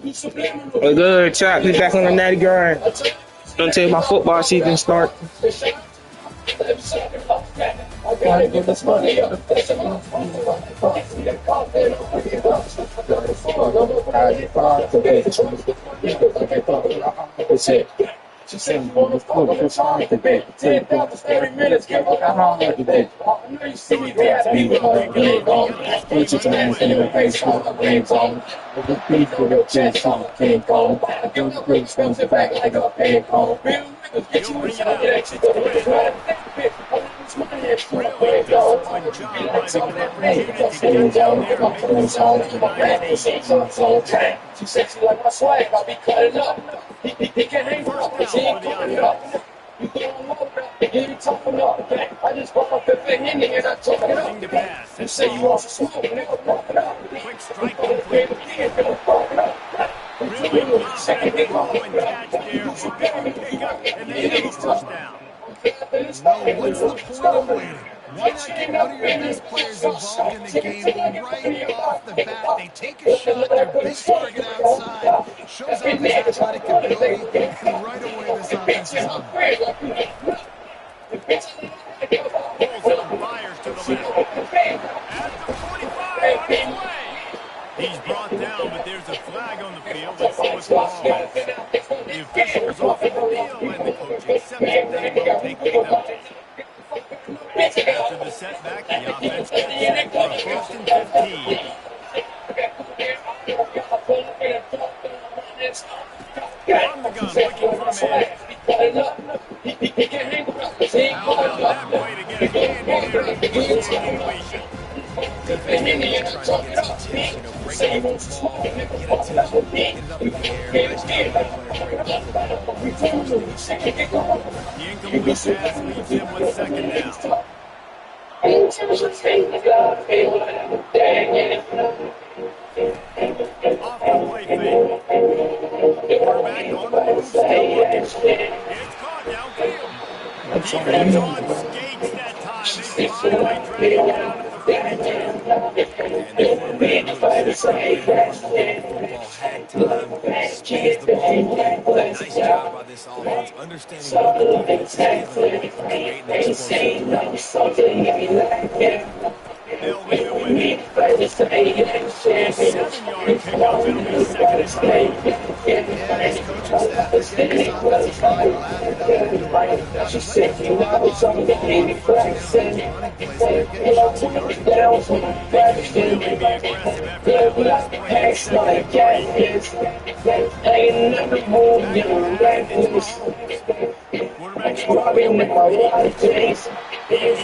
We're good, Chop. We back on the natty grind. Until my football season start. She said, well, it's cool, it's hard to be. 30 minutes, get what I'm on today. I know you see me there, be on. Put your hands in the face, all the brains on. With the beef with your chest on the king kong. I give the green spins it back like a ping pong. Real niggas get you in your neck, she don't really try to think of it. I lose my head, so I break all. I be like some of that name, that's things on. My friends on, my bad, she's on track. She sexy like my swag, I be cutting up. He can't hang up, he ain't coming up. You don't know that, he ain't talking up. I just walk up the thing in there and I talk it up. You say you want some smoke, nigga, walk it up. Quick strike, Second big one, and catch there, pick up, and then have a first down. Well, what's the point of waiting? Why not get one of your best players involved in the game right off the bat? They take a shot, their big target outside, shows off his athletic ability, and right away this offense is on. Pulls up, fires to the left. At the 45, on his way. He's brought down, but there's a flag on the field. Let's see what's wrong. The officials off the field, and the coach accepts that they will take the penalty. After the setback, the offense gets set for a 1st and 15. From the gun, looking for a man. How about that way to get a candy there in the situation? The incomplete pass leaves him with second down. Off the play fake. Quarterback on the move, still looking. It's caught downfield. Defense on skates that time. They finally drag it down to the 52. Nice job by this offense, understanding what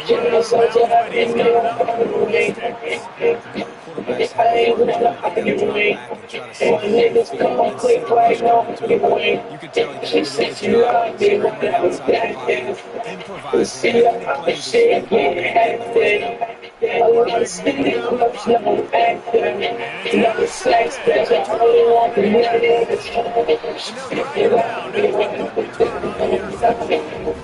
the defense is giving them, creating explosive.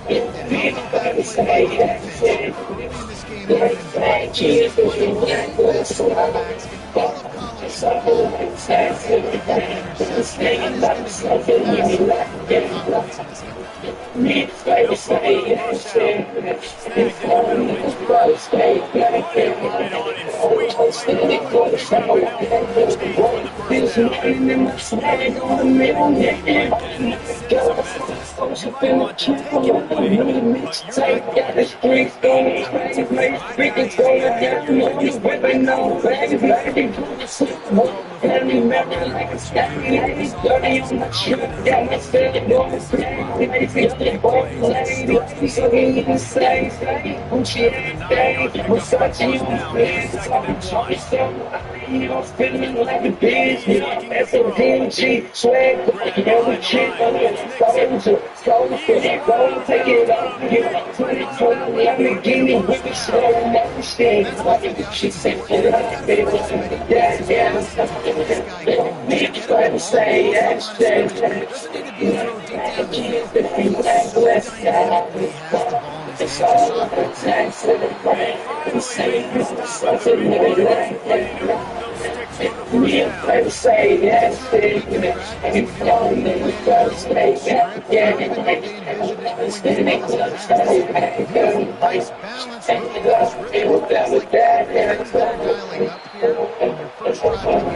They'll leave it with it. 7-yard pickup. It'll be second and 5. Yeah, his coaching staff is getting this offensive line lathered up in the right direction. Running plays, they're getting shots of yards. It'll be the aggressive effort that last Quarterback in Quarterbacks have to back and try to see the field. You can tell he did a really good job steering it outside the pocket, improvising, playing the practice when you're replaying your own script. I don't even know if they envisioned it going as well as it has. Beautiful, nice balance, really nice rhythm. It feels like all the things that are dialing up here from your first drive of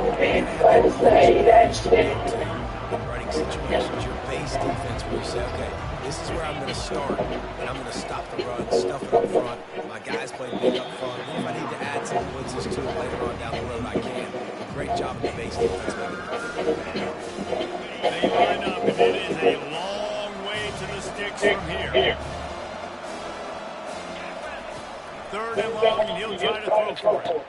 the game is Running situations, your base defense where you say, okay, this is where I'm going to start, and I'm going to stop the run, stuff it up front. My guys play big up front. And if I need to add some blitzes to it later on down the road, I can. Great job of the base defense making it. They line up, and it is a long way to the sticks from here. Third and long, and he'll try to throw for it.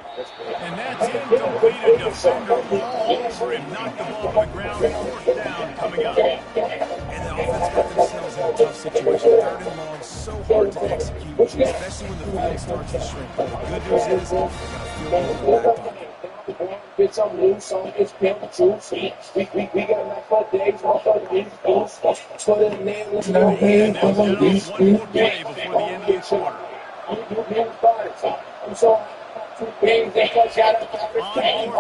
And that's incomplete. A defender all over him. Knocked the ball to the ground. Fourth down coming up. And the offense got themselves in a tough situation. Third and long, so hard to execute, especially when the field starts to shrink. But the good news is they got a field goal in the back pocket. Bitch, I'm loose on this pimp juice. We got like 4 days, motherfucker, these boots. Put a nail in the head, They'll put on get these off one more play before the end of the quarter. I'm so two things that touch out of my game.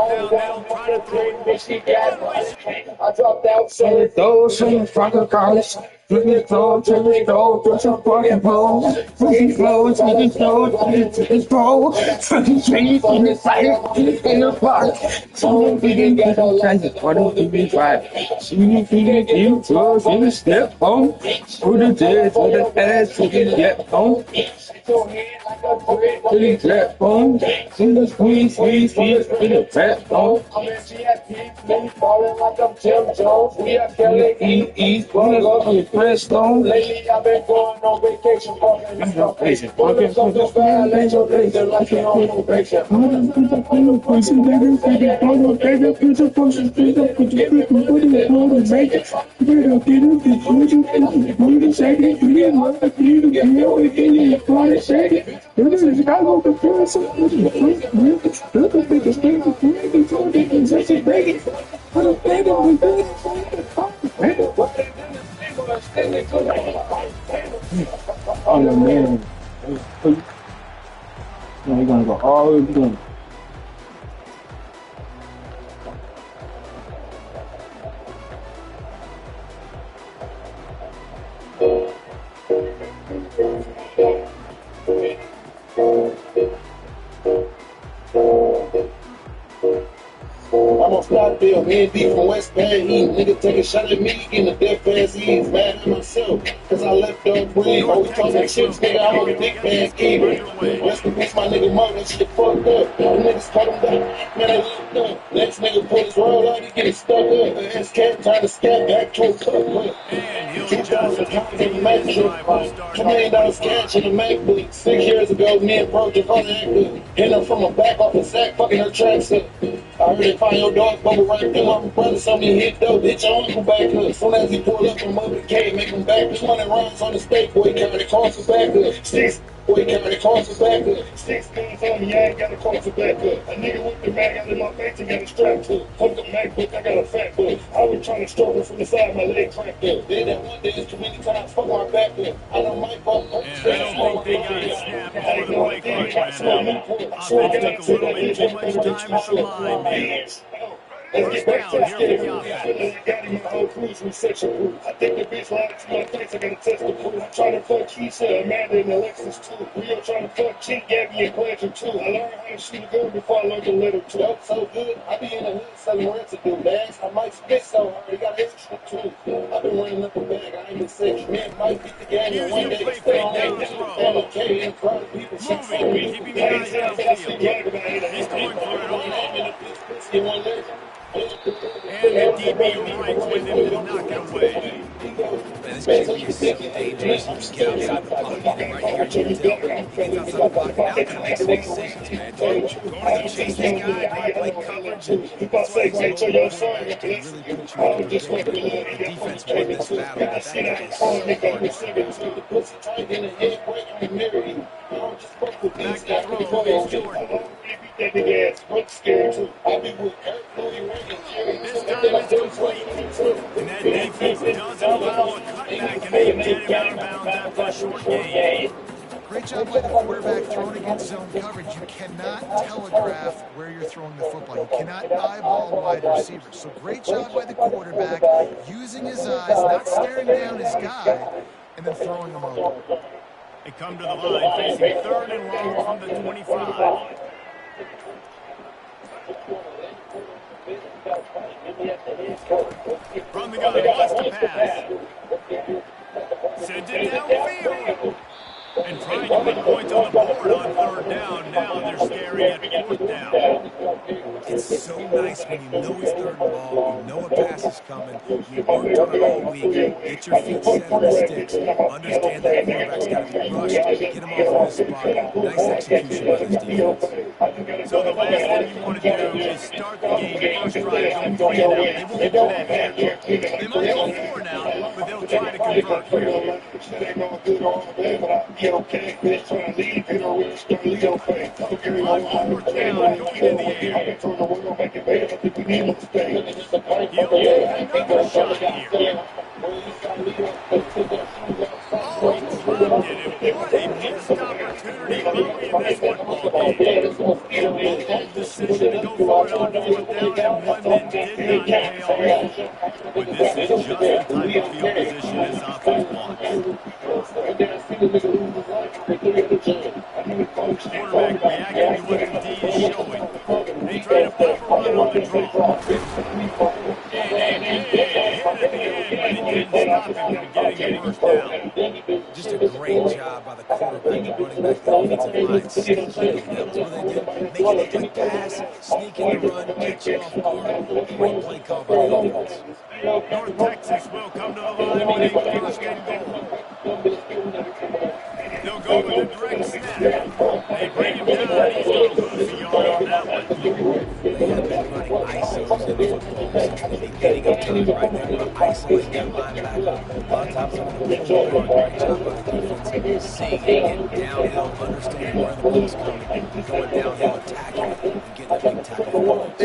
I dropped out, so it goes from the fucking college. Bring it low, turn it low, put your fucking bowl. Fucking flow, take it slow, take it slow. Fucking trees on the side, in the park. Someone figure get all kinds of fun to be five. See if you can get close in the step home. Put the dead for the ass to get home. Your head like a brick, to the platform. See the squeeze, in the platform. I'm at GIP, me falling like I'm Jim Jones. We are Kelly East, one of the Flintstone. Lately I've been going on vacation, fucking on probation. Fucking something bad, let your laser like you're on probation. I'm gonna put the fucking person that is in the photo, baby. Put your potion straight up, put your freaking foot in the photo, make it. Get up, you can shake it, you get love, you can get me over here, you can shake it. You just gotta go to Paris, look at the biggest thing, the thing, just break it. Put a baby on the oh man. No, you're gonna go all the way down. I'm on Scottsdale, man, deep from West Bend. Nigga take a shot at me in the death ass ease. Mad at myself, cause I left up free. Always talking chips, nigga, I'm on the dick bag even. Rest in peace, my nigga Mo, that shit fucked up. The niggas cut him down, man, they looked up. Next nigga put his roll out, he getting stuck up. The S-Cat trying to scat back to a cup. $2,000 in the MacBook. $2 million cash in the MacBook. 6 years ago, me and bro just on the actor. Hit her from a back off the sack, fucking her tracks up. I heard they find your dog bubble right there. My brother saw me hit though, bitch, I don't go back up. Soon as he pull up from over the cave, make him back. This money runs on the state, boy, carry the cost of back up. 6, boy, carry the cost of back up. 6 guns on me, I ain't got the cost of back up. A nigga with the mag out in my face and got a strap to it. Hold the MacBook, I got a fat book. I was trying to struggle from the side, my leg cracked up. Then that one day, it's too many times, fuck my back up. I know my fuck. I don't think they got it snapped before the play clock ran out. Offense took a little bit too much time at the line there. First down, here for the offense. Got him my whole cruise resection crew. I think the bitch lied to my face, I gotta test the proof. I'm trying to fuck Keisha, Amanda, and Alexis too. Rio trying to fuck Chick, Gabby, and Pleasure too. I learned how to shoot a gun before I learned the letter too. That was so good, I be in the hood selling residue, man. I might spit so hard, they got extra too. I've been running up a bag, I ain't been sick. Man, might beat the game, and one day stay on that. And okay, in front of people, shit so Moving, keeping guys downfield. He's going for it all. And the DB right with him to knock it away. Man, this QB is so dangerous. You just get outside the pocket. Right here, you can tell. He gets outside the pocket. Now he can make some decisions, man. Going to chase this guy, play coverage. That's why it's so hard to really put you in the defense won this battle. That Back to throw is Jordan. That nigga ass, I'm scared too. I'll be with Kirk, This time it's complete. And that defense doesn't allow a cutback, and they get him out of bounds after a short gain. Great great job by the quarterback throwing against zone coverage. You cannot telegraph where you're throwing the football. You cannot eyeball wide receivers. So great job by the quarterback using his eyes, not staring down his guy, and then throwing him over. They come to the line facing 3rd and long from the 25. From the gun, wants to pass. Sends it downfield. And trying to put points on the board on 3rd down. Now they're staring at 4th down. It's so nice when you know it's 3rd and long, you know a pass is coming, you worked on it all week, get your feet set on the sticks, understand that quarterback's got to be rushed, get him off of his spot. Nice execution by this defense. So the last thing you want to do is start the game first drive, go 3 and out. They won't do that here. They might go 4 now, but they'll try to convert here. On 4th down, going in the air. He'll take another shot here. Oh, he dropped it, and what a missed opportunity early in this football game. Bold decision to go for it on 4th down, and one that did not pay off. But this is just the type of field position this offense wants. Quarterback reacting to what the D is showing. They try to pop a run on the draw. And hit at the end, but it didn't stop him from getting the 1st down. Just a great job by the quarterback, the running back, the offensive line, sneaking them. That was what they did. Make it look like pass, sneak in the run, catch you off guard. Great play call by the offense. North Texas will come to the line with a 1st and goal. They'll go with a direct snap. They bring him down. He's going to lose a yard on that one. They have been running ISOs in the football since the beginning of time right there. We're isolating that linebacker. A lot of times they're going to push the ball. Great job by the defense. Seeing it get downhill, understanding where the ball's coming, going downhill, attacking it, and getting a big tackle for points.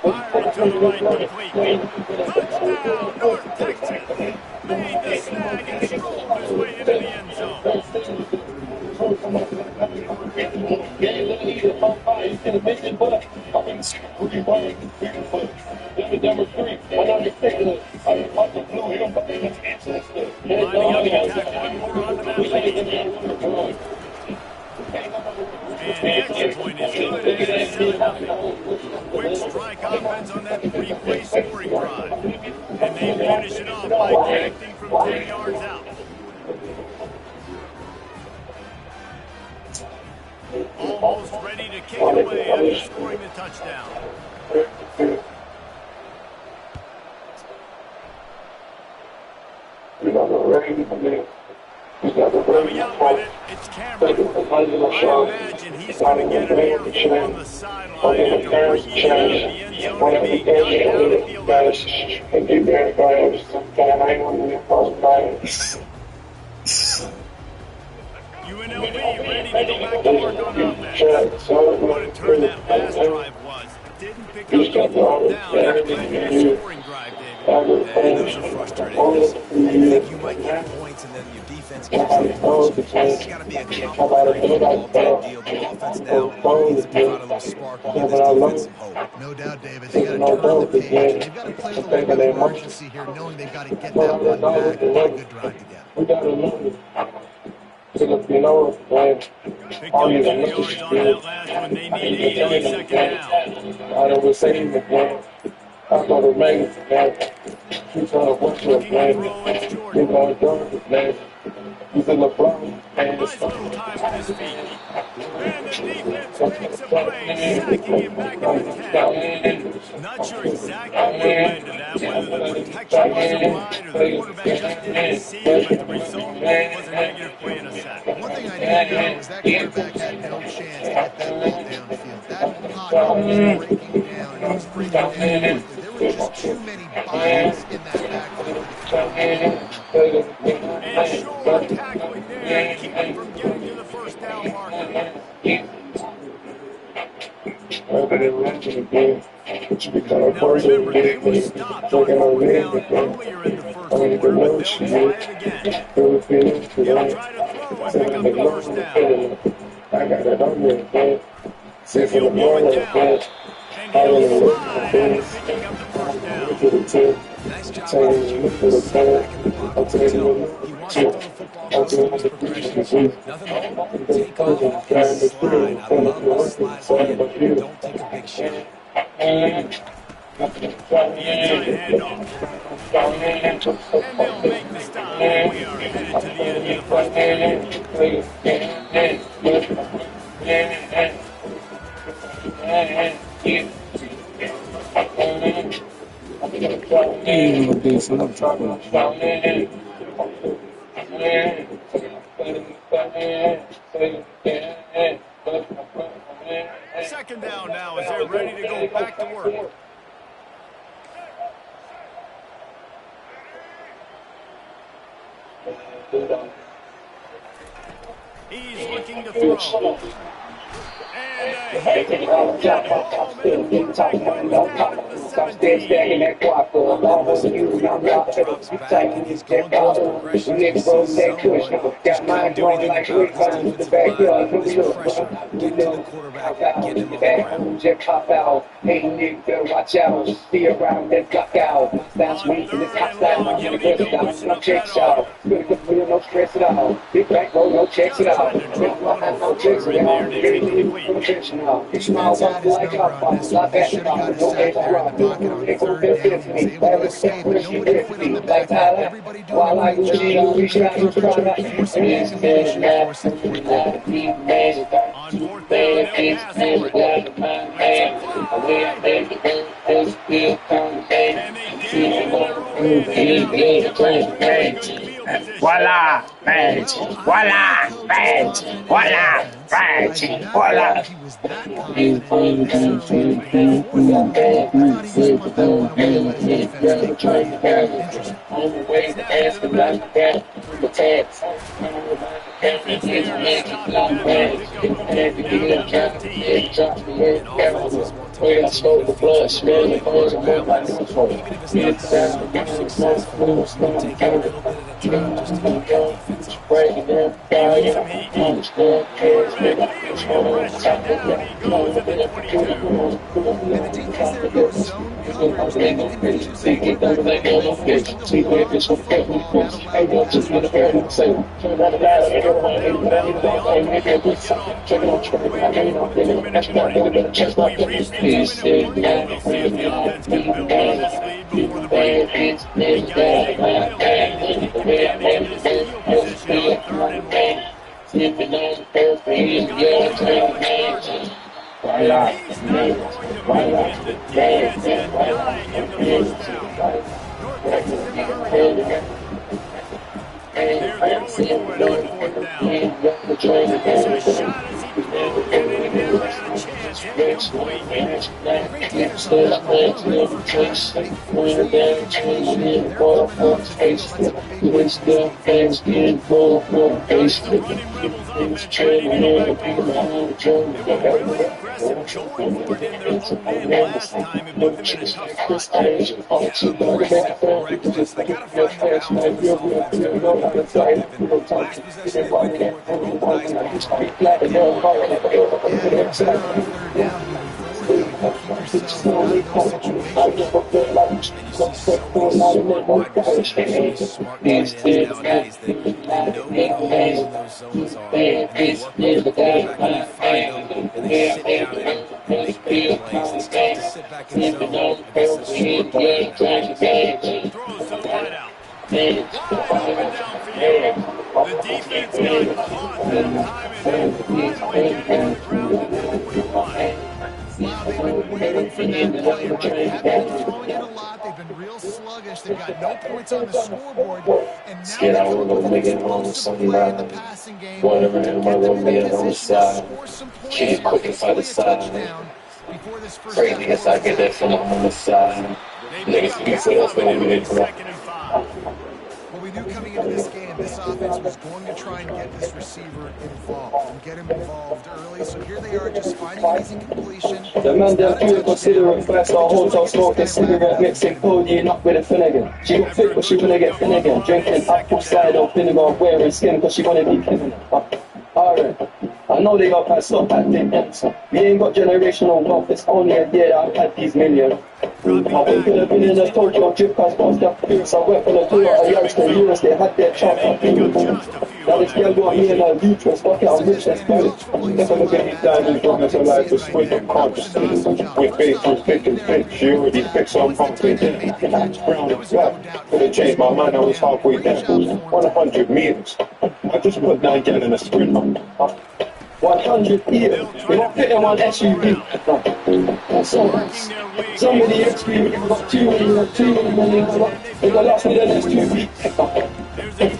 Fire to the right, complete. Touchdown, North Texas. Made the snag and strolled his way into the end zone. Lining up to attack one more onto that lead. And the extra point is good, and it's 7-0. Quick strike offense on that three-play scoring drive. And they finish it off by connecting from 10 yards out. Almost ready to kick it away after scoring the touchdown. Coming out with it, it's Cameron. I imagine he's going to get an earful on the sideline after bringing it out of the end zone and being knocked down at the 11. UNLV ready to go back to work on offense. What a turn that last drive was. Didn't pick up the 4th down. It led to a scoring drive, David. And those are frustrating because you think you might get points and then your defense gives them points. This has got to be a complementary football type deal. The offense now needs to provide a little spark and give this defense some hope. No doubt, David. They got to turn the page. They've got to play with a little bit of urgency here, knowing they've got to get that one back and put a good drive together. Picked up 2 yards on that last one. They need 8 on 2nd down. Looking to throw, it's Jordan. Nice little time with his feet. And the defense makes a play, sacking him back in the 10. Not sure exactly what led to that, whether the protection wasn't right or the quarterback just didn't see it, but the result was a negative play and a sack. One thing I do know is that quarterback had no chance to get that ball downfield. That pocket was breaking down, and he was breaking down quickly. There were just too many bodies in that backfield. And Shore tackling there to keep him from getting to the 1st down marker. Now remember, they were stopped on 4th down earlier in the 1st quarter, but they'll try it again. He'll try to throw. through and pick up the first down. I got it on there, man. He'll move it down. And he'll slide after picking up the first down. Nice job executing the step back in the pocket to tilt. He wants to throw the football close to his progression. Nothing wrong. Take off and slide. I love the slide play. Don't take a big shot. The inside handoff. And they'll make the stop. We are headed to the end of the first Second down now as they're ready to go back to work. He's looking to throw. And a hit. Watch out, be around and duck out. That's me to the top side, I'm gonna get it out, no checks out. Good for real, no stress at all. Big back roll, no checks at all. No checks at all. No checks at all. It's my walk like up, I'm not that at all. No eggs around, no eggs on the fifth me. Every step with you with me, like Tyler. While I go, we try to try not to use it. On fourth down, they'll pass for it. And Voila, badge. Voila, badge. Voila, badge. Voila. I stole the blood, smell the clothes, and more like this for Even if it's not successful, take it a little bit at a time just to keep that defense on. breaking them down. You know, understand, kids, nigga, it's all on top of that. You know, the bit of the And the defense there goes zone coverage. They can finish it. they get them, they go no bitch. See, if it's so quick, we push. Hey, yo, just want to hear them say, turn that around, everyone, hey, maybe a good something. Check it on track, I know you don't get it. That's not really better, just like it. Peace, we'll see if the offense can build on this lead before the break. The guys take the field and get into this field position on third and one. Voila. He's not going to make it. The defense denying him the first down. North Texas in a hurry. They're throwing for it on fourth down. It's a shot as he throws, and it never had a chance. Incomplete. Aggressive going for it in their own end last time. It put them in a tough spot. Reckless. They gotta find the balance in this offense. They're really effective. And last possession, they went for it. They rolled the dice. Smart nowadays that know where the holes in those zones are. And they work with the quarterback and they find them and they sit down and make big plays. It's tough to sit back in zone against a short quarterback. Throws to the wide out. Wide open downfield. The defense got caught that time and then finally getting to the ground and that's what we want. Wow, they've been waiting for that play, right? They haven't been throwing it a lot. They've been real sluggish. They've got no points on the scoreboard. And now they're going to play in the passing game. Whatever, Get my them little in man on the position to side. score some points. Kid quick inside the side. Touchdown before this first Crazy as I get that from on the side. They pick up 11 in second and 5. Well, we knew coming into this game, this offense was going to try and get this receiver involved and get him involved early. So here they are just finding an easy completion. The man them do consider it first. Our hotel smoking cigarette, mixing codeine up with a Finnegan. She got fit, but she wanna get Finnegan. Drinking apple cider vinegar, wearing skin, cause she wanna be Kevin. Alright, I know they got passed up at the ends. We ain't got generational wealth, it's only a year that I've had these millions. I think could have been in a Tokyo drip cause both the fierce. I went for the tour of youngster years, they had their chance. Now this girl got me in a uterus, fuck it, I'm rich, let's do it. Never get me down in problems of life with swing and consciousness. We're faced with thick and fit, she already fixed on pumping. Brown and black, could have changed my mind, I was halfway there. 100 meters, I just put 9 gal in a sprint. 100 years, we don't fit in one SUV. That's so nice. Somebody XP, we got 2 million, they got lost me the next 2 weeks.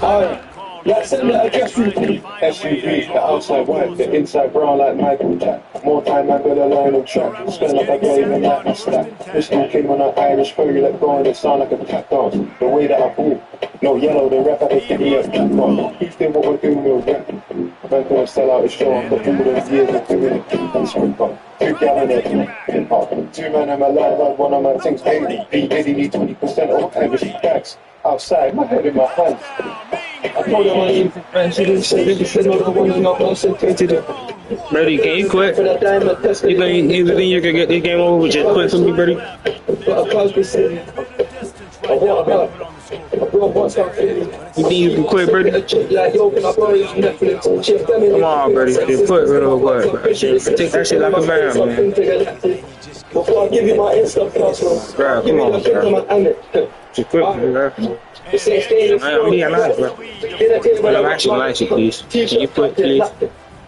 Alright, let's send the address through. SUV, the outside white, the inside brown like Michael Jack. More time I gotta learn on track. Spend like I don't even like my stack. This one came on an Irish furry, let go and it sound like a tap dance. The way that I move, no yellow, the rap I give me a tap on. Who's doing what we're doing, we'll rap. Man gonna sell out a show after all those years of doing it. And sprint on. 2 gal in it, 2 man in my life, like one of my things, baby. Eddie need 20% of Irish bags. Outside, my head in my hands. I told her my infant friend, she didn't say she said, no, the one you're not concentrated on. Brody, can you quit? For the diamond test, You think you can get this game over with just quit for me, Brody? but a Cosby said, I want her. I brought what's got feeling. You think you can quit, Brody? A chick like, yo, can I borrow you from Netflix and chill? Come on, Brody. Just quit real quick, bro. Take that shit like a man, man. Before I give you my Insta password, Bro, give come me on, the picture bro. of my Amex. Just quit, bro. The 16 I'm being nice, bro. I'm actually nice, please. Can you quit, please?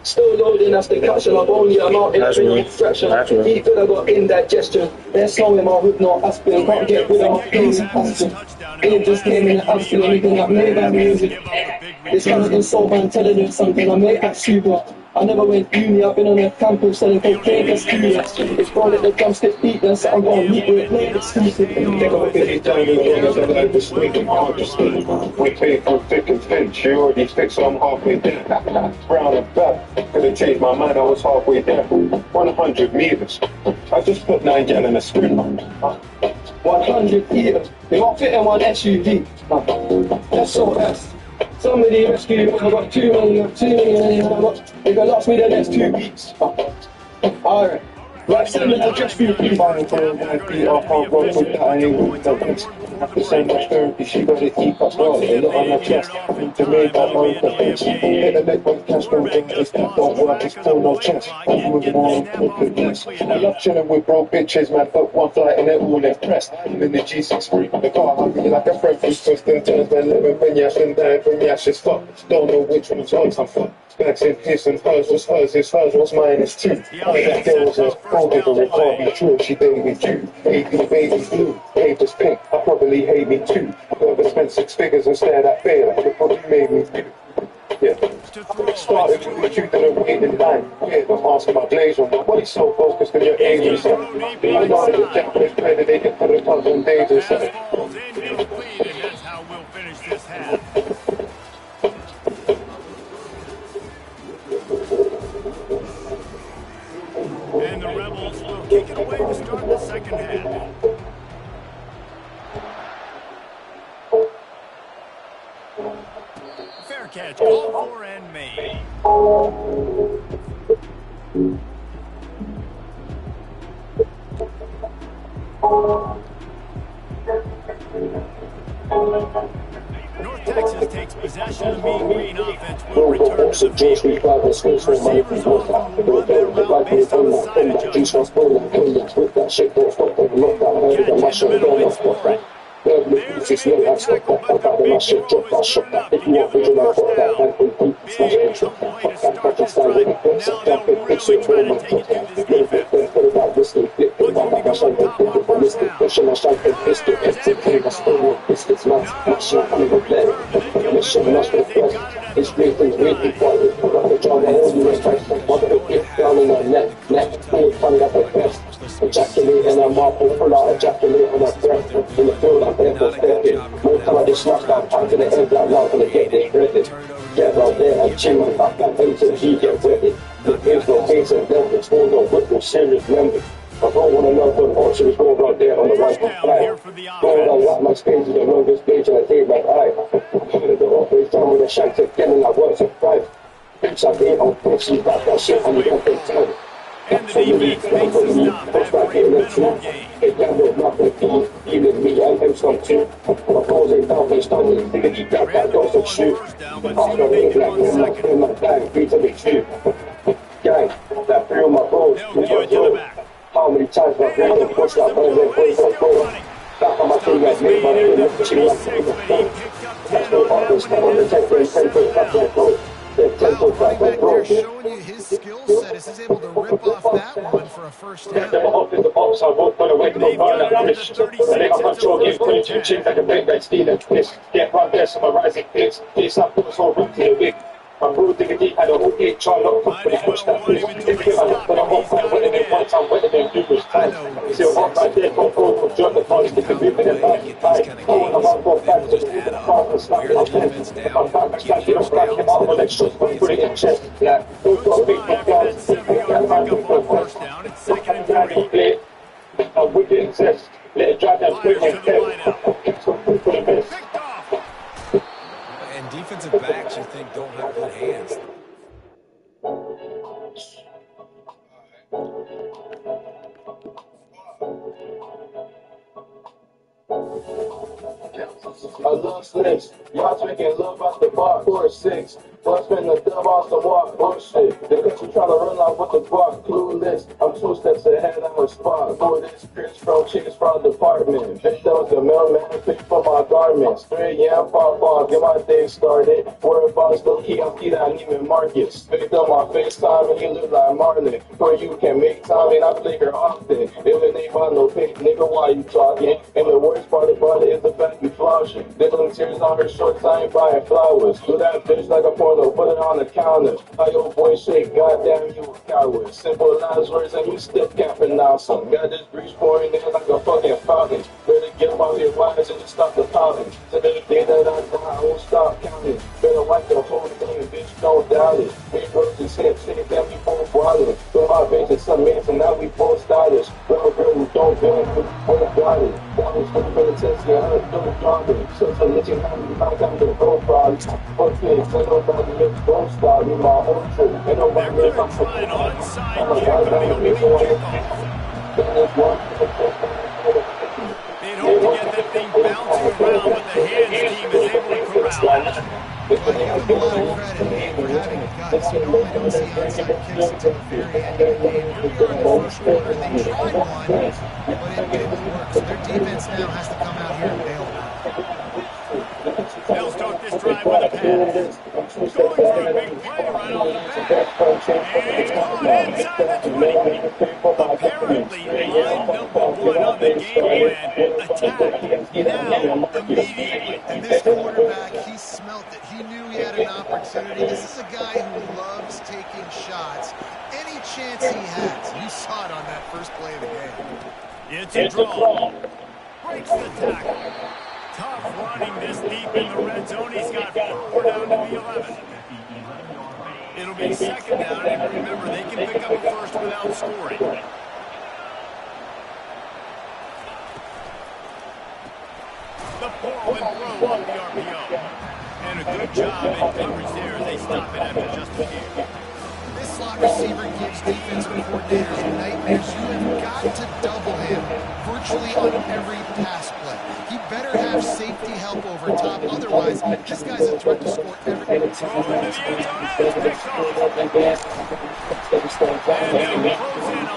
Still loading, that's the caption. I've only amount in That's every right. fraction. That's right. Even I got indigestion. They're slowing my hood, no aspirin. Can't get rid of my pain and aspirin. It just came in the aspirin, anything that made that music. This kind of insult man telling you something, I make that super. I never went uni, I've been on a campus selling cocaine for students. It's probably the drumstick beat, then so I'm gonna meet with it exclusive. Take a look at these diamond rings, I like this swing and consciousness. We're paid for thick and thin, she already fixed, so I'm halfway there. Brown and black, could have changed my mind, I was halfway there. 100 meters, I just put 9 gal in a sprint. 100 years, they won't fit in one SUV. That's so S. Somebody rescue me, I got 2 million, they got lost me the next 2 weeks. Alright, right, send me the address for you. Fine for a white beat, I can't roll with that, I ain't with that. After so much therapy, she got it deep as well, a lot on her chest. To make that one the bitch, hit a lick with cash from if that don't work, it's still no chance. I'm moving on with the less. I love chilling with broke bitches, man, but one flight and they're all impressed. I'm in the G6 free, the car hungry like a friend who's twisting turns, then living from yash and dying from yash is fuck. Don't know which one's yours, I'm fucked. Bags in his and hers was hers, it's hers, what's mine is too. That girl was a gold digger, it can't be true, she dated you. Baby blue, paper's pink, I probably hate me too. Whoever spent 6 figures and stared at fear, look what you made me do. Yeah. Started with the truth and the wait in line. Weird, I'm asking my blaze on why you so focused cause you're angry, so I know that the Japanese predator for the tons and days and so. That's how we'll finish this half. And the Rebels will kick it away to start the second half. Fair catch, called for and made. North Texas takes possession of the Mean Green offense. Will return to the field. Receivers off on the run that route based on the side adjustment. Catch in the middle, it's Ford. There's a good tackle, but the big boy is good enough to give him a first down. Big jump play to start this drive. Now they'll really try to take it to this defense. Looking to go on top on first down. It's great things waiting for you. The job and all you respect. Mother to get down in the neck, full tongue at the best. Ejaculate and a mouth full out, ejaculate on a breath. In the field, I'm able to step in. More time I just lost out, time to the end, like not gonna get this ready. Get out there and chill my back and until he get wetted. The game's no case and death, it's all no with no serious members. I don't want to know what options go out there on the right flag. Going on what my stage is the longest page and I take my eye. I'm coming to the office, down with a shank to get in, I work to five. Bitch, I get on pitch, you got that shit on the perfect time. And the defense makes the stop after a minimal gain. It down with nothing, even me, I am some too. My balls ain't down, they started, nigga, you got that, don't so shoot. I'm gonna make it in my bag, beat to the tree. Gang, that threw my balls, They'll give it to the back. how many times my brain has pushed out my leg, He's still running. back on my thing, Thomas I made my made it name, to 36, but he picked up 10 on that one. It is the first second down. Wow, running back there showing you his skill set as he's able to rip off that one for a first down. They've got it down to 36 at the first and 10. I'm rude to get had a whole eight child up, but he pushed that fish. If you had a but I'm off my wedding in one time, wedding in numerous times. So I'm right there, don't go for John the Forest, if you move in the back. I'm about to go back to the park and snap it up there. I'm back to snap it up, back him up, but let's just put it in chest. Yeah, don't go big for guns. First down, it's second and 3. I'm with the incest. Let it drive that quick and Picked off. And defensive backs, you think, don't have good hands. I love slips. Y'all drinking love out the bar. 4-6. Bust in the dub off the walk. Bullshit. The country trying to run out with the block. Clueless. I'm 2 steps ahead of a spot. For this Chris from Chickens from the department. Bitch, that was the mailman. Pick for my garments. 3 yeah, pop. Get my day started. Worry about still key. I'm key that Neiman Marcus. Picked up my FaceTime and he look like Marlon. For you can make time and I flicker often. If it ain't about no pay, nigga, why you talking? And the worst part about it is the fact you flashing. Diddling tears on her shorts, I ain't buying flowers. Do that bitch like a porno, put it on the counter. How your boy shake, goddamn you a coward. Simple last words and you still can't pronounce them. Got this grease pouring in like a fucking fountain. Better get off your lines and just stop the pouting. To the day that I die, I won't stop counting. Better wipe the whole thing, bitch, don't doubt it. We broke this hip, shit, then we both wallet. Throw my bitch in some man, so now we both stylish. Girl, who don't bend, who both got it. That was good for the test, yeah, I don't drop it. So let you have me, I got the profile. Fuck it, so nobody else don't stop me, my own truth. Ain't nobody They're else good trying onside kick on the opening kickoff. They'd hope to get that thing bouncing around, but the hands team is able to corral it. But give them a lot of credit for having guts. You normally don't see onside kicks until the very end of the game. Here we are in the first quarter. They tried one, but it didn't work. So their defense now has to come out here and bail them out. They'll start this drive with a pass. Going for a big play right off the bat. And it's caught inside the 20. Apparently, line number 1 on the game plan, attack. Now, immediately. And this quarterback, he smelt it. He knew he had an opportunity. This is a guy who loves taking shots. Any chance he has, you saw it on that first play of the game. It's a draw. Breaks the tackle. Tough running this deep in the red zone. He's got 4 down to the 11. It'll be second down, and remember, they can pick up a first without scoring. The Portland throw on the RPO. And a good job in coverage there as they stop it after just a few. This slot receiver gives defensive coordinators nightmares. You have got to double him virtually on every pass play. He better have safety help over top. Otherwise, this guy's a threat to score every Throw into the end zone as picked off. And they'll close in on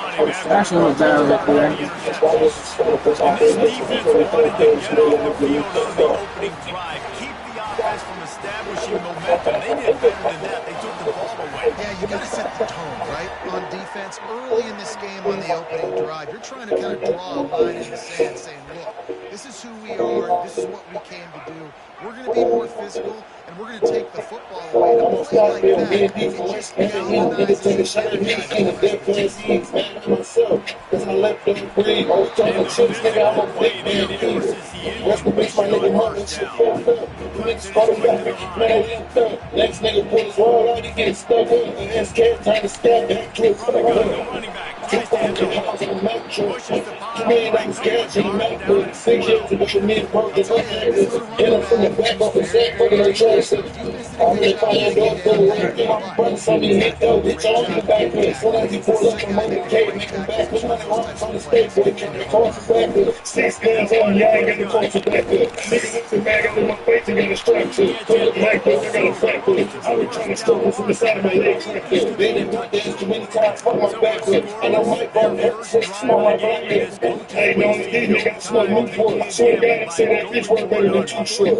him after the interception. And this defense wanted to get off the field on the opening drive. Keep the offense from establishing momentum. They did better than that. They took the ball away. Yeah, you got to set the tone, right, on defense. Early in this game on the opening drive, you're trying to kind of draw a line in the sand saying, look, this is who we are. This is what we came to do. We're going to be more physical, and we're going to take the football away. And a play like that, it just galvanizes the other guy. talking And chips, the nigga, I'm a physical play big there man, forces kid. the Rest in peace, my incompletion nigga, on mother, first shit down. fucked up. Niggas fucking back, next nigga put his roll out, he get stuck up. And scared, time to step back, twist. From the gun, the running back tries to hit the hole. Pushes the pocket away, couple of yards down at 12. I'll tell you, this is a running back who's very, very dangerous. The defense did a good job bringing down there, but he's got to do a great job getting back. He's a second level right tackle for those types of plays. Six guns on, y'all ain't got the coach to back up. Niggas with the mag, I in my face, and got a strap to. Put the back up, I got a fat foot. I was trying to stop from the side of my leg, crack up. They didn't put that too many times, fuck my back up. And I might bump that shit, smell my back up. Hey, no, these niggas got smoke Newport. I swear to God, I'm saying that bitch work better than Too Short.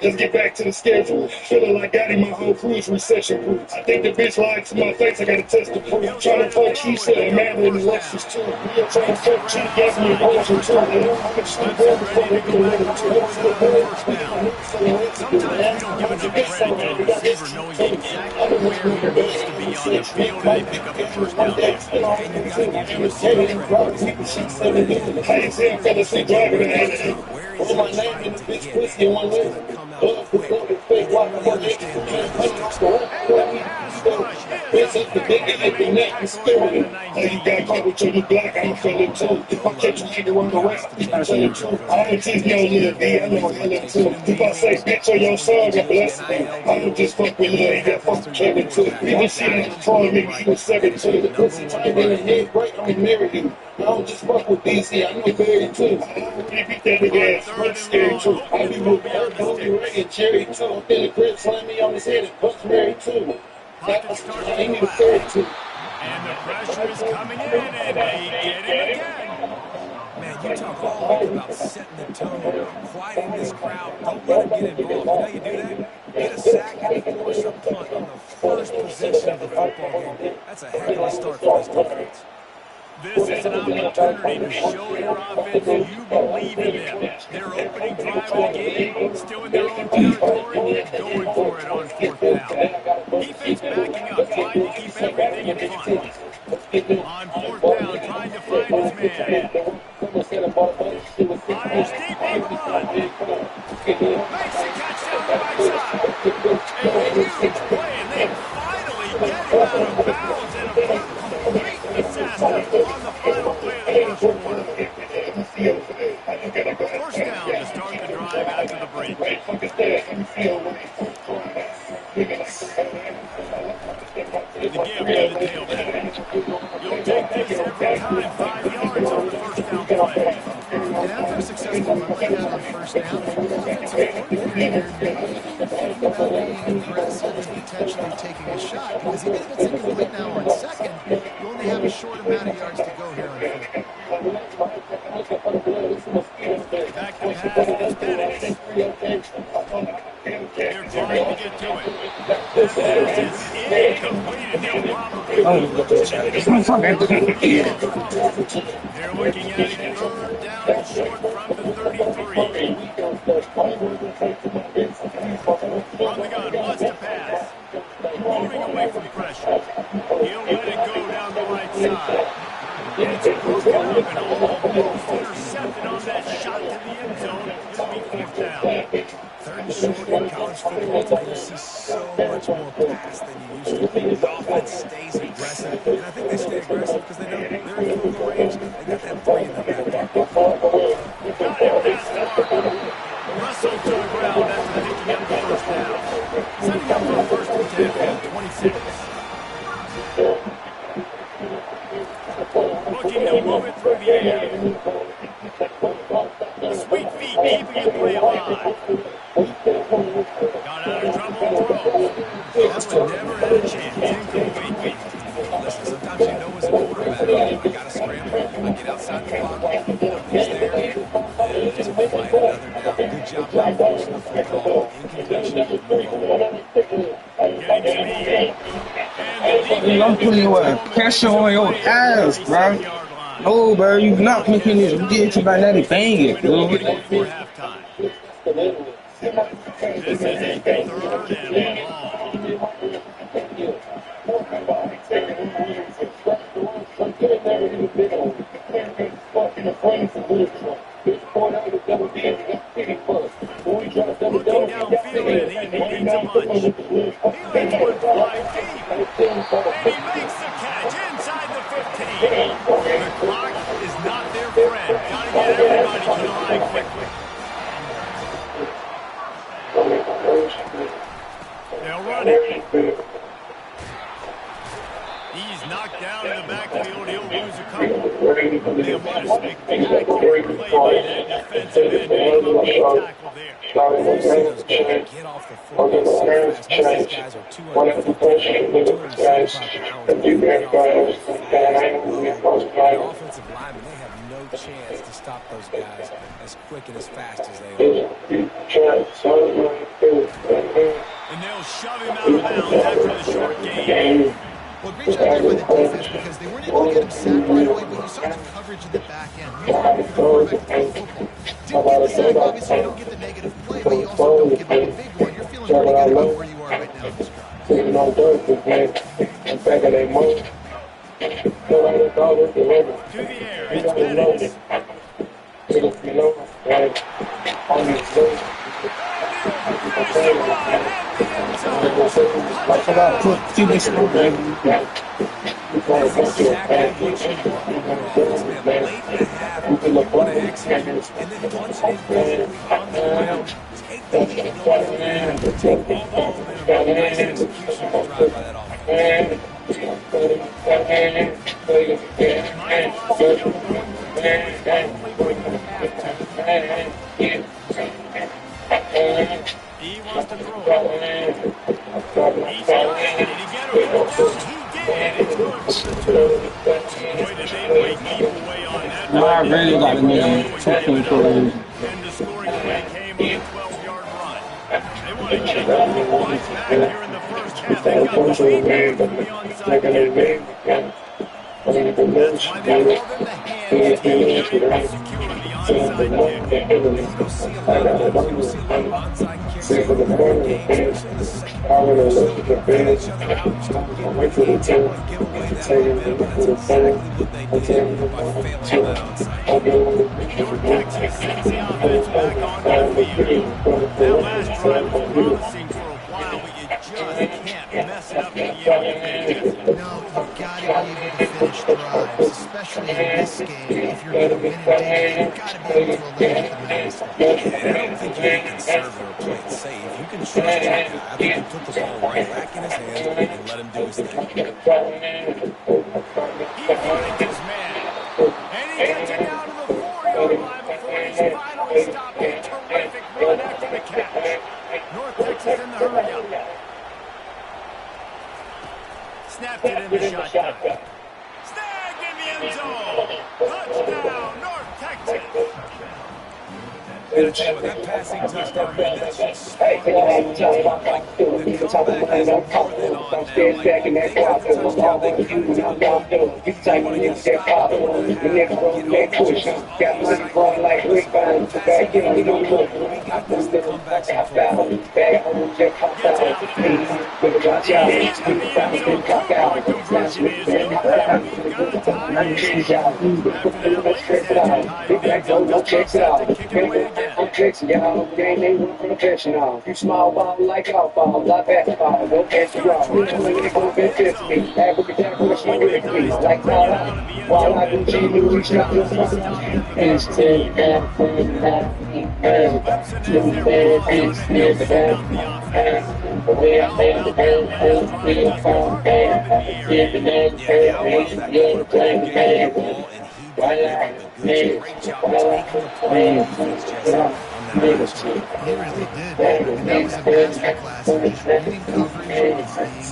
Let's get back to the schedule. Feeling like I got in my whole crew's recession proof. I think the bitch lied to my face, I gotta test the proof. Trying to fuck she said, man, in the Lexus too. We are trying to fuck she gave me a portion too. I'm just still going before they can let it too. Sometimes we don't give enough credit to a receiver knowing exactly where he needs to be on the field, and they pick up a first down there. And you got to give the receiver credit. I ain't saying fell asleep driving that. Where Put is my he name in trying the to bitch get pussy in one leg. to come out quick? Fake walk Really understand Bitch, it's the nigga at the neck and scary. Hey, you got caught with your new black, I'm feeling too. If I catch you hanging around the rest, I'm telling you. I don't teach no little D, I know hella too. If I say bitch on your son, God bless me. I don't just fuck with Lil, that fuck Kevin too. People shit on Troy, nigga, he was 17. The pussy tight in the head, break, I'm married you. I don't just fuck with DC, I know Barry too. I really beat that nigga ass, pretty scary too. I be moving, Kobe Ray and Jerry too. I'm in the crib, slam me on his head and punch Mary too. Pocket starts I to ain't even collapse. fair too. And the pressure is coming in, and they get him again. Man, you talk all week about setting the tone, quieting this crowd, don't let them get involved. You know you do that? Get a sack and force a punt on the first possession of the football game. That's a heck of a start for this defense. This is an opportunity to show your offense you believe in them. Their opening drive of the game, still in their own territory, going for it on fourth down. Defense backing up, trying to keep everything in front. On fourth down, trying to find his man. Fires deep on the run. Makes the catch down the right side. A huge play, and they finally get him out of bounds and a complete disaster on the final play of the first quarter. First down to start the drive after the break. The give to the tailback. You'll take this every time. 5 yards on the first down play. And after a successful run like that on first down, if you're the offensive coordinator here, you think about being aggressive and potentially taking a shot, because even if it's incomplete now on second, you only have a short amount of yards to go here on fourth. Back to pass is Penix. They're trying to get to it. That pass is incomplete, and they'll probably They're looking at it third down short from the 33. From the gun, wants to pass. Moving away from pressure. He'll let it go down the right side. It's broken up and almost intercepted on that shot to the end zone. It'll be fourth down. Third and short in college football, you see so much more pass than you used to. The offense stays aggressive, and I think they stay aggressive because they know they're in field goal range. They got that 3 in the back. Got him, that's Clark. Russell to the ground after picking up the first down. Setting up for a first and 10 from the 26. Looking to move it through the air. Sweet feet keeping it play alive. Got out of trouble and throws. That one never had a chance. Incomplete. Listen, sometimes you know as a quarterback, I got to scramble, I get outside the pocket, he's there, and to fight another down. Good job not forcing the football, incompletion, move on. Getting speed. I'm putting your pressure on your ass, bro. Oh, bro, you not making this get you by that bang it, bro. For halftime. This is a third and long. Looking downfield, and he needs a bunch. He lets one fly deep. And he makes the catch inside the 15. The clock is not their friend. Got to get everybody to the line quickly. They'll run it. He's knocked down in the backfield. He'll lose a couple. They'll put a spectacular play by that defensive end. He'll tackle there. You see those guys get off the football so fast. Most of these guys are 250, 275 pounds. They get off the football fast. The offensive linemen, they have no chance to stop those guys as quick and as fast as they are. And they'll shove him out of bounds after the short gain. Well, great job there by the defense because they weren't able to get him sacked right away, but you saw the coverage in the back end. Really good quarterback to throw the football. Didn't get the sack, obviously, you don't get the negative play, but you also don't give up the big one. You're feeling pretty good about where you are right now in this drive. To the air, it's Bennett. He wants to throw it. He's got it. Did he get it? He did. It's good for the 2. Boy, did they wait deep away on that. No, I really got to make them 2 plays. And the scoring play came on a 12-yard run. They want to check out the right back here in the first half. They got 3 men from the onside kick. That's why they call them the hands team. They're able to secure the onside kick. You'll see a lot of those. You'll see a lot of onside kicks in the game, especially in the second quarter. Get each other out, start getting ready to give away that momentum. That's exactly what they did by failing that onside kick. North Texas sends the offense back onto the field. That last drive was promising for a while, but you just can't mess it up to be able to finish. No, you've got to be able to finish drives, especially in this game. If you're going to win in Dayton, you've got to be able to eliminate the mistakes. And I don't think you can conservative or play it safe. You can trust your guy. I think you put the ball right back in his hands and let him do his thing. He finds his man. And he gets it down to the 4-yard line before he's finally stopped. A terrific run after the catch. North Texas in the hurry-up. Snapped it in the shotgun. Snagged in the end zone. Touchdown, North Texas. And I tell you what, that passing touchdown, man, that's just smart. The comeback has more than on now. They got the touchdown, they can get it down. They want to get stopped. They want to get all the juices off the side. We got this, the comebacks in full. Gets out the fence. He's in the end zone. What the conversion is. We've got to tie it. After the late set, tied it. Checks it out. Kick it away again. I'm fixing y'all, game they want from the catching on. You small ball like golf ball, like basketball, don't catch you off. You know they gon' be 50. Average attack with a with me. Like that, while I do G, we shot your phone. And it's 10 and 4 and 2 bad things, near the bad. We are made the bad, 3 and 4 bad. Give the name, yeah, play the bad. Great job taking the play on defense, Jesse, on that last drive. He really did. And that was a masterclass of just reading coverage.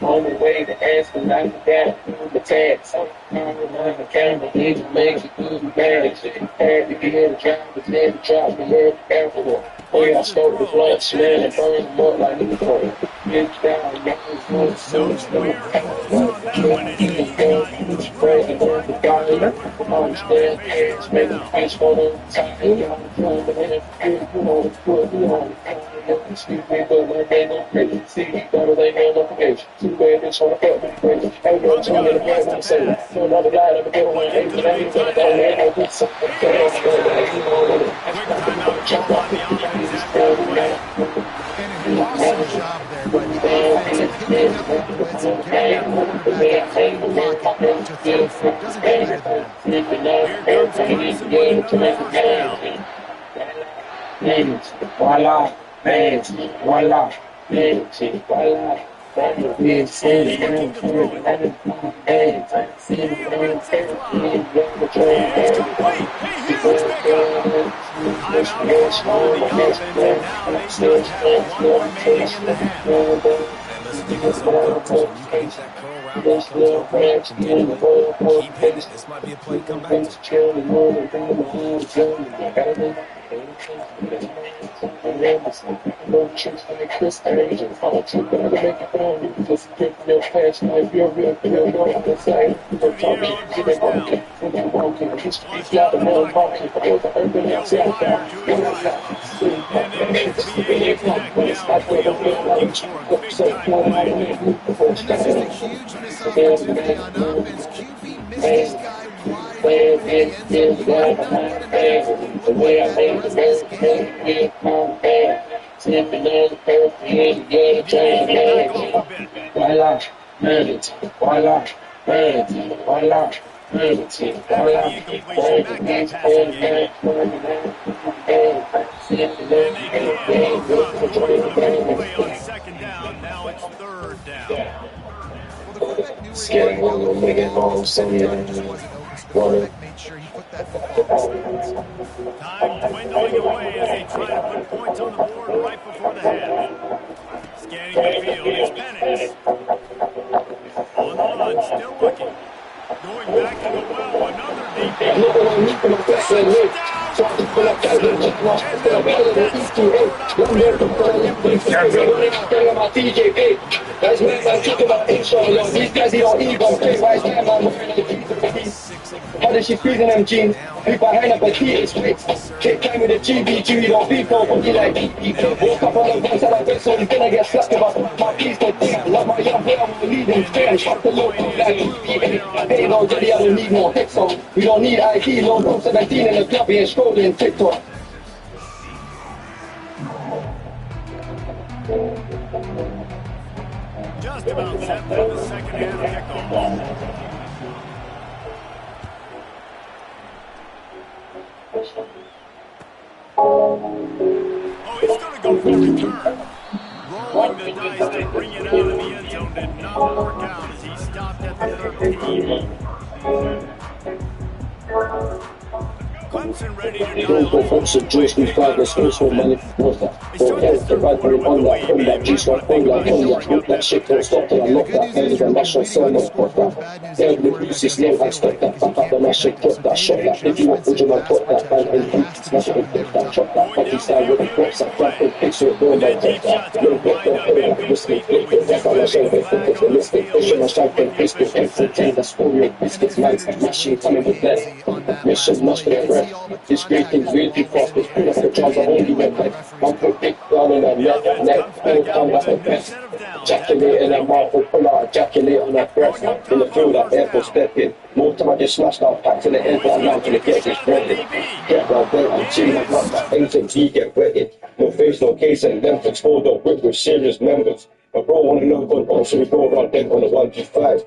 On the way to ask him like that, the tax. The camera, it makes it good bad. Had to get a job, but then drop the head careful. Boy, I stole the blood, smell and burn them up like Newport. Bitch down, Excuse me, but my name is crazy. See, better than your notification. Too bad bitch on the fuck with crazy. Ain't no time in the game when I say that. So another night, I'm going to ain't gonna ain't gonna go ahead and do something. Quick timeout call on the offense at that point. And an awesome job there by the offense, picking up the blitz and getting that quarterback a clean pocket to throw from. Doesn't get rid of that. Here comes Clemson with another first down. Voila, magic, voila, magic, voila. He's looking to throw it. It's complete. He looks back up. Timeout call on the offense, and now they just have one remaining in the half. And listen, you get some competition. You can hit that curl route that comes over continually. Keep hitting it. This might be a play to come back to. No tricks like Chris Angel. Follow you, better make it down. You can just get your passion. If you're real, you're going to say, you're talking, you're walking, when you're walking, just be flat and more walking. For the urban outside, And they need to be able to connect downfield. They're looking for a big-time play. And this is a huge missed opportunity on offense. QB missed this guy wide open in the end zone. You might not want to make the way I made the best game. Voila, magic, voila, magic, voila, magic, voila. The incompletion back to the passing game. And they come up with a play on second down. Now it's third down. Well, the quarterback knew Scared one little nigga long, so he just wasn't open. So the quarterback made sure he put that football in his hands. Time dwindling away as they try to put points on the board right before the half. Scanning the field, it's Penix. On the run, still looking. Going back to the well, another deep ball. How does she freezing them jeans? If I hand up a key, it's straight. Kick came with a GBG, don't be cold, but he like woke up on the one side of it, so he's gonna get slapped about my piece, but I love my young boy, I'm leading Spanish. Fuck the local like hey, no, Jelly, I don't need more hits, so we don't need ID, low 17 in the club, and scrolling TikTok. Just about set for the second half kickoff. Oh, he's going to go for the return. Rolling the dice to bring it out of the end zone did not work out as he stopped at the 13. Clemson ready to dial Don't go from the juice, we find the space for money for that. Don't help the right way on that G-Swap, on that, that shit don't stop till I lock that, and the national son of put that. Then the police is low, I stop that, back up the national put that, shot that. If you want to put that, bang and beat, smash it and pick that, chop that, and he stand with the crops, I grab and pick so it don't like that. Little bit of biscuit, that's how I show it, it's the listing, pushing my champagne, biscuit, everything, that's all your biscuits, man, machine coming with that. Mission must be a breath. This great thing's way too fast, it's pretty like a chance I only went like one put big down in a neck, pull down like a vest. Ejaculate in a mouth, pull out, ejaculate on that breath. In the field, that air for stepping. More time I just smashed out, packed in the head, but now to the get this breaded. Get round there, I'm chilling, I'm not that things and G get wetted. No face, no case, and them things hold up with serious members. A bro on the low gun, so we go around them on the 125.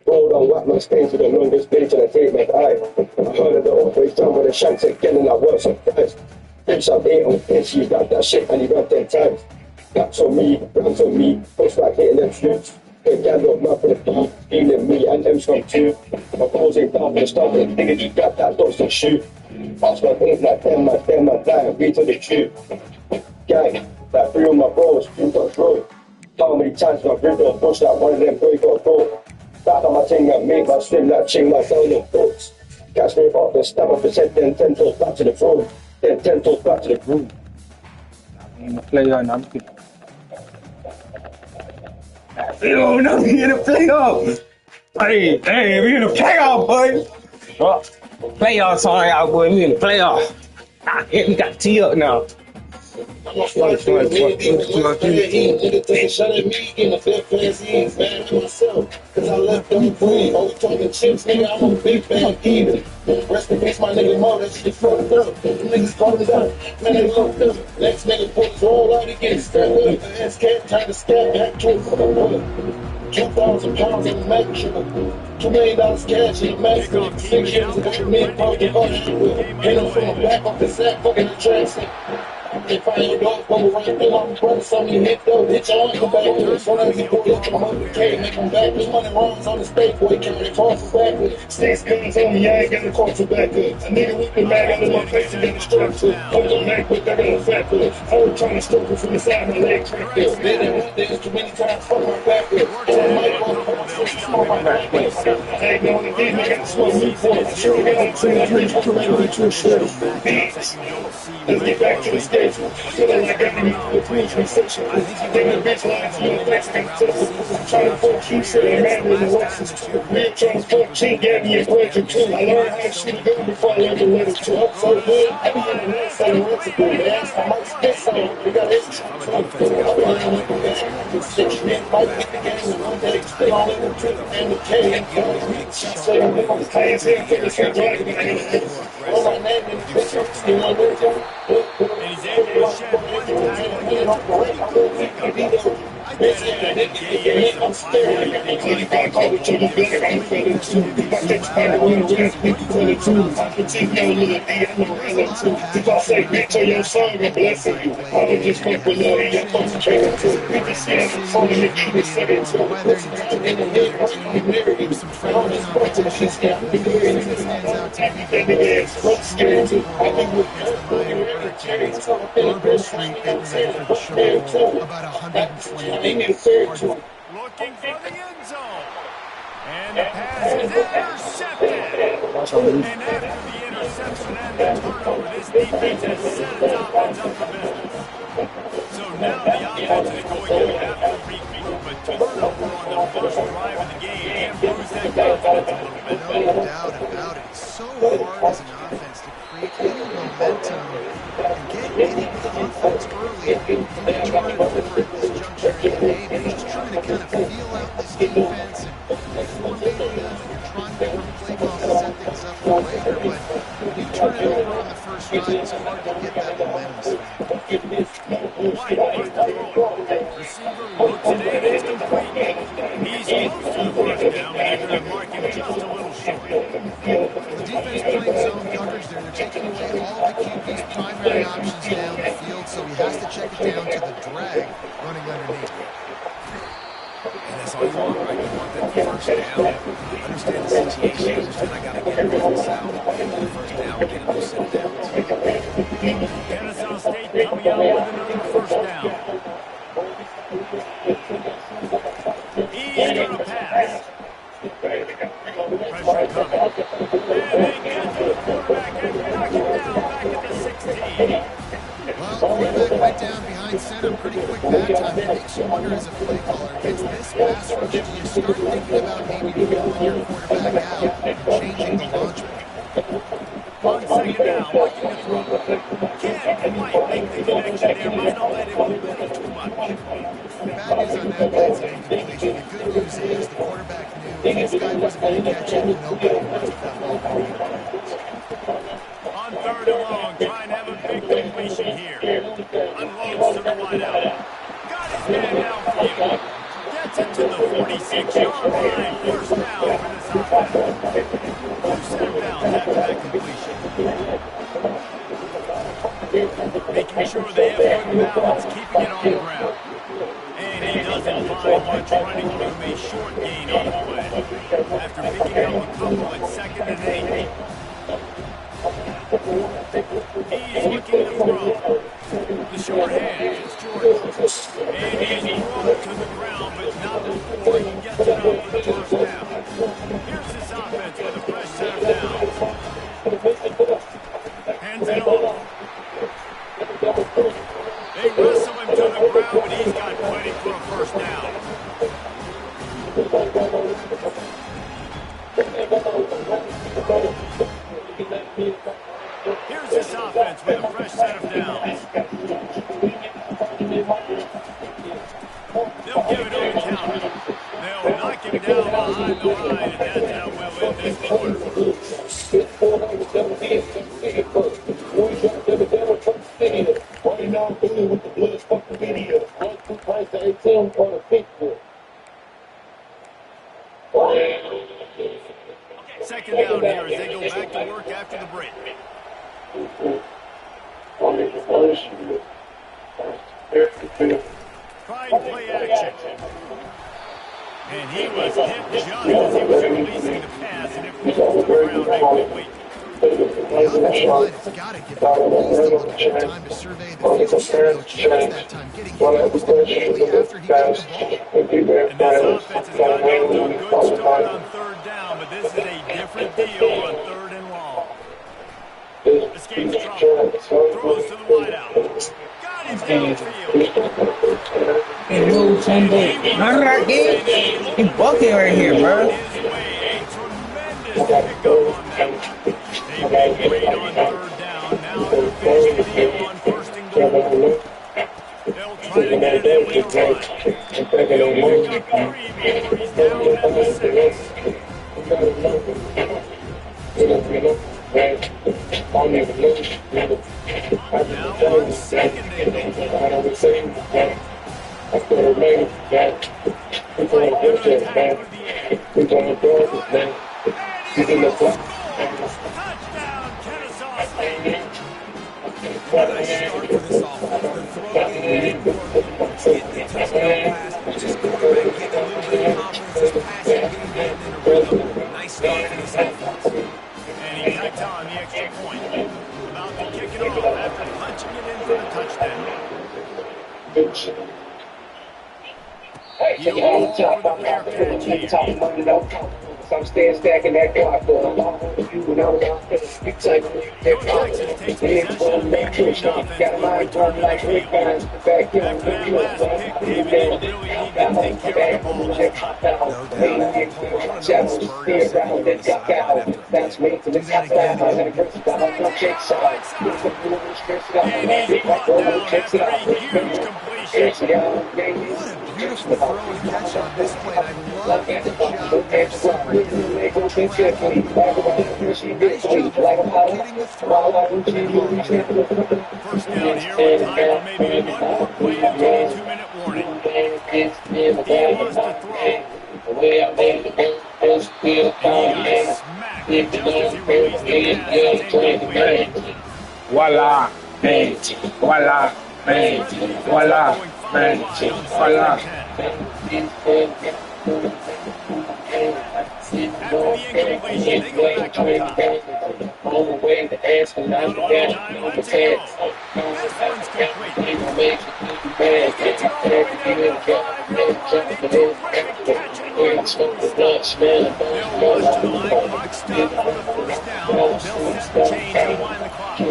Rolled on whack my stains with the longest bench and I take my eye. I heard of the always done with the shanks again and I was surprised. Bitch, I'm 8 on pinch, you got that shit and he ran 10 times. That's on me, runs on me, push back hitting them shoots. Hey, gal up, mouth for the beat, feeling me and them scrum too. My balls ain't down for the start with the diggity, got that dodge and shoot. Pass my things like them, my blind, beat to the truth. Gang, that 3 of my bros, you got throw. How many times my riddle push that one of them boy got throw. Back on my thing and make my swim like ching my sound of thoughts. Catch me off the stab of his head, then 10 toes back to the throne. Then 10 toes back to the groove. I'm a player and I'm good. Yo, no, we in the playoff. Hey, we in the playoff, boy. Playoffs on out, boy. We in the playoff. We got T up now. I'm starting to nigga take a shot at me, getting a big pass in, mad at myself, cause I left them free. Oh, we talking chips, nigga, I'm a big bad eater. Rest in peace, my nigga Mo, that shit fucked up. Them niggas called it up, man, they looked up. Next nigga put his roll out, he getting strapped up. The ass cat trying to stab back to it. 2,000 pounds in the Mac truck. $2 million cash in the Mac truck. 6 years ago, me and Pop the bus. Hit him from the back of the sack, fucking the tracks. They find your dog, go right there, my brother, so me hit though, hit your uncle back. So now you pull up, come up the K, make him back. This money runs on the state, boy, can't really toss it back. 6 guns on me, I ain't got the course back up. A nigga with the bag under my face and got the structure. Put the neck, but I got a fat foot. I was trying to stroke it from the side of my leg, cracked up. They didn't want this too many times, fuck my back up. And I might walk up, smoke my back up. I ain't knowing the game, I got to smoke me for it. Sure, we got 2 or 3, 4 2 shirts. Let's get back to the stage. Feeling like I need the three section. Then the bitch lines me the next thing. Trying to fuck you, say man in the West. Real trying to fuck she gave me a question too. I learned how to shoot a gun before I learned to let it too. I'm so good. I be in the West selling recipe. Man, I might spit some. We got extra. I'm playing with the best. Just 6 men might get the game and one day still on in the trip and the K. So I'm going to play his head for the same driving. Oh, my name is Bishop. You know what And he's able to shed one tackle and get a pretty cool pickup. I get it. I'm scared. I'm clearly got caught with your better. I'm feeling too. My text part of the rest, people feeling too. I'm petite, no little D, I'm a real too. If I say bitch on your song, I'm blessing you. I don't just fuck with love, you're concentrating too. We just see us phone and make you second too. In the head, I'm married. Some I'm just fucking shit, yeah. I'm married. stands out to me. That nigga ass, I'm scared too. I think we're Bourbon Street, they presented for the show about 120. Looking for the end zone. And the pass is intercepted. And after the interception and the turnover, this defense has set its offense up for business. So now the offense is going to have to regroup. A turnover on the first drive of the game and lose that confidence a little bit. No doubt about it. It's so hard as an offense to create any momentum and get any confidence early. You can turn it over at this juncture in the game. You're just trying to kind of feel out this defense and before maybe you're trying different play calls to set things up for later. But when you turn it over on the first drive, it's hard to get that momentum. White wants to throw it. Receiver looks at it, it's complete. He's close to the first down, but they're going to mark him just a little short. The defense playing zone coverage there. They're taking away all the QB's primary options down the field, so he has to check it down to the drag running underneath. And that's all you want, right? You want that first down. Understand the situation. Understand I got to get everything out. The first down, get him to sit down. Kennesaw State coming out with another first down. He's going to pass. Pressure coming. And they get to the quarterback and knock him down back at the 16. Well, quarterback went down behind center pretty quick that time. It makes you wonder as a play caller, against this pass rush, do you start thinking about maybe pulling your quarterback out and changing the launch pad? On second down, looking to throw. Can't quite make the connection there. Might not let him move it too much. The bad news on that play is an incompletion. The good news is the quarterback knew if this guy wasn't going to catch it, nobody wants to that ball going. On third and long, trying to have a big completion here. Unloads to the wideout. Got his man downfield. Gets it to the 46-yard line. First down for this offense. 2 center downs after that completion. Making sure they have good balance, keeping it on the ground. And he doesn't find much running room. A short gain on the play. After picking up a couple at 2nd and 8. He's looking to throw. The short hand, it's Jordan. And he's brought to the ground, but not before he gets it up for the first down. Here's this offense with a fresh set of downs. Hands it off. They wrestle him to the ground, but he's got plenty for a first down. Here's this offense with a fresh set of downs. Second down here as they go back to work after the break. Trying to play action. And he was hit just as he was releasing the pass, and it falls to the ground incomplete. It's got to give him at least a little bit of time to survey the field. No chance that time getting hit almost immediately after he got the ball. And this offense has gotten off to a good start on third down, but this is a different deal on third and long. Escapes trouble. Throws to the wideout. Got him downfield. And move Sunday. Not right there. He bucket right here, bro. His way, a tremendous pickup on that. They made great on third down. Now they're finishing the deal on first and goal. They'll try to get it in with a run. He'll pick up 3 before he's down at the 6. Now on second and goal. Right under attack for the air. Good. And he's going to score. Touchdown, Kennesaw State. What a nice start for this offense. The throw game didn't work. Getting the touchdown pass, just quarterback getting a little bit of confidence. His passing game getting in a rhythm. Nice start for this offense. And he tacked on the extra point. About to kick it off after punching it in for the touchdown. Take it on the top, I'm I'm staying stacking that clock, but I'm on you know, you take that clock, got a mind run like Rick Barnes, back here, After that last pick, David, they really need to take care of the ball. That's me to the top down, I'm gonna go check side. And he's brought down after a huge completion. What a beautiful throw and catch on this play. I love the job of separating. Nice job of getting the throw. First down here with time for maybe one more play until the 2-minute warning. He wants to throw. And he got smacked just as he released the pass. It's incomplete. Voila, man. Voila, man. Voila, man. Voila. After the incompletion, they go back up top. One on time, let's go. This one's complete. He gets it all the way down to the 5-yard line. A terrific catch and run. They'll march to the line, clock stop for the first down. They'll set the chains and wind the clock. Looking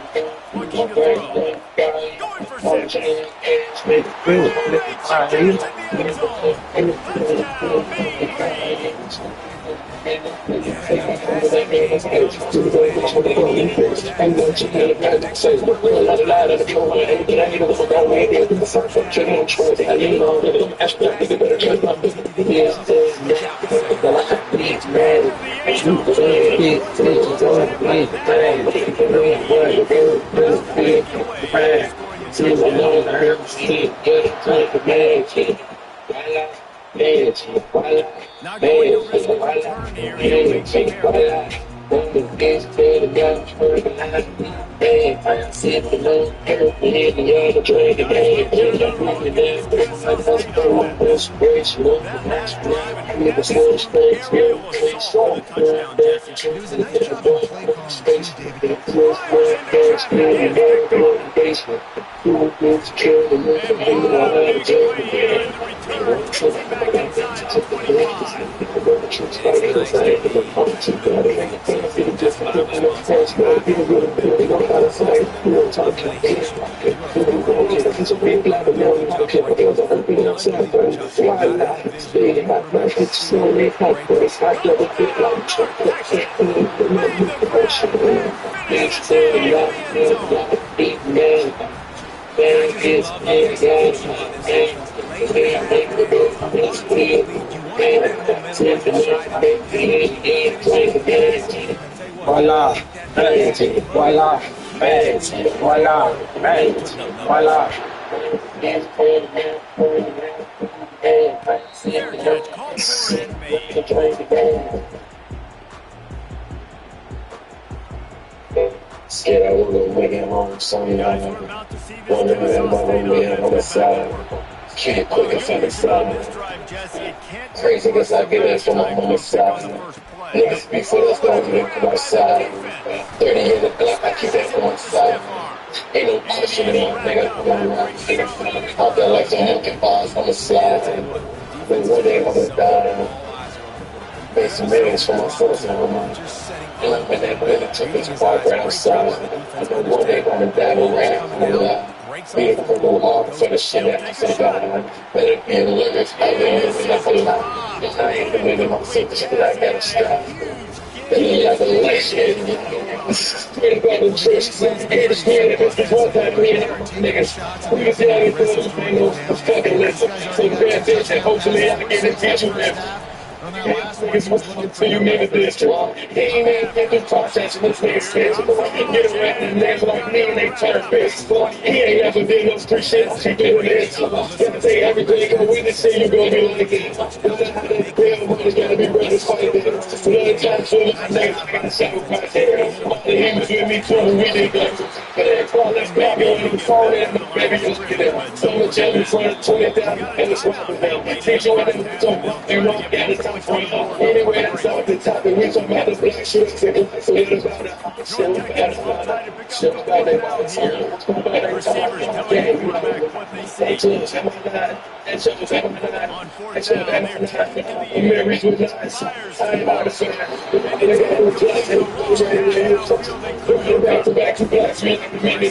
to throw. Going for 6. Great catch in the end zone. Touchdown, B-Green. Not going to risk a return here. He'll make the carry. That last drive and pass area was all for the touchdown, Jesse. It was a nice job of play calling too, David. Fires into traffic and they're gone. And meanwhile, the big play here in the return takes it back inside the 25. voila, magic, voila, magic, voila, magic, voila. Fair catch, called for and made. Scared I wanna win it on some Guys, night. we're about to see this Wanna Texas win my State way on the offense side. back. Can't quick it from the This side. drive, Jesse, it can't be Crazy cause I get it from my time homie pick on side. the first play. Niggas before us don't get it from my side. 30 in the block, I keep that from my side. Ain't no question in my nigga. Out there like some monkey bars on the slide. But one day I'm gonna die. Made some millions for my folks and my mom. And I'm in that building, took it to park right outside. But one day I'm gonna die around. Be a purple mark for the shit that I said God. Better be allergic, I've been living up a lot. And I ain't been living my secrets, but I gotta stop. Then like a legend. Straight about the tricks, get it scared. This is one time me and niggas. We was young and good, ain't no fucking listen. So pay attention, hopefully I can get it to you. Niggas was looking to you, niggas this too. He ain't even get the process, this nigga's bitch. Get around and niggas like me and they turn bitch. He ain't ever did no street shit, she doing this. Gotta take everything, go with this shit, you gon' be like this. Real money's gotta be real, it's funny this. Another time, so niggas, I gotta sacrifice here. He was with me too, we did that. But they call us baby on the phone, and baby, just get it. So much every front, 20,000, and it's robbing them. Teach you what they don't, you know, got it. Anyway, that's off the top, and we talk about the black shirts and the so it's about it. Shit about it. Shit about it. Receivers telling the quarterback what they see. On fourth down, they're taking the Mary's with us. I'm about to say, back to back to back, really, I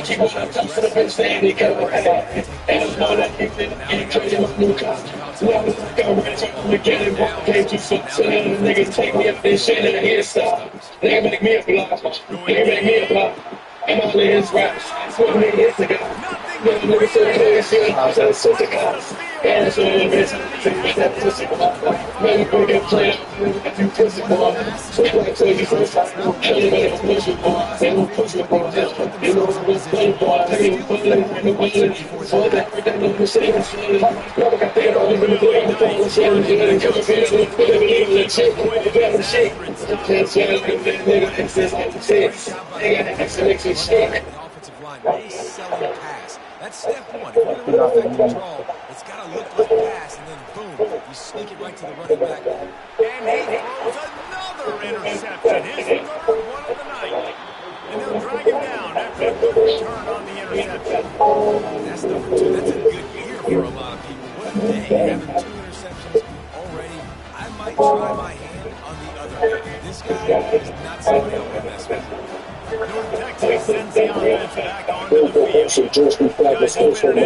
keep on top of the bench, they come ahead. And I know that you didn't trade my new car. Now it's like I'm ready to get it. Came too soon, so the niggas take me up this shit and I hear stop. They make me a block. They make me a block. I'm all in his raps. What nigga is the guy? Little nigga so clear, shit, I'm so sick of cops. And it's all the bitch, that pussy boy. Maybe we can play it, you pussy boy. So like, so you first time, anybody can push it, boy. They don't push it, boy. You know what's play, boy. They ain't pulling. So that everything that you say is shit. Never got that all over the day, the phone is shit. And come up here, believe in the shit, the shit. Can't say it, nigga, it's just like the shit. Nigga, that's the next shit. Offensive line really selling the pass. That's step one. If you're going to run effective draw, it's got to look like pass, and then boom, you sneak it right to the running back. And he throws another interception. His third one of the night. And they'll drag him down after a good return on the interception. That's number two. That's a good year for a lot of people. What a day. Having 2 interceptions already. I might try my hand on the other. This guy is not somebody I want to mess with. North Texas sends the offense back onto the field. Guys, it's been an entertaining first half.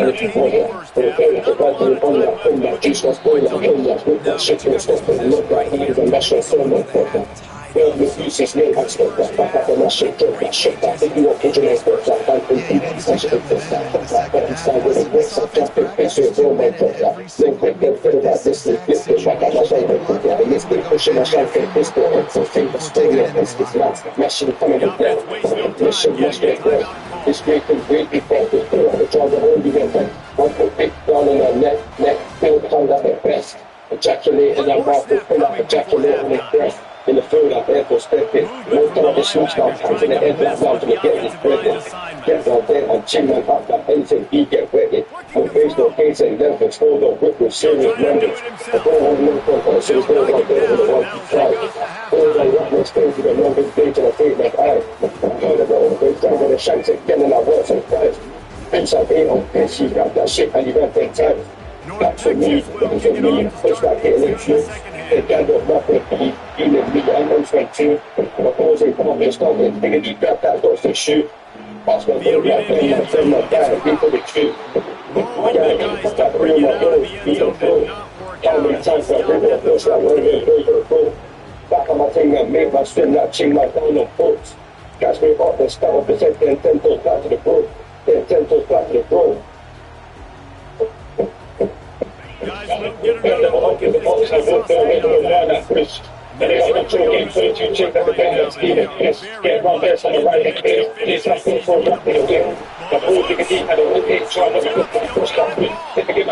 It's great to great before the field. The job of all you get. One foot big down in the neck, field comes up at best. Ejaculate in your mouth, fill up, ejaculate in the breath. In the field, up there for stepping. Moved on the switch down, times in the head, down to the get his bread. Get down there and chin and pop that anything, he get ready. On face, no case, and then control the whip with serious members. The ball on the front, so it's going out there with the one to try. All the rock next thing to the longest day to the feet like I. The ball, they down with the shanks again, and I work some prize. Bench up here on bench, she got that shit, and you got that time. Back for me, first back here, let's shoot. They got the nothing, he didn't need that, I'm straight too. The balls ain't coming, it's coming, nigga, you got that, don't say shoot. Pass my ball, right there, my friend, my guy, be for the truth. My guy, I'm stop bringing my ball, he don't go. How many times I bring that first, I want to go. Back on my thing, I made my swim, that ching like down on boats. Catch me off the start, present 10 toes back to the bro. 10 toes back to the bro. Guys, we'll get another look at this Texas State offense. The Buccaneers doesn't just rely on running backs and receivers. He's got to continue to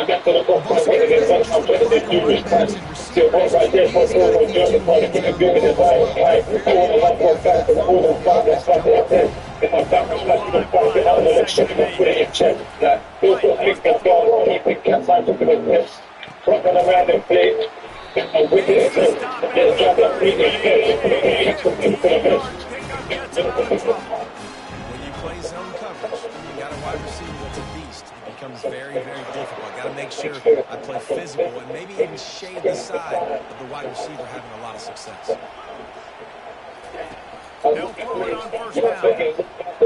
get to the ball as well. They're very unlucky after that fumble to make that jump. When you play zone coverage, you got a wide receiver that's a beast. It becomes very, very difficult. I got to make sure I play physical and maybe even shade the side of the wide receiver having a lot of success. They'll throw it on first down.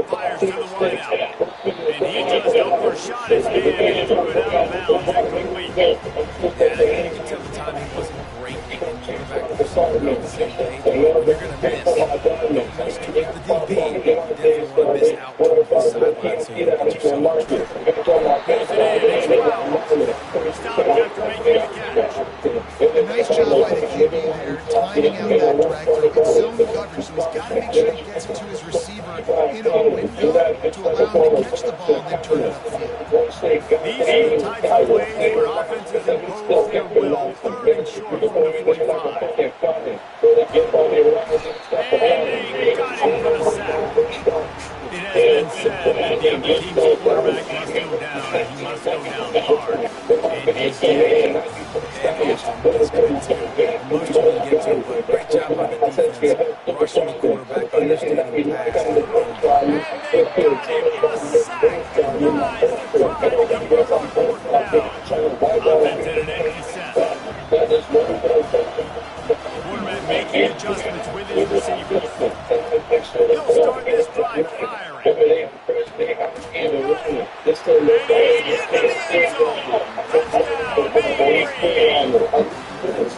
Fires to the wideout. And he just overshot his man and threw it out of bounds incomplete. Yeah, you can tell the timing wasn't great. And you go back to the receiver on the same page. You're going to miss. Don't miss to get the DB. You definitely want to miss out toward the sideline so you can get yourself in trouble. Goes it in. It's fouled. He stopped after making the catch. A nice job by the QB there, timing out that drag throw. It's zone coverage, so he's got to make sure he gets it to his receiver in a window to allow him to catch the ball and then turn it upfield. These are the types of plays where offenses impose their will. Third and short from the 45. And they got him for the sack. It has been said that the team's quarterback must go down, and he must go down hard. And he did. That's good too. Most will get to it, but great job by the defense. Rushing the quarterback, understanding the pass. And they got him for a sack. Rise to try to convert on fourth down. Offense at an empty set. Quarterback making adjustments with his receivers. He'll start this drive firing. And he's into the end zone. Touchdown, baby! Because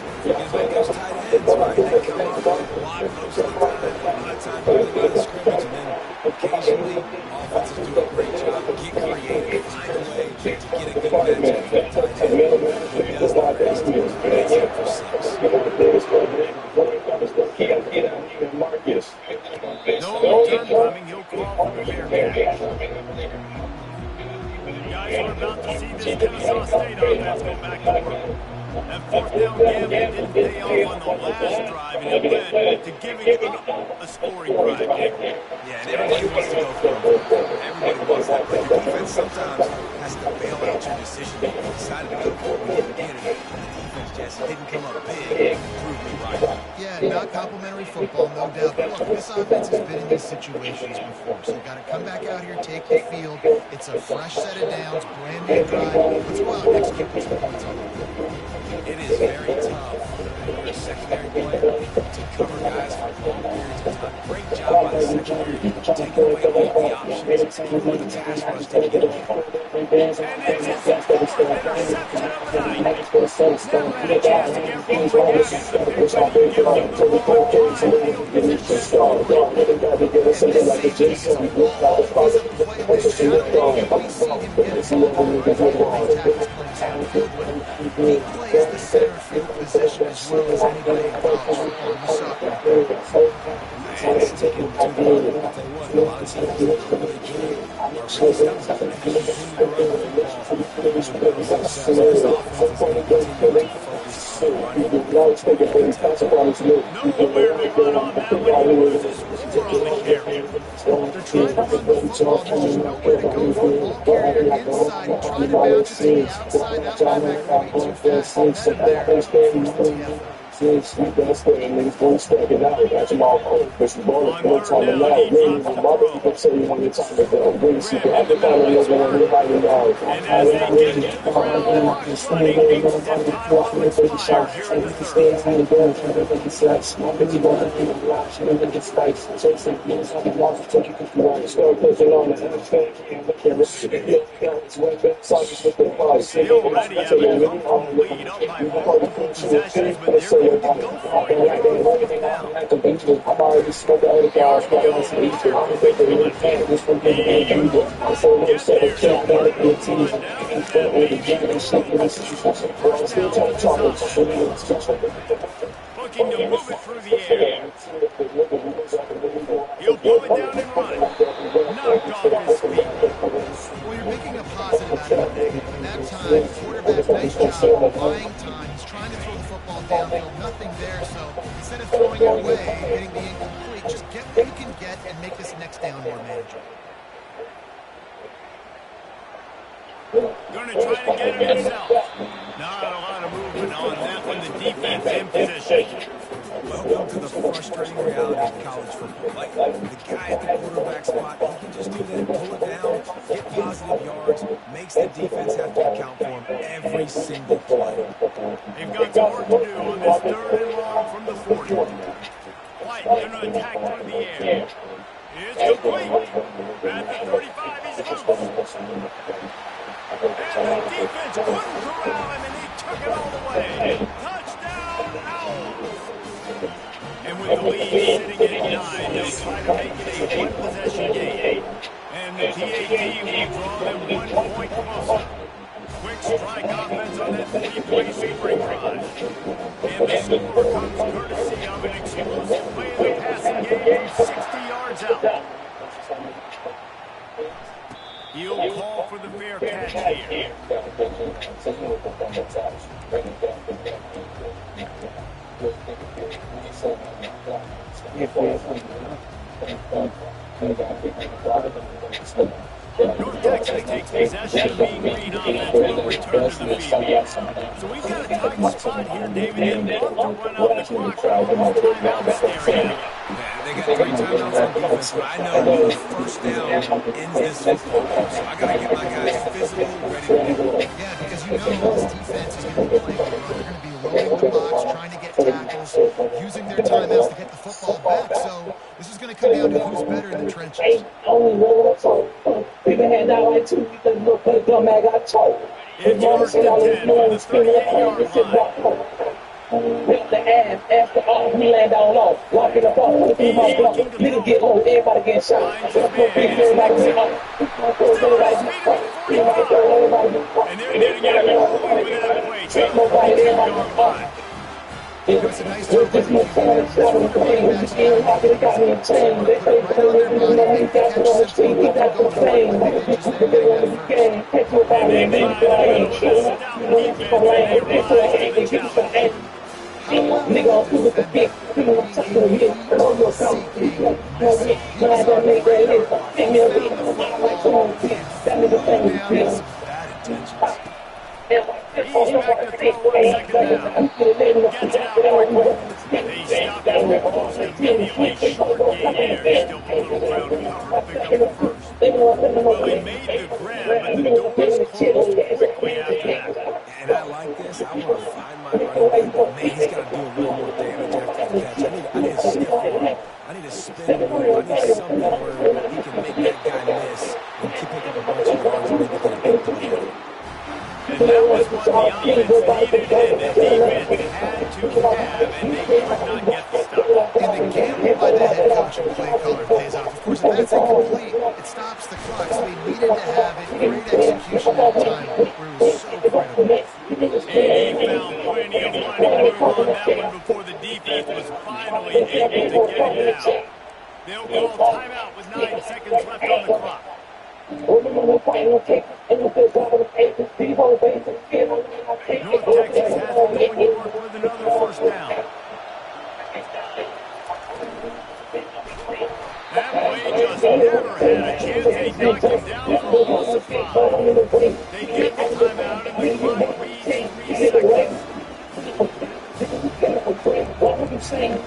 like those tight ends, right? They come up, block most of the time. A lot of times on the line of scrimmage, and then occasionally offenses do a great job. Get creative, find a way to get a good matchup for the tight end. Who does the rest? Gets him for 6. No return coming. He'll call for the Bearcats. Guys, we're about to see this Kennesaw State offense go back to work. That fourth down gamble didn't pay off on the last drive, and it led to giving up a scoring drive. Yeah, and everybody wants to go for it. Everybody wants that. But your defense sometimes has to bail out your decision. You decided to go for it when you did it. And the defense just didn't come up big and prove me right. Yeah, not complimentary football, no doubt. But look, this offense has been in these situations before, so you've got to come back out here, take the field. It's a fresh set of downs, brand new drive. Let's go out and execute these points on it. It is very tough for a secondary player to cover guys for long periods of time. Great job by the secondary, taking away all the options, taking away the pass rush, taking it away. And it's his fourth interception of the night. Never had a chance to get one more back in the future. He gives him the ball and he plays the center field position as well as anybody in college football. You saw it right there. It's taken to the line. I'll tell you what, a lot of teams really can are really stuck and continue to run the football with good success. This offense is going to continue to focus on running. nowhere to run on that one. He loses 4 on the carry. They're trying to run the football. There's just nowhere to go for a ball carrier inside. He tried to bounce it to the outside. That linebacker way too fast. That there. They already have a comfortable lead up by multiple possessions, but they're going to go for it here on fourth down. Yards to go on the He gets there. looking to move it through the air. He'll pull it down and run. Knocked off his feet. Well, you're making a positive out of a negative. And that time, the quarterback, nice job buying time. He's trying to throw the football downfield, nothing there. So instead of throwing it away, getting the incomplete, just get what you can get and make this next down more manageable. Going to try to get it himself. Not a lot of movement on that one. The defense in position. Welcome to the frustrating reality of college football. Like, the guy at the quarterback spot, he can just do that, pull it down, get positive yards, makes the defense have to account for him every single play. They've got some work to do on this 3rd and long from the 40. White going to attack through the air. It's complete. At the 35, he's loose. And the defense couldn't corral him, and he took it all the way. Touchdown, Owls. And with the lead sitting at 9, they'll try to make it a one-possession game. And the PAT will draw them 1 point closer. Quick strike offense on that 3-point scoring drive. And the score comes courtesy of an explosive play in the passing game from 60 yards out. He'll call for the fair catch here. North Texas takes possession of Mean Green offense and will return to the field. So we've got a tight spot here, David. They'd love to run out the clock, but all those timeouts staring at them. Man, they got 3 timeouts on defense, but I know the first down ends this football game. So I got to get my guys physically ready to go. Yeah, because you know this defense is going to be playing the run. They're going to be loading the box, trying to get tackles, using their timeouts to get the football back. So this is going to come down to who's better in the trenches. It's first and 10 from the 38-yard line. With the ass, after all, we land down low. Walking the ball, be my block. Nigga get low, everybody get shot. And they're getting it all over that play. To the 42-yard line. It was a nice job by the quarterbacks to put right on their body, catch this football, go for it, but they just didn't get it at first. And they find a little bit of a sit-down defense, and they rise to the challenge. Nigga, who was the big, who was the big, who was Bad intentions. He's back to throw on 2nd down. Gets it out quickly. They stop him almost immediately. Short gain there. Still a little ground cover to pick up the first. Well, they made the grab, but the doors closed quickly after that. And I like this. I want to find my running back, but man, he's got to do a little more damage after the catch. I need a stiff arm. I need a spin move. I need something where he can make that guy miss and keep picking up a bunch of yards and maybe get a big play. And that was what the offense needed, and the defense had to have, and they could not get the stop. And the gamble by the head coach and play caller pays off. Of course, if that's incomplete, it stops the clock. So they needed to have it. Great execution at the time where it was so critical. And he found plenty of running room on that one before the defense was finally able to get him down. They'll call timeout with 9 seconds left on the clock. North Texas has them going to work with another first down. That play just never had a chance. They knocked him down for a loss of 5. They get the timeout and the clock reads 3 seconds. Settle for a field goal attempt.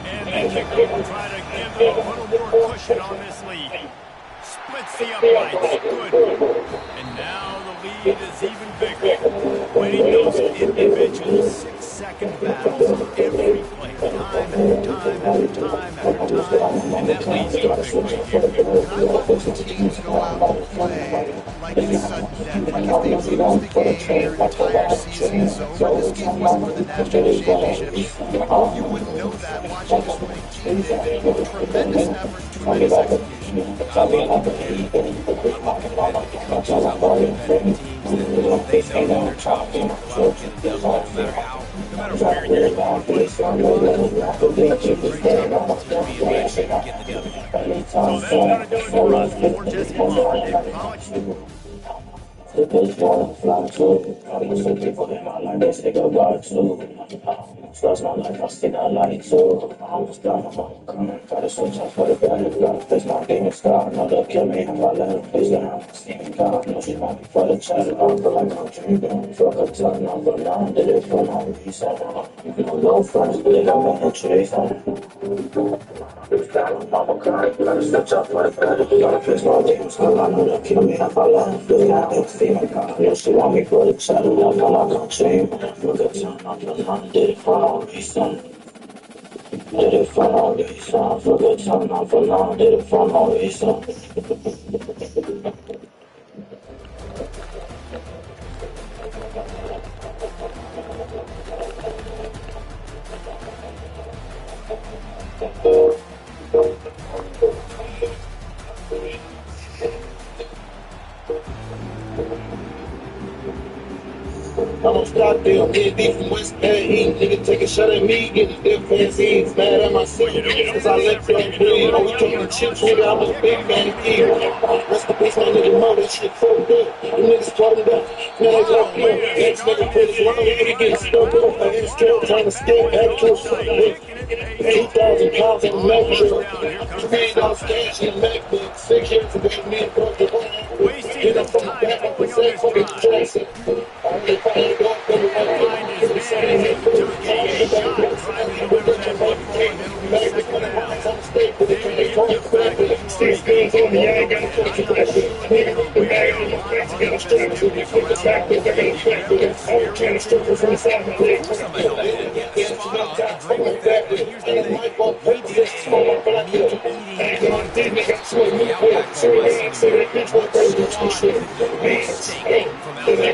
And the kicker will try to give them a little more cushion on this lead. Splits the uprights. Good. And now the lead is even bigger. Winning those individual 6-second battles on every play. Time after time after time after time. And that leads to a big lead here. I love when teams go out and play like it's sudden death. Like if they lose the game, their entire season is over. This game wasn't for the national championship. You wouldn't know that watching this winning team. They made a tremendous effort, tremendous execution. I love looking at coaches. I love competitive teams that they know that their job is to go out and get the W, no matter where you're going to play. But they do a great job of going to be in good shape and getting the W. So that's going to do it for us. For Jesse Love, I'm David Pollack. The bitch wanna fly too. I'm so people in my life, they say go God too. Starts my life, I see that light too. I'm just down, I'm coming. Gotta switch up for the better. Gotta face my demon scar. No, they'll kill me if I let them face down. Steven God, no, she might be for the chatter. I feel like I'm dreaming. Fuck a ton, I'm for now. Did it for my reason. You can go first, but they got me in chase. I'm coming. Gotta switch up for the better. Gotta face my demon scar. I know they'll kill me if I let them face down. Steven God, no, she want me for the chatter. I feel like I'm dreaming. Fuck a ton, I'm for now. Did it for my reason. Did it for no reason. For good time, not for long. Did it for no reason. I'm on Stockdale, dead deep from West Bay. Nigga take a shot at me, getting dead fancies. Mad at myself, cause I let them breathe. Oh, we talking chips, nigga, I'm a big man kid. Rest in peace, my nigga Mo, that shit fucked up. Them niggas taught him down. Now they locked me up. Next nigga put his line, he getting stuck up. I ain't still trying to skip back to a 2,000 pounds in the Mac truck. $3 cash in the MacBook. 6 years ago, me and Buck the one. Get up from the back of the same fucking Jackson.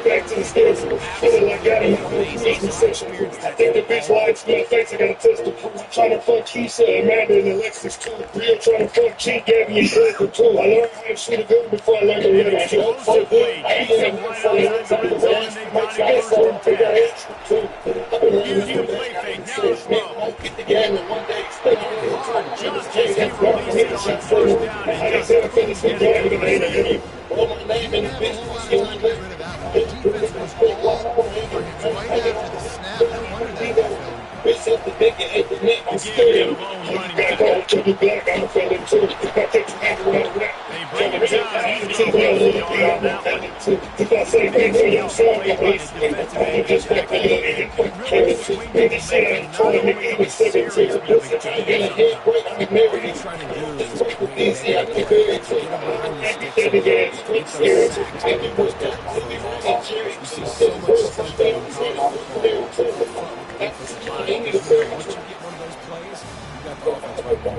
Back to the stairs, feeling like I ain't amazing section. I think the bitch lied to my face, I gotta test the proof. Trying to fuck Keisha, Amanda, and Alexis too. Real trying to fuck G, Gabby, and Joker too. I learned how to shoot a gun before I learned to let it shoot. So good, I ain't even know for the last time. My guys, so I'm figure out extra too. I've been running the play fake now as well. I get the game in one day, stay on it. Just take it from me, shit for you. I just said I finished the game, and I ain't roll my name in the business, you know what? Defense was all targets right after the snap. No wonder that fell. Bitch up the dick and hit the neck, I'm scared. Back home to the black, I'm feeling too. I take you back around that. They break it down. He's going to be on that one. If I say things to your son, I'm just back in the baby shit, I'm trying to make it 17. I'm gonna hit break, I'm married. What they're trying to do is Break with bring these, that I can bear it. get them behind the sticks. Get those sacks Take it with that. You see so much stuff on college football up front with the offensive line. Because you know, once you get one of those plays, you got the offense right back.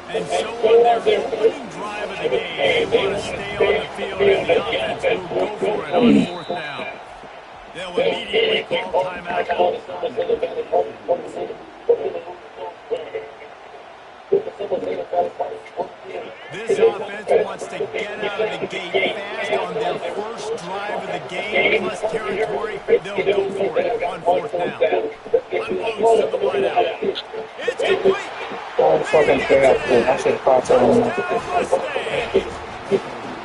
And so on their opening drive of the game, they want to stay on the field, and the offense will go for it on fourth down. They'll immediately call timeout. This offense wants to get out of the gate fast on their first drive of the game, plus territory. They'll go for it on fourth down. Unloads to the wideout. It's complete. Don't fucking play that fool. I should have caught that one.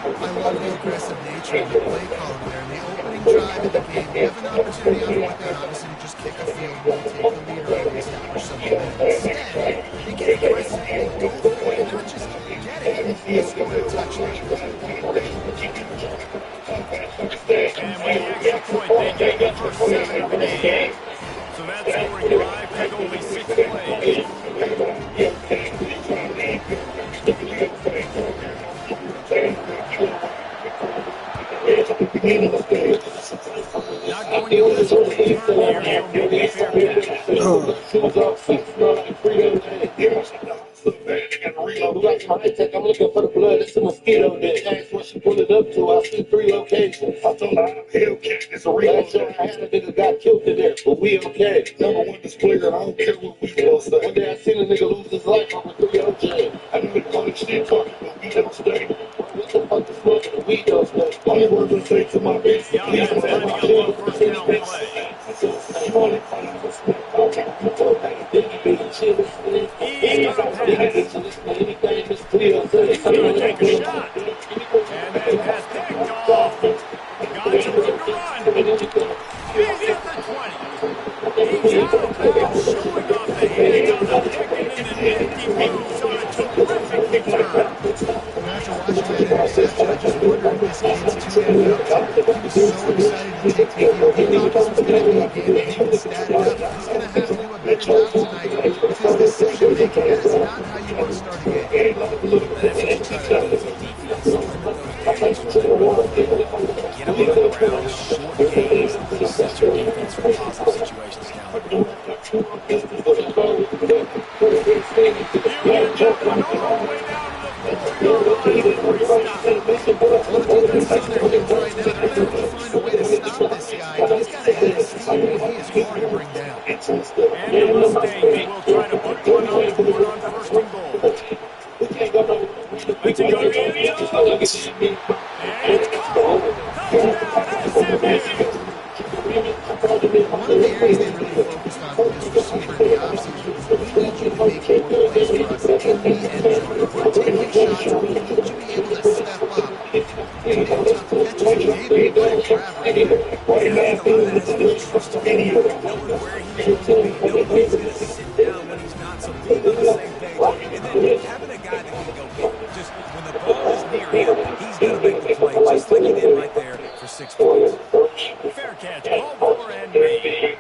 I love the aggressive nature of the play calling there. In the opening drive of the game, you have an opportunity on fourth down, obviously, to just kick a field goal, take the lead right and establish something. Instead, they get aggressive and go for it, not just get it, but score a touchdown. And with the extra point, they get the first 7 of the game. So that scoring drive took only 6 plays. Not going to lose the return here, so maybe a fair catch. I'm looking for the blood, it's a mosquito dead. pull it up to, I see 3 locations. I told her, Hellcat, it's a real. Last time I had a nigga got killed in there, but we okay. Number 1 displayer, I don't care what we do. One day I seen a nigga lose his life over 3 OJ. I know the college shit talking, but we don't stay. What the fuck is smoking? We don't stay. Only words I say to my bitch, please don't have my chill. First down play. He's going to take a shot. And that pass picked off. Got some room to run. He's at the 20. He's out of bounds, showing off the hands on the pick, and then the nifty moves on a terrific return. After watching that interception, I just wonder if this kid's too ended up to. He was so excited to take the field. He thought this was going to be a game that he could stat it up. He's going to have to do a better job tonight with his decision making. That is not how you want to start a game. That's what you try to do as a defense. Get them on the ground, short games, set your defense for positive situations down the road. And a mistake. We'll try to put one on the board on first and goal. Let's go to the end zone. And it's caught. Touchdown, SMU. One of the areas they really focused on for this receiver in the offseason was we need you to make more plays for us in the end zone. If we're taking shots, we need you to be able to step up and make tough catches. And David played forever. Yeah, I think a lot of that is just knowing where he's going to be, knowing when he's going to sit down, when he's not, so being on the same page. And then having a guy that can go get it. Just when the ball is near him, he's going to make the play, just like he did right there for 6 points. Fair catch, called for and made.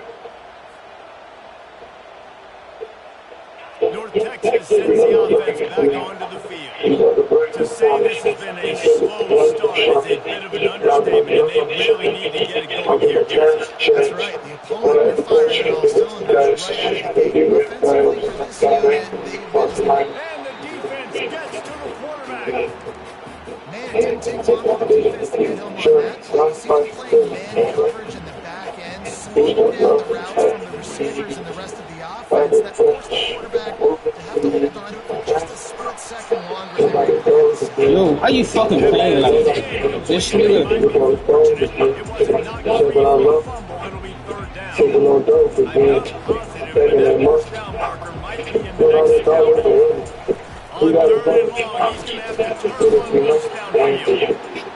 North Texas sends the offense back onto the field. To say this has been a slow start is a bit of an understatement, and they really need to get it going here, Jason. That's right. The opponent are firing on all cylinders right out of the gate. Offensively for this unit, they've been And the defense gets to the quarterback. Man, it didn't take long for the defense to get him on that. You see them playing man coverage in the back end, slowing down the routes from the receivers and the rest of the offense. That forced the quarterback to have to hold on to it for just a split second longer than they planned. Yo, how you fucking playing like that? This nigga. It wasn't not going to be a fumble. It'll be third down. I'm not positive, but that first down marker might be in the next down. On third and long, he's going to have that turn one touchdown field. And they get to the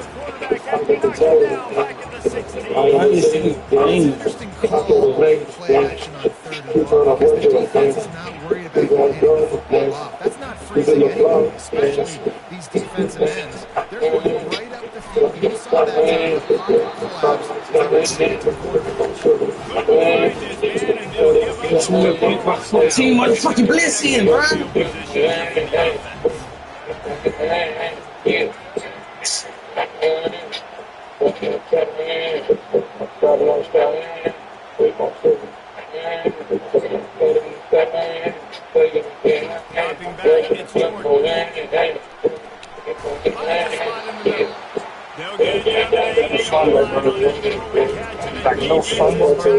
quarterback after knocking him down back at the 16. How you fucking playing? Interesting call on play action on third and long because the defense is not worried about handing the football off. That's not freezing anyone, especially these defensive ends. They're going right up the field. You saw that time the pocket collapse. Team motherfucking blessing, bro. Dropping back, it's Jordan. They'll get it down to 80. Like no fumble to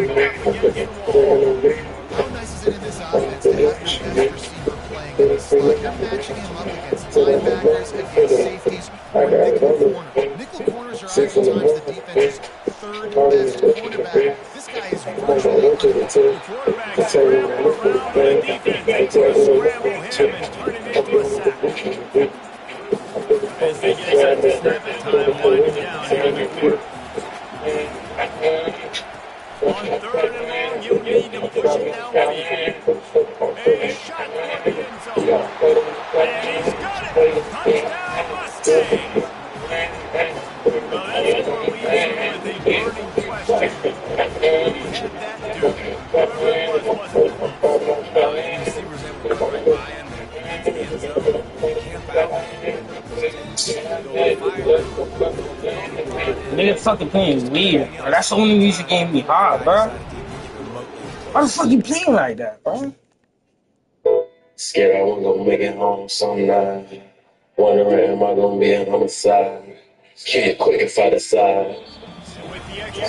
How nice is it in this offense to have your best receiver playing in the slot? You're matching him up against linebackers, against safeties, or nickel corner. Nickel corners are oftentimes the defense's third best cornerback. This guy is virtually The quarterback scrambled around the defense to scramble him and turn it into a sack. As they get set to snap it, time winding down here in the quarter. On third and long, you'll need to push it downfield. A shot for the end zone. And he's got it. Touchdown, Mustangs. Well, that's where we leave you with a burning question. Who had that dude? Whoever it was, wasn't it? Well, the receivers able to come right by him and into the end zone, camp out, Nigga fucking playing weird, bro. That's the only reason the game be hard, bro. Why the fuck you playing like that, bro? Scared I wasn't gonna make it home some night. Wondering, am I gonna be a homicide? Kill you quick if I decide.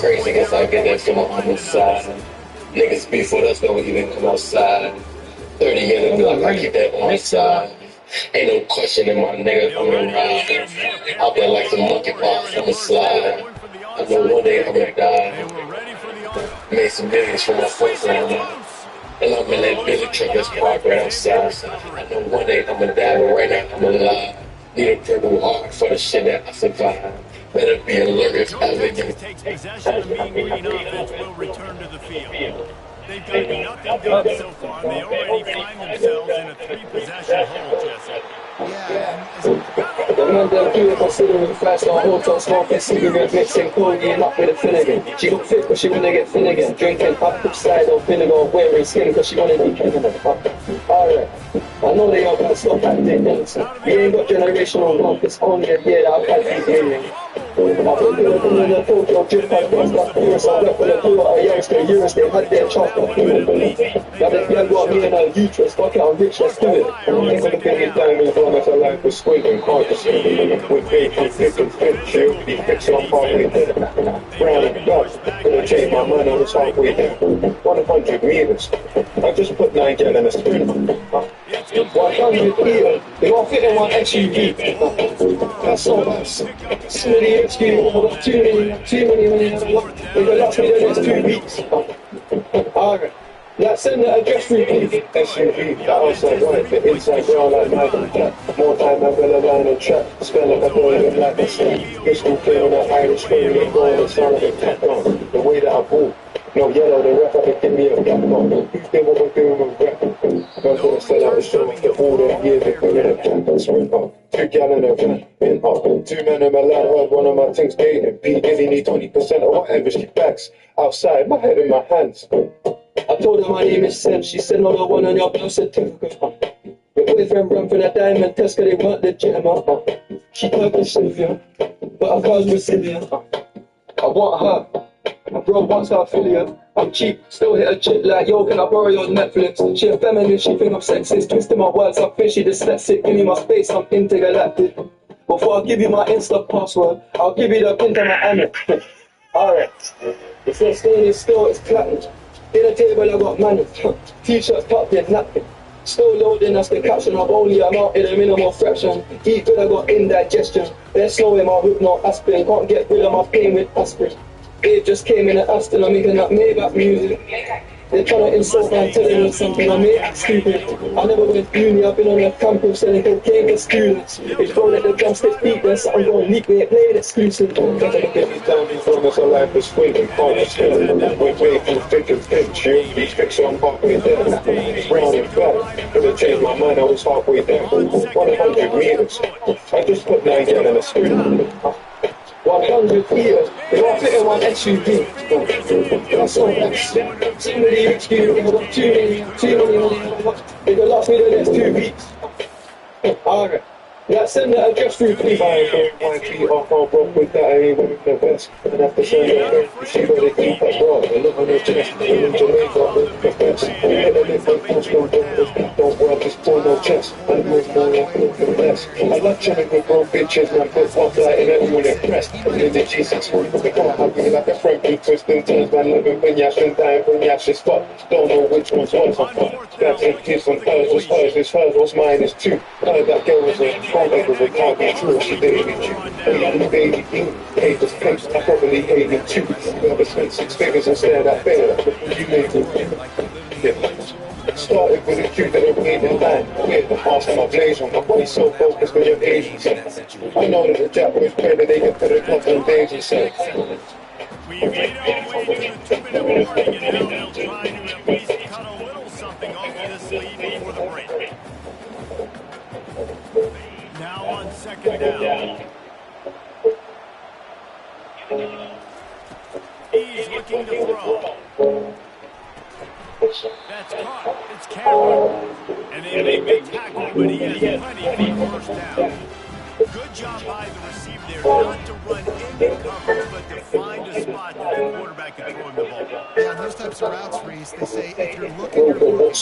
Crazy guess I get that from my homicide. Niggas beef with us, don't even come outside. 30 years ago, I keep that on side. Ain't no question in my nigga on the ride. Out there like some monkey box on the slide. I know one day I'm gonna die. Made some millions from my first round. And I'm in that Billy truck that's parked right outside. I know one day I'm gonna die, but right now I'm alive. Need a purple heart for the shit that I survive. Better be alert if ever you takes possession of the Mean Green offense will return to the field. They've gotten nothing done so far, and they already find themselves in a 3-possession hole, Jesse. Yeah, The man them do it considering fast on hotel smoking cigarette mixing Cody up with a Finnegan. She look fit but she wanna get Finnegan. Drinking upside down vinegar, wearing skin cause she wanna be Finnegan. Alright, I know they all gotta stop acting else. We ain't got generational wealth, it's only a year that I've had these aliens. I've been looking in the Tokyo drip like this, like years I left with a blue a youngster, years they had their chocolate. Now this girl got me in her uterus, fuck it, I'm rich, let's do it. Ain't gonna get me down as long as I like with squinting, hard to see. With faith and thick and fit, she'll be fixed on halfway there. Brown and dark, gonna change my mind on this halfway there. 100 meters, I just put 9 gal in a sprint. 100 meters, they all fit in one SUV. That's all that's Smitty XQ, I've got too many, they got last me the next 2 weeks. Alright. Let's send the address repeat. SUV, that outside right, the inside brown like Michael Jack. More time I'm gonna line and track. Spell like a boy like a snake. Crystal clear on that Irish spray, they go on the sound of the cat on. The way that I move. No yellow, the ref I can give me a gap on. Who's been what we're doing with rap? I'm gonna sell out the show after all the years of bringing a jack and sprint up. 2 gal in a van, been up. 2 men in my line, heard one of my things dating. P. Diddy need 20% of whatever she backs. Outside, my head in my hands. I told her my name is Sam. She said, no, the one on your birth certificate. Your boyfriend ran for that diamond test cause they weren't legitimate. She Turkish Sylvia, but her car's Brazilian. I want her. My bro wants her affiliate. I'm cheap, still hit a chick like, yo, can I borrow your Netflix? She a feminist, she think I'm sexist. Twisting my words, I'm fishy, dyslexic. Give me my space, I'm intergalactic. Before I give you my Insta password, I'll give you the pin to my Amex. Alright, if you're staying still, it's platinum. Dinner table, I got manners. T-shirts tucked in, napkin. Still loading, that's the caption. I've only amounted a minimal fraction. Eat good, I got indigestion. They're slow in my whip, no aspirin. Can't get rid of my pain with aspirin. Babe just came in an Aston, I'm making that Maybach music. They're trying to insult me and telling me something I make stupid. I never went to uni, I've been on a campus selling cocaine to students. It's thrown at the drumstick beat, then something going leak, we ain't playing exclusive. Don't get me down, as long as our life is waiting, can't just tell it. We're waiting, thick and thin, she'll be fixed on halfway there. Round and back, gonna change my mind, I was halfway there. 100 meters, I just put 9 gal in a sprint. 100 meters, they all fit in one SUV. That's all that's Somebody XQ, I've got too many, they got last me the next 2 weeks. Alright. Let's send the address through, please. My feet off, I'm broke with that, I ain't wearing the vest. And after saying that, she got it deep as well. They look on her chest, they in Jamaica with the best. Hit a little post, don't work, just pull no chest. And move more like the best. I love chilling with broke bitches, man, put off like and everyone impressed. And then the Jesus, they can't have me like a friend, you twist and turns, man, living for Yash and dying for Yash's spot. Don't know which one's what. That's it, kiss on hers, was hers, it's hers, what's mine is too. Heard that girl was a it can't be true, she dated you. Hey, baby, you hate this place, I probably hate you too. Whoever spent 6 figures instead, I failed. You made me. Yeah. Started with a cute little wave in line. With the past and my blaze on my body so focused with your Asians. I know that the Jack boys pray that they can put a couple of days and say. We've made our way to the 2-minute warning, and now they'll try to at least cut a little something off of this lead before the break. Now on 2nd down. He's looking to throw. That's caught. It's Cameron. And they make the tackle, but he has plenty for first down. Good job by the receiver there, not to run into cover, but to find a spot that the quarterback can throw him the ball. Yeah, those types of routes, Reese, they say if you're looking for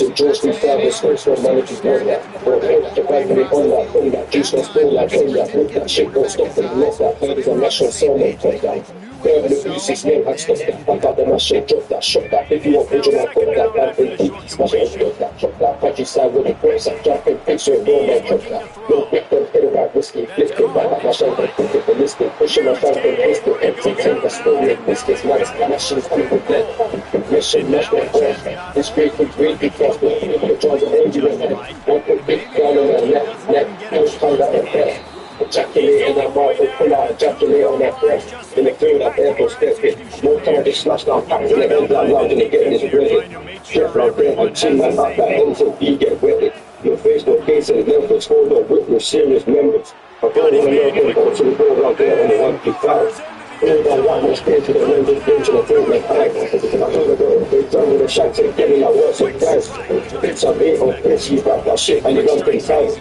me on that, on that juice, don't spill like on that, with that shit, don't stop it, not that, heard is a national song, don't pop that. Girl, the Uzi's name, I stop that, I got them, I shit, drop that, shot that, if you want original, pop that, bad thing, smash it, stop that, chop that, countryside with the brace, I'm jumping, picture it, roll man, chop that, no grip, don't hit it right, whiskey, flip it, right like my shoulder, flip it, ballistic, pushing my phone, twist it, empty, take a story, biscuits, nuts, mashing, coming with blend, mission, mash my breath, it's great for great, because the jaws are everywhere, one quick big down on the neck, push, hold out the breath. Ejaculate in that mouth and pull out, ejaculate on that breath. In the field, that air goes step it. More time, just smash down, pack it, let it down loud, and it getting this ready. Drip like bread, and chin man up that ends and you get wetted. Your face, no case, and levels, hold on, with serious members. I go on the local, go to the road out there on the 155. All down one, let's get to the members, go to the thing, like I told her, go, they done with the shot, take getting like words of guys. Bitch, I'm 8 on bitch, you back that shit, and you run things out.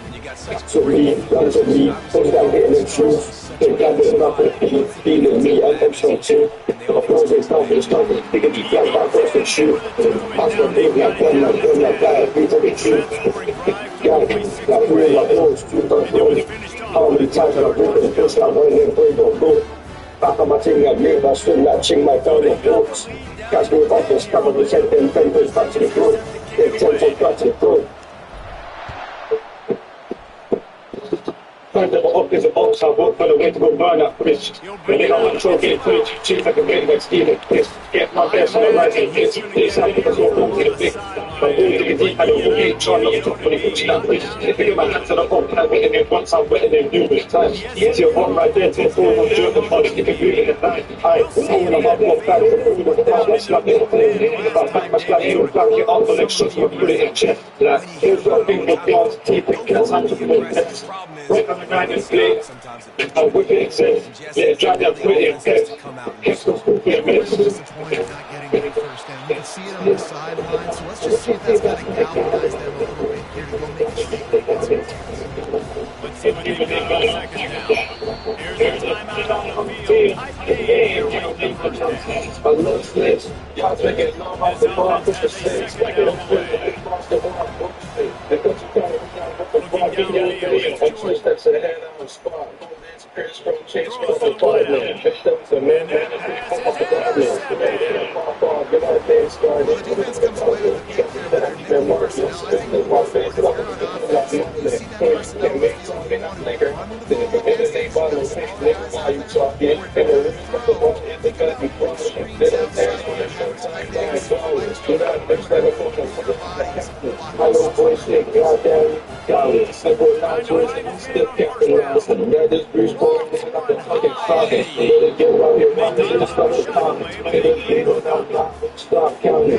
So me, runs with me, put down getting the truth. Think I'm with nothing, feeling me, I'm strong too. Of course, it's not for struggle, they can be flat by first and shoot. I'm still big like gun, like that, beats of the truth. Like real, like those, truth on those. How many times have I broken the first time, one of them boys don't go. Back on my team, like me, I swim like ching my down in boats. Catch me with offers, cover the head, then fenders back to the throat. Then 10 foot back to the throat. Find the up is a box, I work for the way to go burn that bridge. When they don't control, get footage, chief like a great like Steven. Get my best on the rising hits. This happens as well, go to the big. I'm going to the deep, I don't go get trying not to talk for the good that bridge. If you my hands to the up, I'm wetting it once, I'm wetting it numerous times. It's your one right there, to the floor, I'm jerking bodies, if you're really at night. I'm moving on my walk back to the food of the house, my slap it up, if I back my slap, you'll back it up, the next shot, you'll put it in check. Like, here's what I think with glass, teeth, and cats, hands to the pets. Right on the grind and play. I'm with it, says, yeah, drive that pretty and pets. It's so cool for a minute. Disappointed not getting the first down. You can see it on the sideline, so let's just see if that's going to galvanize them a little bit here to go make a statement. Let's see what they got on second down. Here's the timeout on the field. Here we go. I love this. Y'all take it long off the ball, push the six. Like it don't fit, they cross the ball, because you can't I twist that to the head on the spot. Chris from Chase from the apartment. Bitch, that was a man that was from the apartment. Get our day started. Well, the defense comes away with a big fair bit of first down. I think the ball is going on. You see that first down, it's only one. Run with the football, it's while you talking. Screens outside, tight ends, let's do that. I know bullshit, goddamn. Simple non-choice, still kicking around. That is Bruce Boyd, I'm the fucking father. Get around here, my nigga, start counting. Stop counting.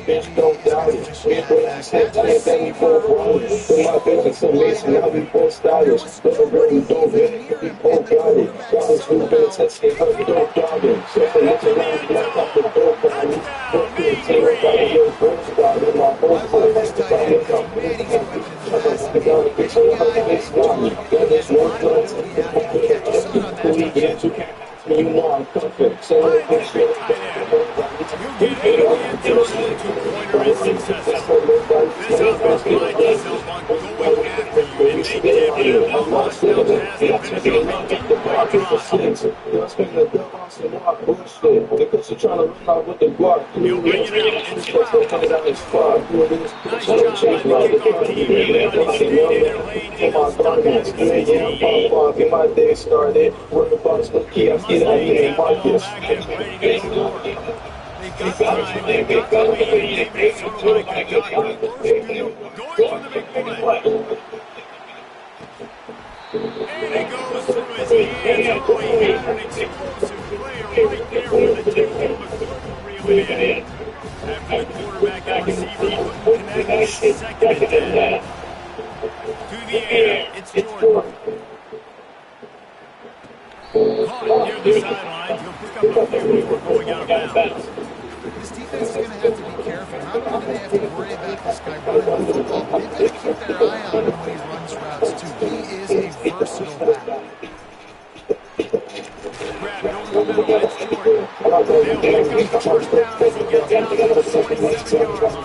Bitch, don't doubt it. Bitch, when I said, I ain't banging for a while. Put my business in lace, now we both stylish. But I really don't get we both got it. Got this new bits, let's get her, don't doubt it. So for let's around, black up the door, but I need to take it by the little birds, got it, my whole time. This tight end is creating some weapons pass. One guy, there's no doubt he had to catch a son on that touchdown. You know I'm perfect, so You'll get it again to the two-pointer is successful. This offense finds itself on going after you, and they can't be a touchdown pass that's going to be enough to He'll bring it out. It's nice job by the kicking team. They let it stay in their lane. Eagles start at 68. Get my day started. Work the box with key. I'm getting in Marcus. Ready to score. They've got time. They've got the lead. They may sort of like a guy going for the big play. And it goes through his hands. Oh, he had an explosive player right there with the tip was couldn't reel it in. After the quarterback got received, he couldn't connect. Second and 10. To the air, it's Jordan. Caught near the sidelines. He'll pick up a few before going out of bounds. This defense is going to have to be careful. Not only do they have to worry about this guy running the football, but they've got to keep their eye on him when he runs routes, too. He is a versatile back. Grab, don't little bit short. They'll pick up the first down as they get down to the 47-yard line.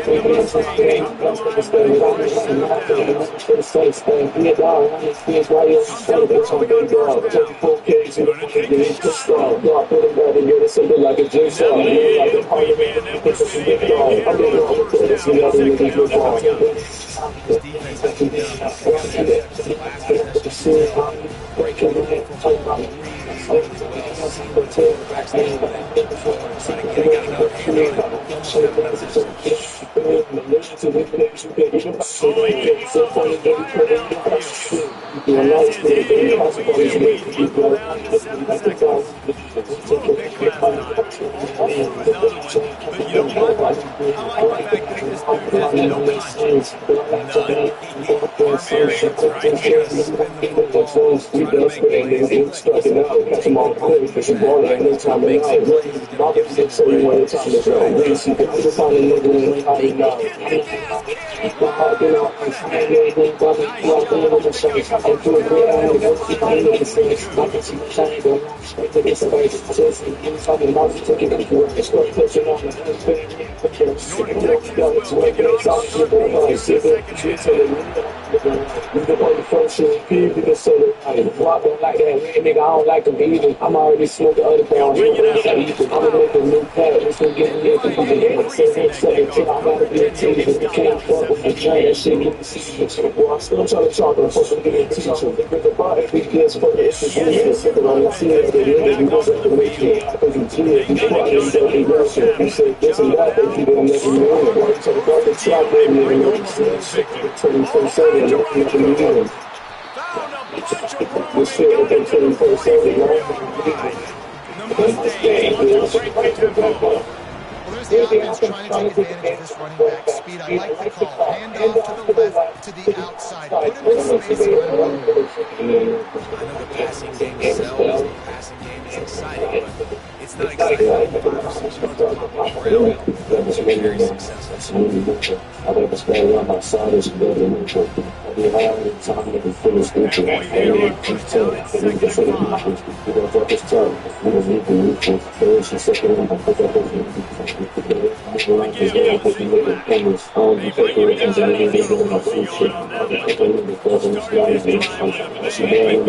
And the Mustangs will go on with it for 7 downs. Sometimes they're throwing on first down. Going to take a shot. Now they in the 3-man. That was Stevie again on the first down. 2nd down coming up. This defense has done a good interception last possession. Breaking the line from really well. Seeing the quarterbacks there with that try to get another hand on it. Don't show that possession. Only getting off the fire downfield. Pass is incomplete. Equal down to 7 seconds. A little bit last time. Another one. But you know what? I like the fact that this dude has no contact. None. Arm area, right? You gotta spin the football. Try to make plays. Try to make some plays. He's gonna give some plays. I'm already smoking other pounds. I'm gonna make a new pack. It's gonna get me a I'm gotta be a teacher. You can't fuck with me. That shit get me teacher. Boy, I'm still trying to talk to them. Supposed to be a teacher. They bring the body. We get for the issue. We get sick on the team. They really be looking to make it. I think you cheated. You fuck this stuff. You worship. You say this and that. They keep it on every minute. Boy, to the brother, try to make it. Turning from saying, looking at the meeting. This shit, they turning from saying, The Mustangs look to break the tempo. Well, there's the offense trying to take advantage of this running back speed. I like the call. Hand off to the left, to the outside. Put him in space and run him over. I know the passing game sells, the passing game is exciting, but it's not exciting when 5 or 6 yards on the ground. It's very successful. I like to stay on my side is better than neutral. I'll be high every time I can feel it's neutral. I ain't just tell it. I need to say it. You don't fuck this time. You don't need to neutral. There is a second one. I put that over you. I'm like this guy. I put you with the fingers. I don't be faking it. I'm just leaving it on my future. I'm putting it because I'm just lying. I'm just lying.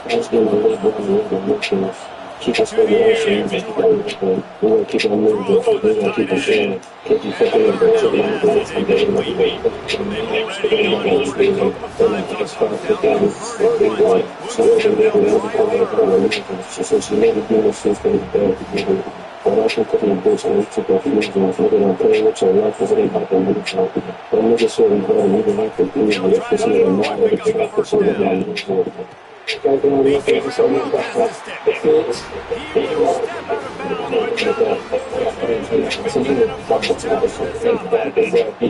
I'm just doing a little bit of neutral. Keep us steady action, we won't keep on moving, we won't keep on saying, keep you fucking up, so we won't keep on getting up, so she never do this since they were together. But I can put in a bitch and took off the movie and look at them playing with your life because they might be moving out. But niggas sort of better, even like the dude, and if it's not a man, everything I put sort of down in the world. He will step out of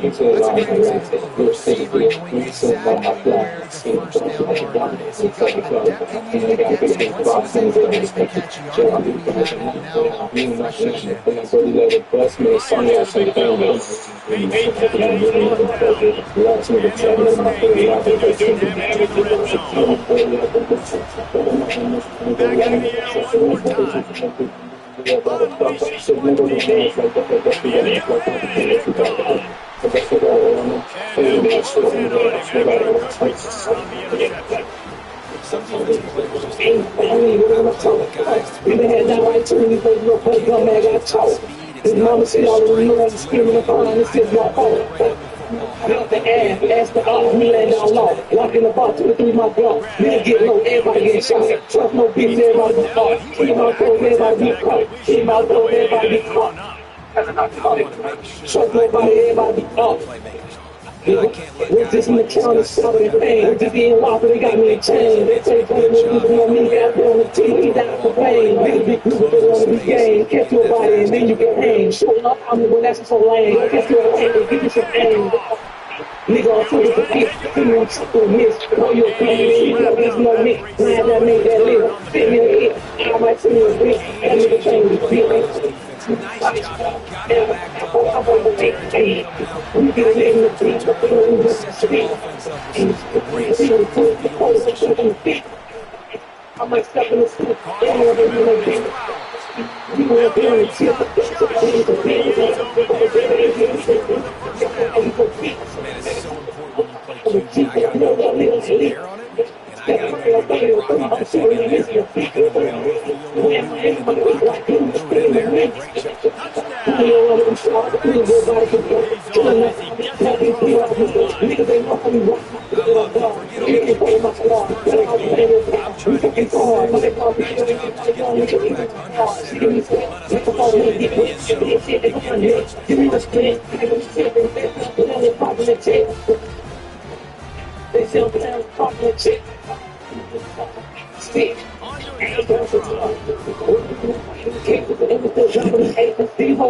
That's a great example of a receiver knowing exactly where the first down marker is. He got the depth he needed to get to. Once he was in the place to catch a yard, he had it, and now fresh in there. Back in the air one more time. Some defensive players just have the guys to speed his mama said all the new ones screaming up on this is my fault. Built the ass the off, me laying down low. Walk in the bar, 2 or 3 my block. Me get low, everybody get shot. Trust no beats, everybody be caught. Keep my throat, everybody be caught. Keep my throat, everybody be caught. Trust nobody, everybody be caught. We're just in the county, solid pain. We're just being locked, they got me in chain. They take on me, on me, got on the TV, down for pain. Niggas be good, they wanna be game. Catch your body and then you get hanged. Showing up, I'm when that's so lame. Catch your aim, give you some aim. Nigga, I'm full of the gift. Give me a triple miss. Know you're coming in, there's no mix. Glad that made that live. Fit me a hit. I might see you a bit. That nigga change the feeling. nice job. Got it back up. We can live in the streets, but we don't Sets the offense up with some great speed. Caught off the middle, it's Flowers. Now here he's got Josh in the end zone, but there he misses here for the first down. Man, it's so important when you play QB. I got to know who's there on it, and I got to know when to rock it to take in there. Looking in the middle of the field, we need to rock it, threw it in there. Great job. Touchdown! He's on as he gets it across the goal line. I love it. Forget all the QB. First and goal. I'm trying to get 6. Nice job just getting the quarterback under center. Let us push it into the end zone and get a touchdown.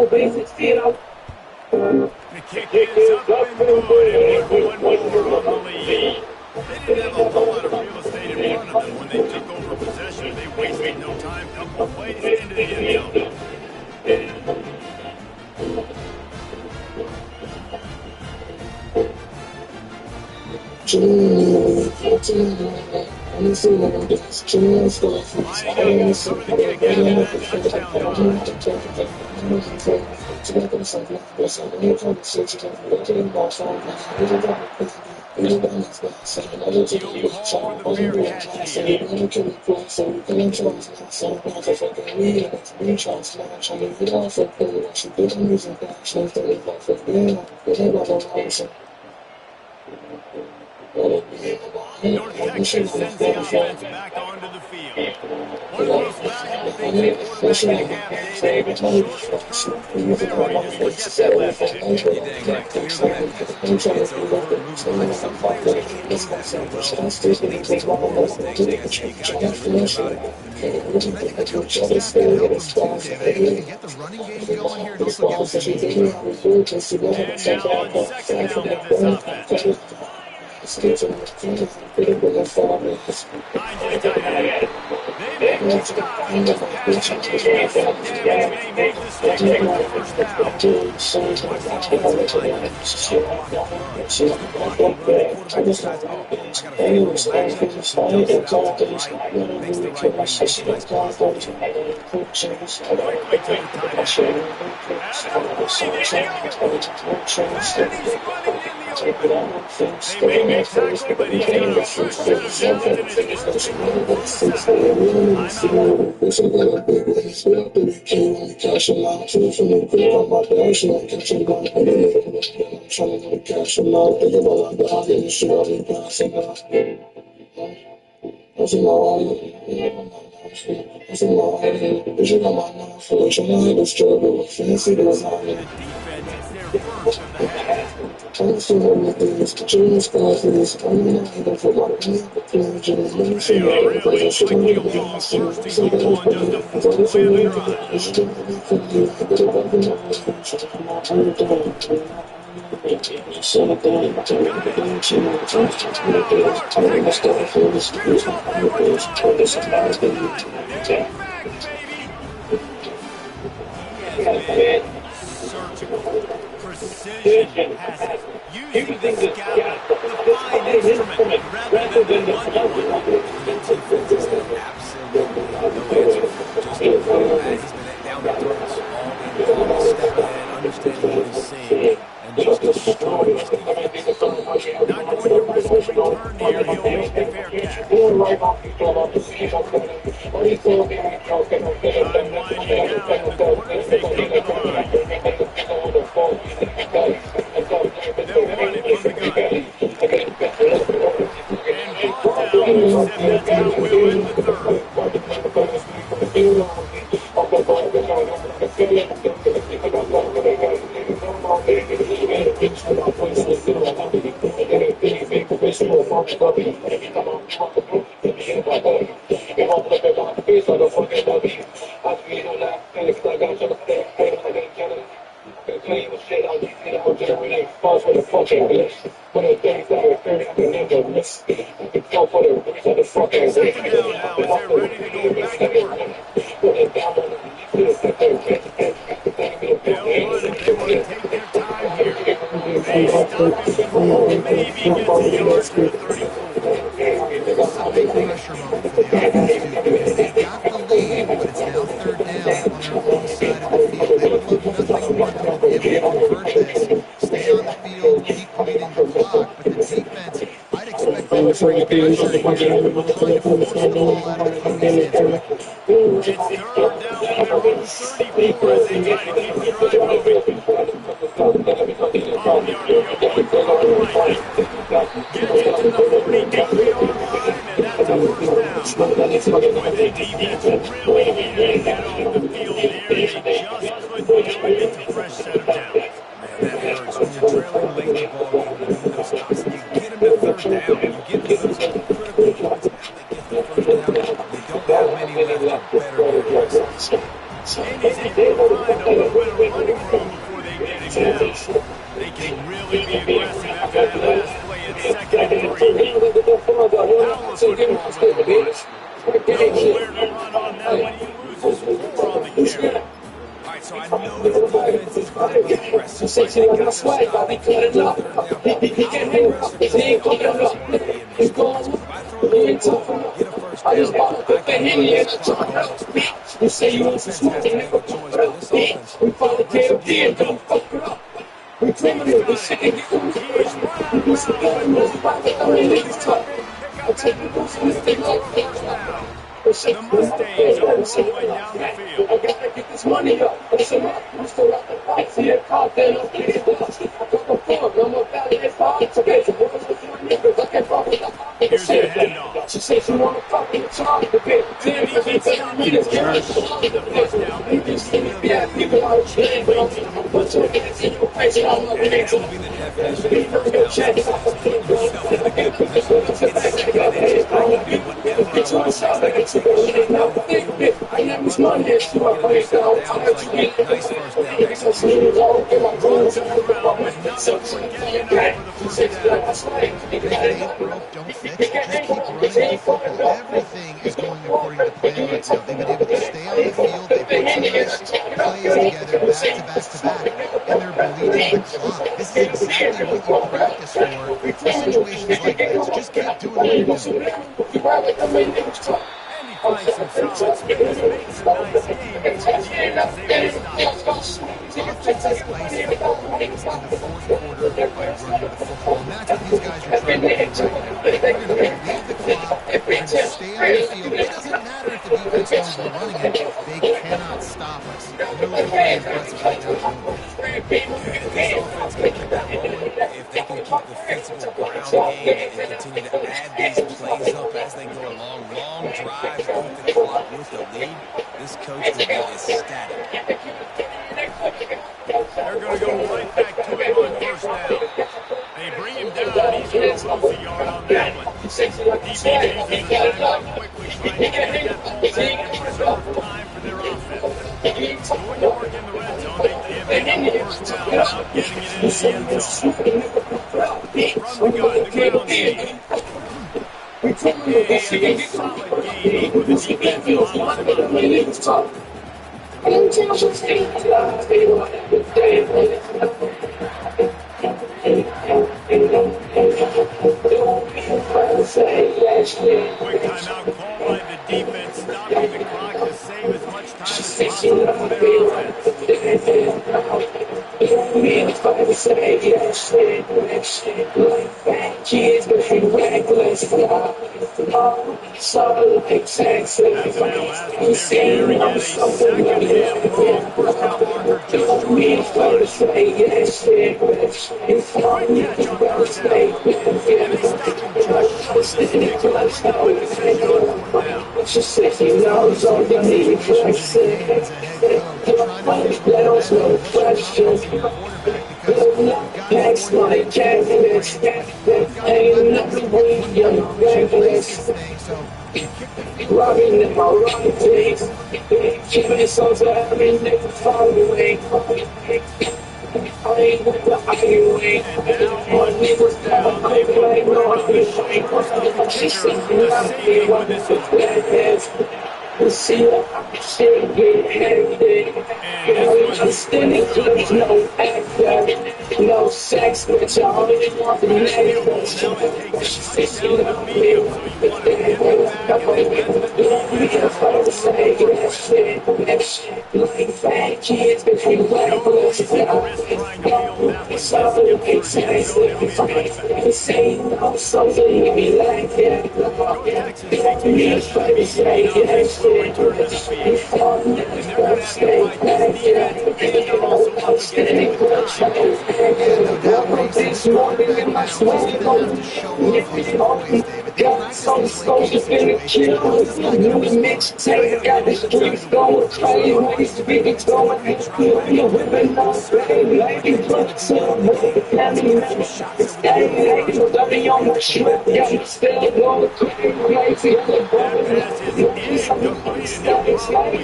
The kick is up and good. One more on the lead. They didn't have a whole lot of real estate in front of them when they took over possession. They wasted no time. Couple of plays into the end zone. North Texas sends the offense back onto the field. One of the most valuable things a quarterback can have, Dave, is short memory. You forget that last You're dang right. Clear the message. It's over. Move on. Some players can't move that well. Things they don't make mistakes. You got to do something about it. I think the coaches staff can help them too. If they can get the running game going here and also get the speed going. And now on second down with this offense. Hines at tight end. They make the stop and just pass the lead. They made the stick for the first down. Quickly to the tight end. They make the tackle, but he's got a first down and precision has it. Using the scalpel, the fine instrument, rather than the blunt one. The defense is absolutely no answer. Just he's been down the throats all game. Step ahead, understanding what he's seeing, and just destroying his defense. Not going to risk a return here. He'll make the fair catch. Unwinding out in the corner. They come to the line. They'll run it from the gun. And brought down. That's how we'll end the third. Second down now as they're ready to go back to work. They'll run it. They want to take their time here. They stop it before maybe gets a yard to the 34. Big pressure mode for the offense. It's third down from their own 34 as they try to keep the drive moving. 5-yard field goal on right. Gets it to the 42-yard line, and that's a first down. Boy, the defense really needed to get off the field there. They just couldn't do it. It's a fresh set of downs. Man, that hurts. When you're trailing late in the ballgame, you need those stops. You get them to third down. You get to those critical points. Now they get the first down. They don't have many left. They better be aggressive. And he's able to find a little bit of running room before they get him down. They can really be aggressive after that last play at 2nd and 3. Howard's looking for with the bunch. Nowhere to run on that one. He loses 4 on the carry. So I know the defense is going to be aggressive. But they got to stop it. How aggressive is he going to be in this place? If I throw the ball, get a first down, I can run this clock almost. You say you want some smoke, Defense has to make a choice, but this offense, we follow KOD, don't fuck it up. We criminal, we shit and get them. We support them, we fight it, I mean, it's tough. I take the boost and stay like that. The Mustangs are rolling down the field. I gotta get this money up. It's a lot. I'm still out the fight. See that car, then I'm getting lost. I got the phone. I'm a valet spot. So get your boys with my niggas. I can't fuck with the Here's the handoff. She said she wanna fuck with the charge the bit. Damn, if it's in me, this girl. The first down. You can see me, yeah, people are ashamed, but I'm gonna put your hands in your face. I'm gonna get that will be the definition of first down. Putting yourself in a good position. It's second and inches. I can do whatever I want. I got this money here, so I play it down. Nice first down. Don't fix. Just keep running the football. Everything is going according to plan right now. They've been able to stay on the field. They put some nice plays together, back to back, and they're bleeding the clock. This is exactly what you practice for situations like this. Just keep doing what you're doing. And he finds some solid space, makes a nice game, and the defense is able to stop him. Offense is isolated in the fourth quarter by running the football. And that's what these guys are trying to do right now. They're going to leave the clock. They're going to stay on the field. It doesn't matter if the defense knows we're running it. They cannot stop us. No play is aggressive right now. If this offense can keep that rolling, if they can keep the physical ground game and continue to add these plays up as they go along, long drive, keep the clock with the lead, this coach will be ecstatic. They're going to go right back to him on first down. They bring him down. He's going to lose a yard on that one. He uses the timeout quickly, trying to get that ball back and preserve time for their offense. Going to work in the red zone. They give him the first down, now getting it into the end zone. From the gun, the ground speed. A solid game with the defense on him. Quick timeout call by the defense, stopping the clock to save as much time as possible for their offense. As of now, Aspen, they're staring at a second half long. First down marker just short of first. Great catch on first down. And they stop him just short of the stick. Quick decision on fourth down. Next money, canvas, ain't nothing but young reckless. Rockin' in my rocket days, keeping songs that every nigga far away. I ain't with the highway, my niggas down, they play no other shit. She's singing out there with this badass. You see that shit get heavy. I'm standing close, no actor, no sex, but you only want the negative. She's singing out there with that shit like fat kids between black boys. Texas, they take possession of the beginning of this slow return to the field. And they're going to have to fight this defense, and they're also up against it with time. Yeah, no doubt, Reese. And this quarterback now, he's going to have to show off his poise, David. They practice the play game situation. He's got to get him his ball. He's got to get him the ball. Pass is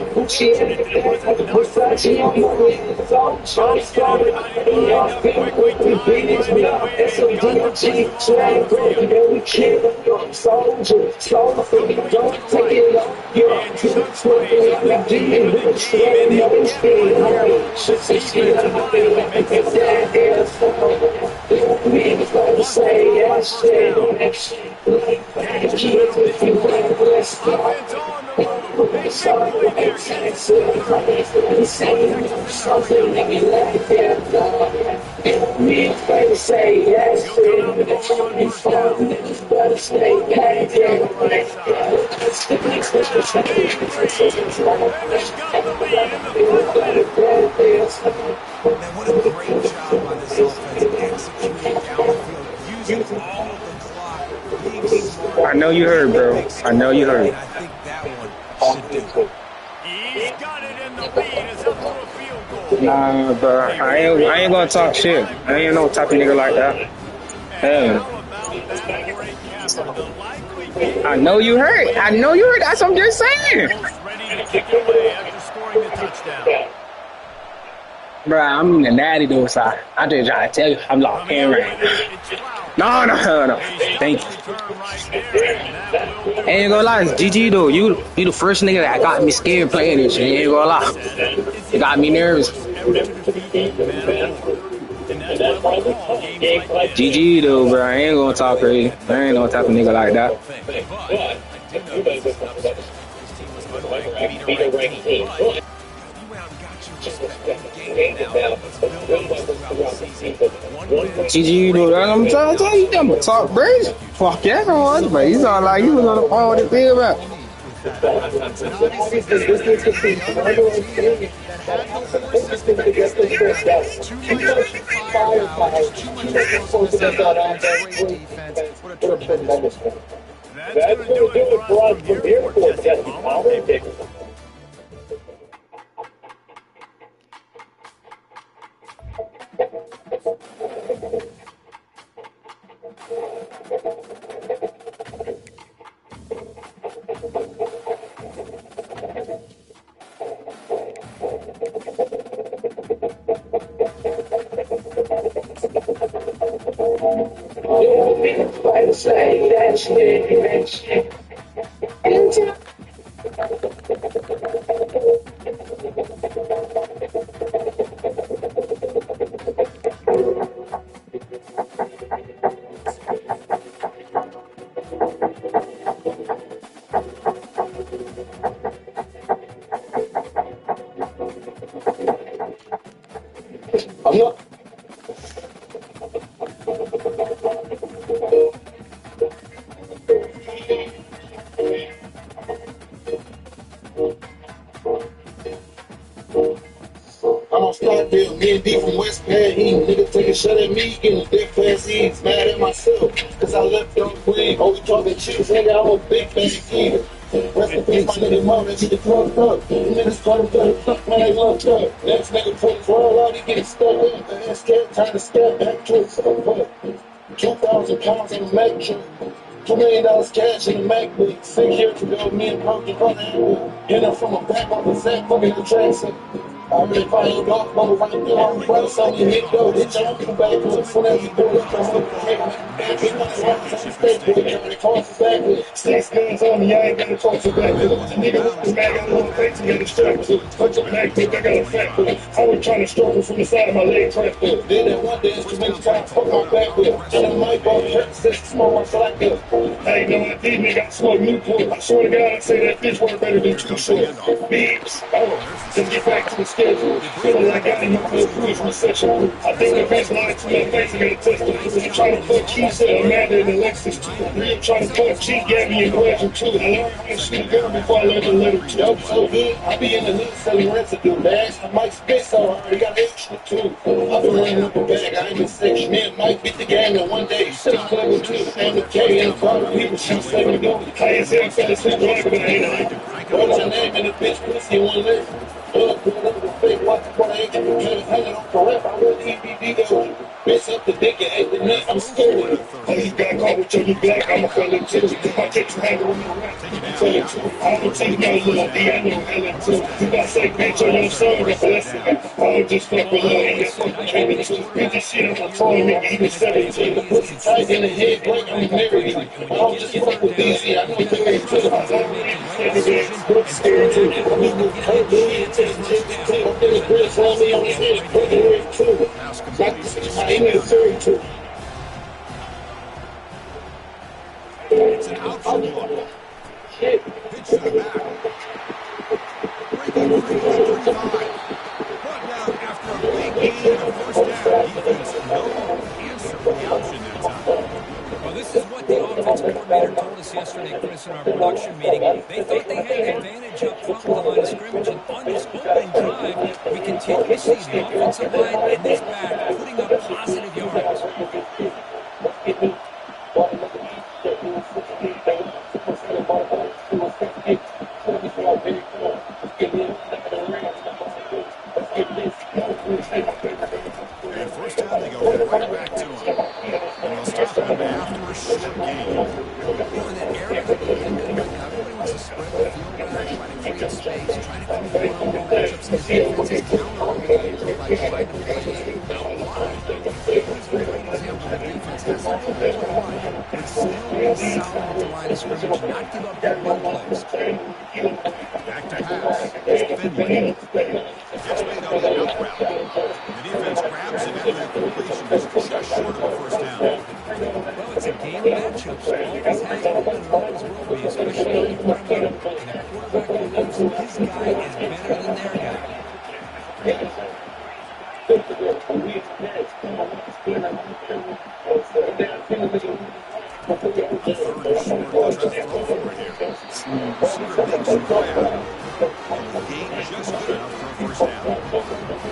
incomplete, and they'll probably force it if it wasn't enough. Trying to get everybody lined up quickly. Time running away. They got to push the ball down the field. And Chuck's plays up the deep into the game, and he'll get one here. The defensive line makes it stop. Offense on the move. Big play there, Texas. Man, what a great job by this offense executing down the field, using all of the clock, being smart. I know you heard, bro. I know you heard. And I think that one should do it. He's got it in the lead. It's up to a field goal. Nah, bro. I ain't gonna talk shit. I ain't no type of nigga like that. Hell. I know you heard. I know you heard. That's what I'm just saying. Almost ready to kick away after scoring the touchdown. Bro, I'm in the natty though, side. I just try to tell you, I'm locked in right now. No. Thank you. Ain't gonna lie, it's GG though. You the first nigga that got me scared playing this shit. Ain't gonna lie. It got me nervous. GG though, bro. I ain't gonna talk crazy. I ain't no type of nigga like that. GG, though, that's what I'm trying to tell you. I'm gonna talk crazy. Fuck yeah, man. But you sound like you was on the phone with the thing about. That's gonna do it for us from here for Jesse Palmer. Say that shit. I'm not. Me and D from West Pad, nigga take a shot at me, getting death pass ease, mad at myself, cause I left on Queen, always talking cheese, nigga, I'm a big fan of King. Rest in peace, my nigga mom, that shit fucked up. You niggas fucked up, man, they locked up. Next nigga put his roll out, he getting stuck up. The ass cat, time to step back to it. 2,000 pounds in the Mac truck. $2 million cash in the MacBook. 6 years ago, me and Perky brother hit her from a back on the sack, fucking the tracks. I really find you off, motherfucking do on the brother, so you hit go, hit your own back, as soon as you pull up, I'm looking at me. Six guns on me, I ain't got a choice of back. Nigga with this mag, I don't think to get distracted. Touch your back, I got a fat foot. I was trying to struggle from the side of my leg, cracked up. Then that one dance too many times, fuck my back with. And I'm my ball, hurts, this small one, so like this. I ain't know what these niggas got smoke Newport. I swear to God, I say that bitch work better than too short. Beeps, just get back to the schedule. Feeling like I ain't no good Christmas session. I think the best line to my face, I gotta test it. I'm trying to fuck Keisha, Amanda, and Alexis too. I'm trying to fuck G, Gabby, and Gretchen too. I learned how to shoot a girl before I learned to let her too. I'm so good, I be in the hood selling residue bags. I might spit so hard, I got extra too. I've been running up a bag, I ain't been section. Me and Mike beat the game in one day. Still clever too. And the K and follow people, shoot 7 go. I ain't saying fell asleep driving, but I ain't like. Roll my name in the bitch, pussy one left. Fake watch for the agent, hanging on for rep. I really EBD bitch up the dick and ate the nut. I'm scared. Oh, you got caught with your new black, I'm a fella too. I catch you hanging with me rap. Fella too. I don't take no little D, I know hella too. You got say bitch on your son, that's a blessing. I don't just fuck with love, and that's fucking training too. Beat this shit up on toy, nigga, even 17. Pussy tight in the head, break, I'm married. I don't just fuck with DZ, I know you ain't too. I'm scared too. I'm in the cold, I'm in the grill, slam me on his head, put the rig too. I ain't in the third too. It's an option look. Shit. Pitch to the back. Breaking free at 35. Brought down after a big gain in the first down. Defense, no answer for the option that time. Well, this is what the offensive coordinator told us yesterday, Chris, in our production meeting. They thought they had an advantage up front with the line of scrimmage, and on this opening drive, we continue to see the offensive line and this back putting up positive yards. And first down, they go right back to him. And they'll stop him after a short gain. In that area that they're in right now, everybody wants to spread the field back, try to create space, try to create one-on-one matchups. His defense is counter-organized by trying to play out wide. Here's a great example. The defense hasn't been able to run, but still be solid at the line of scrimmage, not give up their run plays. Back to pass. It's Finley. Gets made on the out route. The defense grabs it and the completion is just short of a first down. Well, it's a game of matchups. Always has been and always will be, especially on the perimeter. And a quarterback believes his guy is better than their guy. Third and short. They'll try to throw for it here. Receiver makes a grab. Gain just good enough for a first down.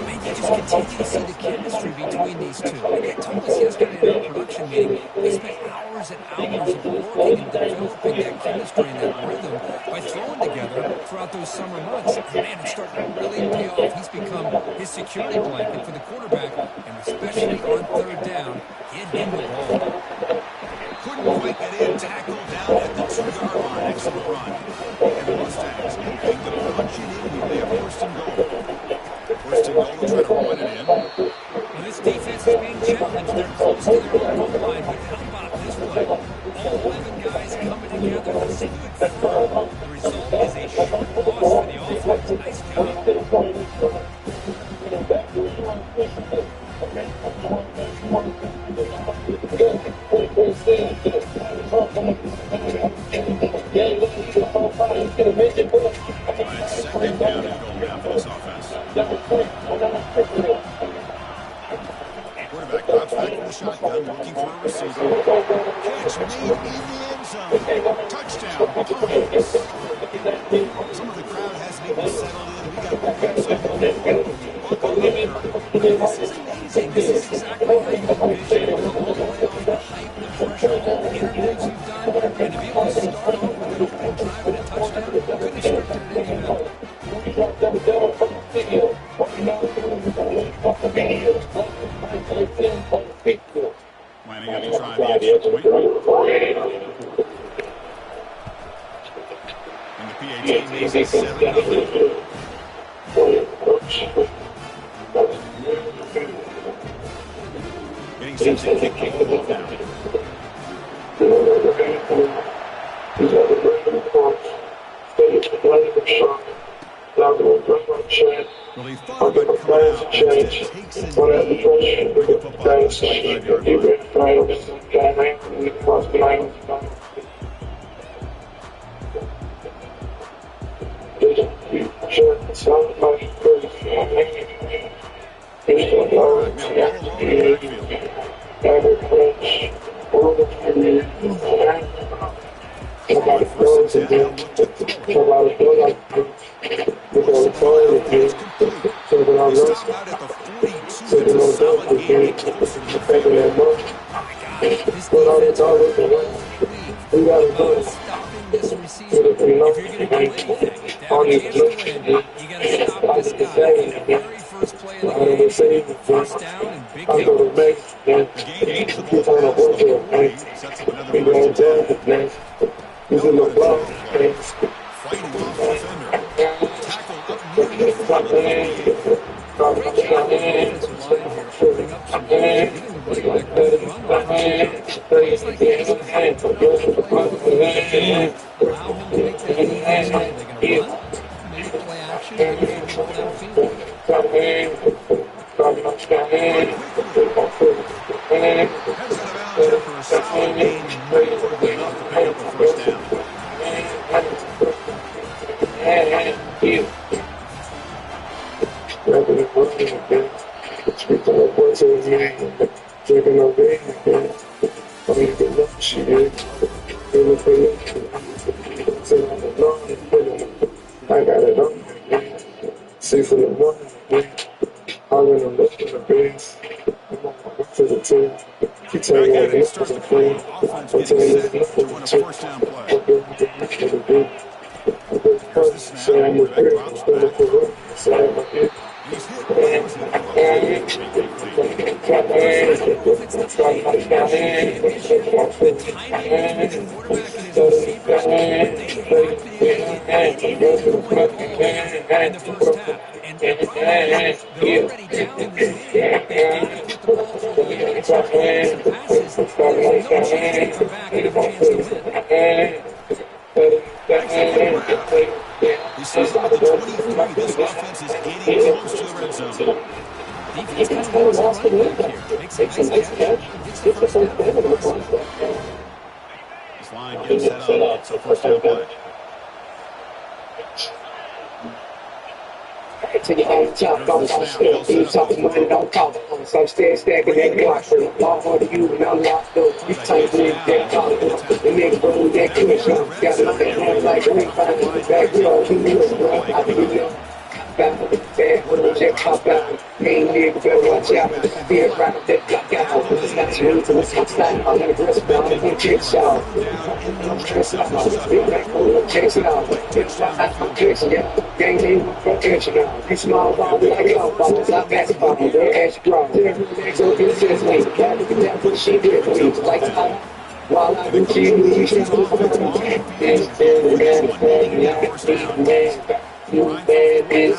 Man, you just continue to see the chemistry between these two. And they told us yesterday in our production meeting, they spent hours and hours of working and developing that chemistry and that rhythm by throwing together throughout those summer months. And man, it's starting to really pay off. He's become his security blanket for the quarterback, and especially on third down, get him the ball. Couldn't quite get in. Tackled down at the 2-yard line. Excellent run. And the Mustangs looking to punch it in when they have first and goal. First and goal, they'll try to run it in. Well, this defense is being challenged. They're close to their own goal line, but how about this play? All 11 guys coming together. This is a good throw. The result is a short loss for the offense. Nice job. It's second down and goal now for this offense. Quarterback drops back in the shotgun, looking for a receiver. Catch made in the end zone. Touchdown, Pirates. Some of the crowd hasn't even settled in. We got some buckle up here. This is amazing. This is exactly how you envision it. All the way off the hype, the pressure, all the interviews you've done, and to be able to start off with an opening drive and a touchdown, you couldn't have scripted it any better. Lining up to try the extra point. And the PAT makes it 7-0. Getting set to kick the ball down. Well, he thought about coming out, instead takes a knee and bring the football to the 25-yard line. All right, now ball along in the backfield. First and 10, they'll look to throw it. It's complete. They stop out at the 42. That's a solid gain. Get closer to the field. This defense about stopping this receiver. If you're going to do anything, to have a chance to win, you got to stop this guy on the very first play of the game. First down and big numbers. The gain to the ball. Sets up another first and 10. Fighting off the defender. Tackle up near the 48. Great job with the offensive line here, opening up some holes, giving the running back room to run right. It's like he has a hand to allow him to make that move. They're going to run, maybe play action, maybe throw the ball downfield. Heads out of bounds after a solid gain. Quickly enough to pick up a first down. I got it on. See for the morning. I'm in the look of the base. I'm on my way to the team. He tell me I'm Starts the play. Offense getting set to run a first down play. Here's the snap. Quarterback drops back. He's hit. If it's the timing between quarterback and his receivers, they have been able to point in the first half. And the problem is, they're already down in this game. They've got to put the ball through the air. Some passes, there's no chance to come back and have a chance to win. He says at the 23, this offense is getting close to the red zone. Defense kind of lost the running back here. Makes a nice catch. Gets the first down. This line gets set up. It's a first down play. Take your own top off on still. You talking money, don't talk. So I'm still stacking that block. All on you and I'm locked up. You type with that talk. The nigga roll that cushion. Got it on that hand like a ring. Back here, he was bro. I feel you. Back with the check pop out. Main nigga better watch out. Be a right that block out. It's not true to the top side. I'm gonna dress down and check out. I'm stressing out. Big back hole, checks it out. I'm checking out. Gang name from Kitchener. These small balls like golf balls. I basketball. They're ash grown. So this is me. Gotta get down for the shit here. Please, like while I do cheat, we should go for the you bad is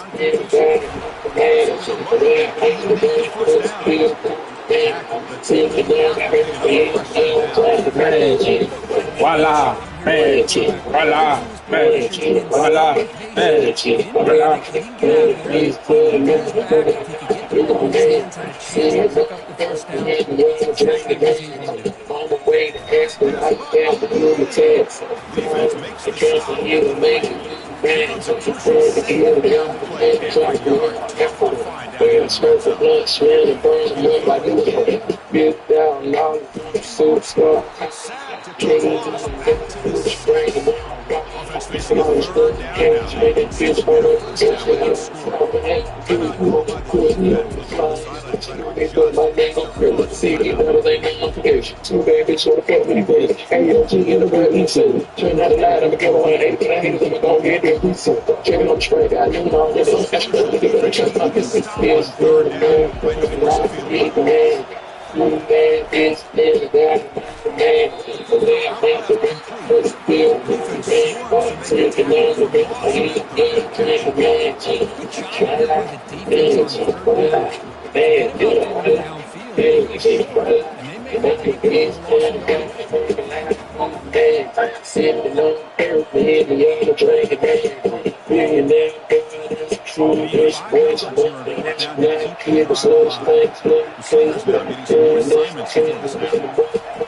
Voila, magic, voila, magic, voila, magic, voila. On the way to Expo, I can't do the text. I can't you to make it. It's a first to get it down. Built down long, soup score. King spring. Two babies on the family base. AOG in the red pizza. Turn out the light, I'm going on 8 planes. I'm going to get their pizza. Checking on the track, I know all this. I'm going to get a check on this. It's good, man. Man, this, that, man.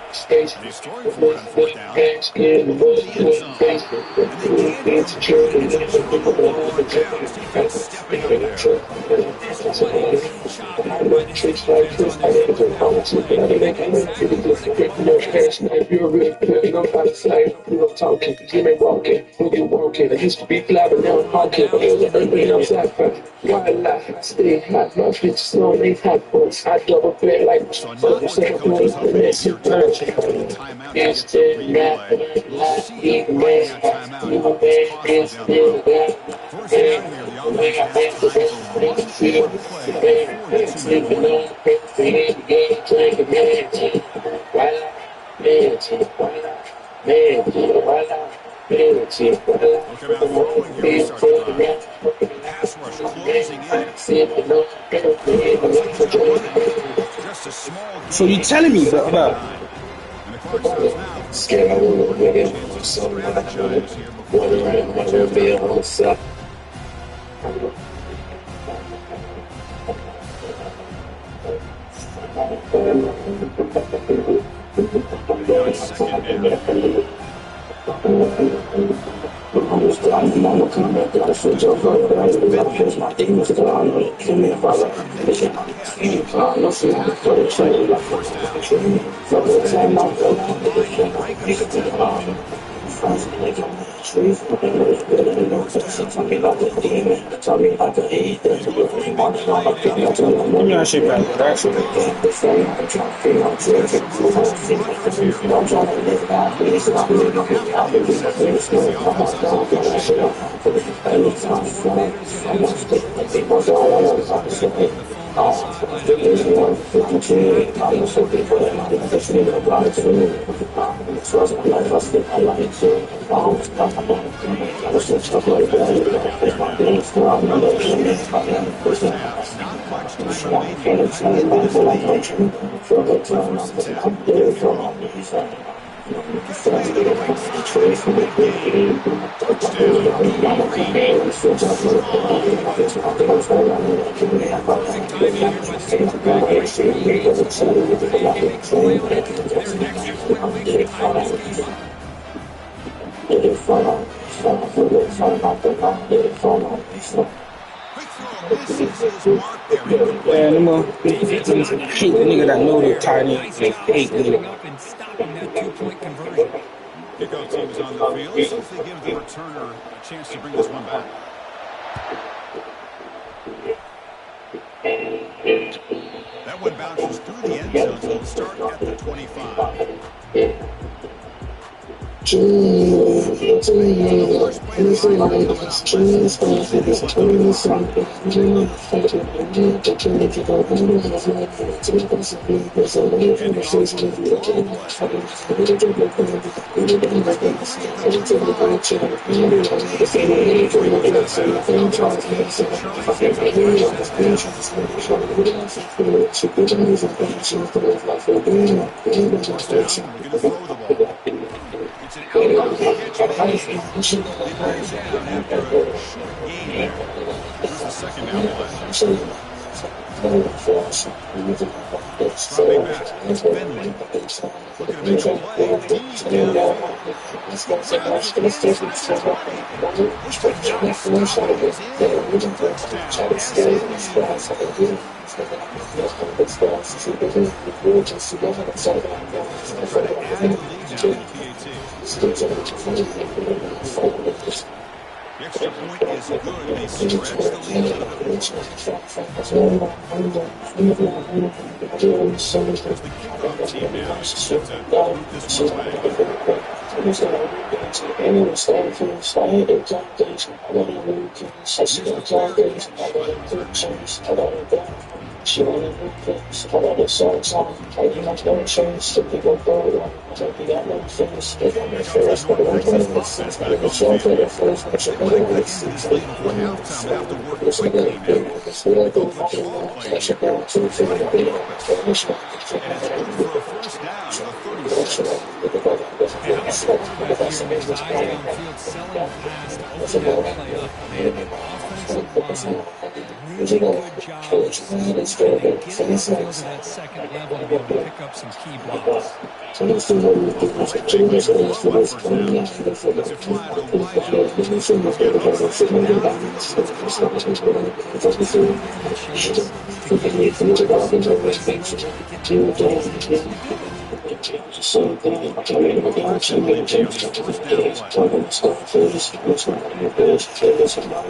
And he's scoring for it on fourth down. Into the end zone. And they can't complete it. It's a turnover on downs. Defense stepping up there. This play being choppy by the City fans on their end now. Maybe they can sack him If you're a real player, nobody say, you know, talking, you ain't walking, when you walking. I used to be fly, but now I'm honking. But I'm sacrificing. Why lie? I stay hot, my bitches know they hot boys. I double back like So not what the coaches hope to hear. Take a timeout to get some replay. We'll see if running that timeout is costly down the road. First down here, the offense has time for one more play before the 2-minute warning. Look about throwing here to start the drive. Pass rush closing in. Looks like he's got running. Just a small So you telling me, bro? and the clock stops now. Scared I wouldn't win it. Chance to So I strategize here before want to the run my real bill on the side. on second down. Let me ask you about that. Yeah, them hate the nigga that know the tight end. They hate nigga. up and stopping that 2-point conversion. Kickoff team is on the field. Let's hopefully give the returner a chance to bring this one back. That one bounces through the end zone, so it'll start at the 25. It's an outbound catch and a it brings down after a short gain there. Here's the second down play. Dropping back, it's Finley. Looking to make a play. He's down. The extra point is good. They stretch the lead a little bit. As the kickoff team now set to root this one away. And how about the quarterback here with his eyes downfield, selling the pass to open that play up? Man, the offensive line, really good job of seeing and getting upfield to that second level to be able to pick up some key blocks. Looks like Jake may go low on first down. Looks a flat or wide out. He's got upside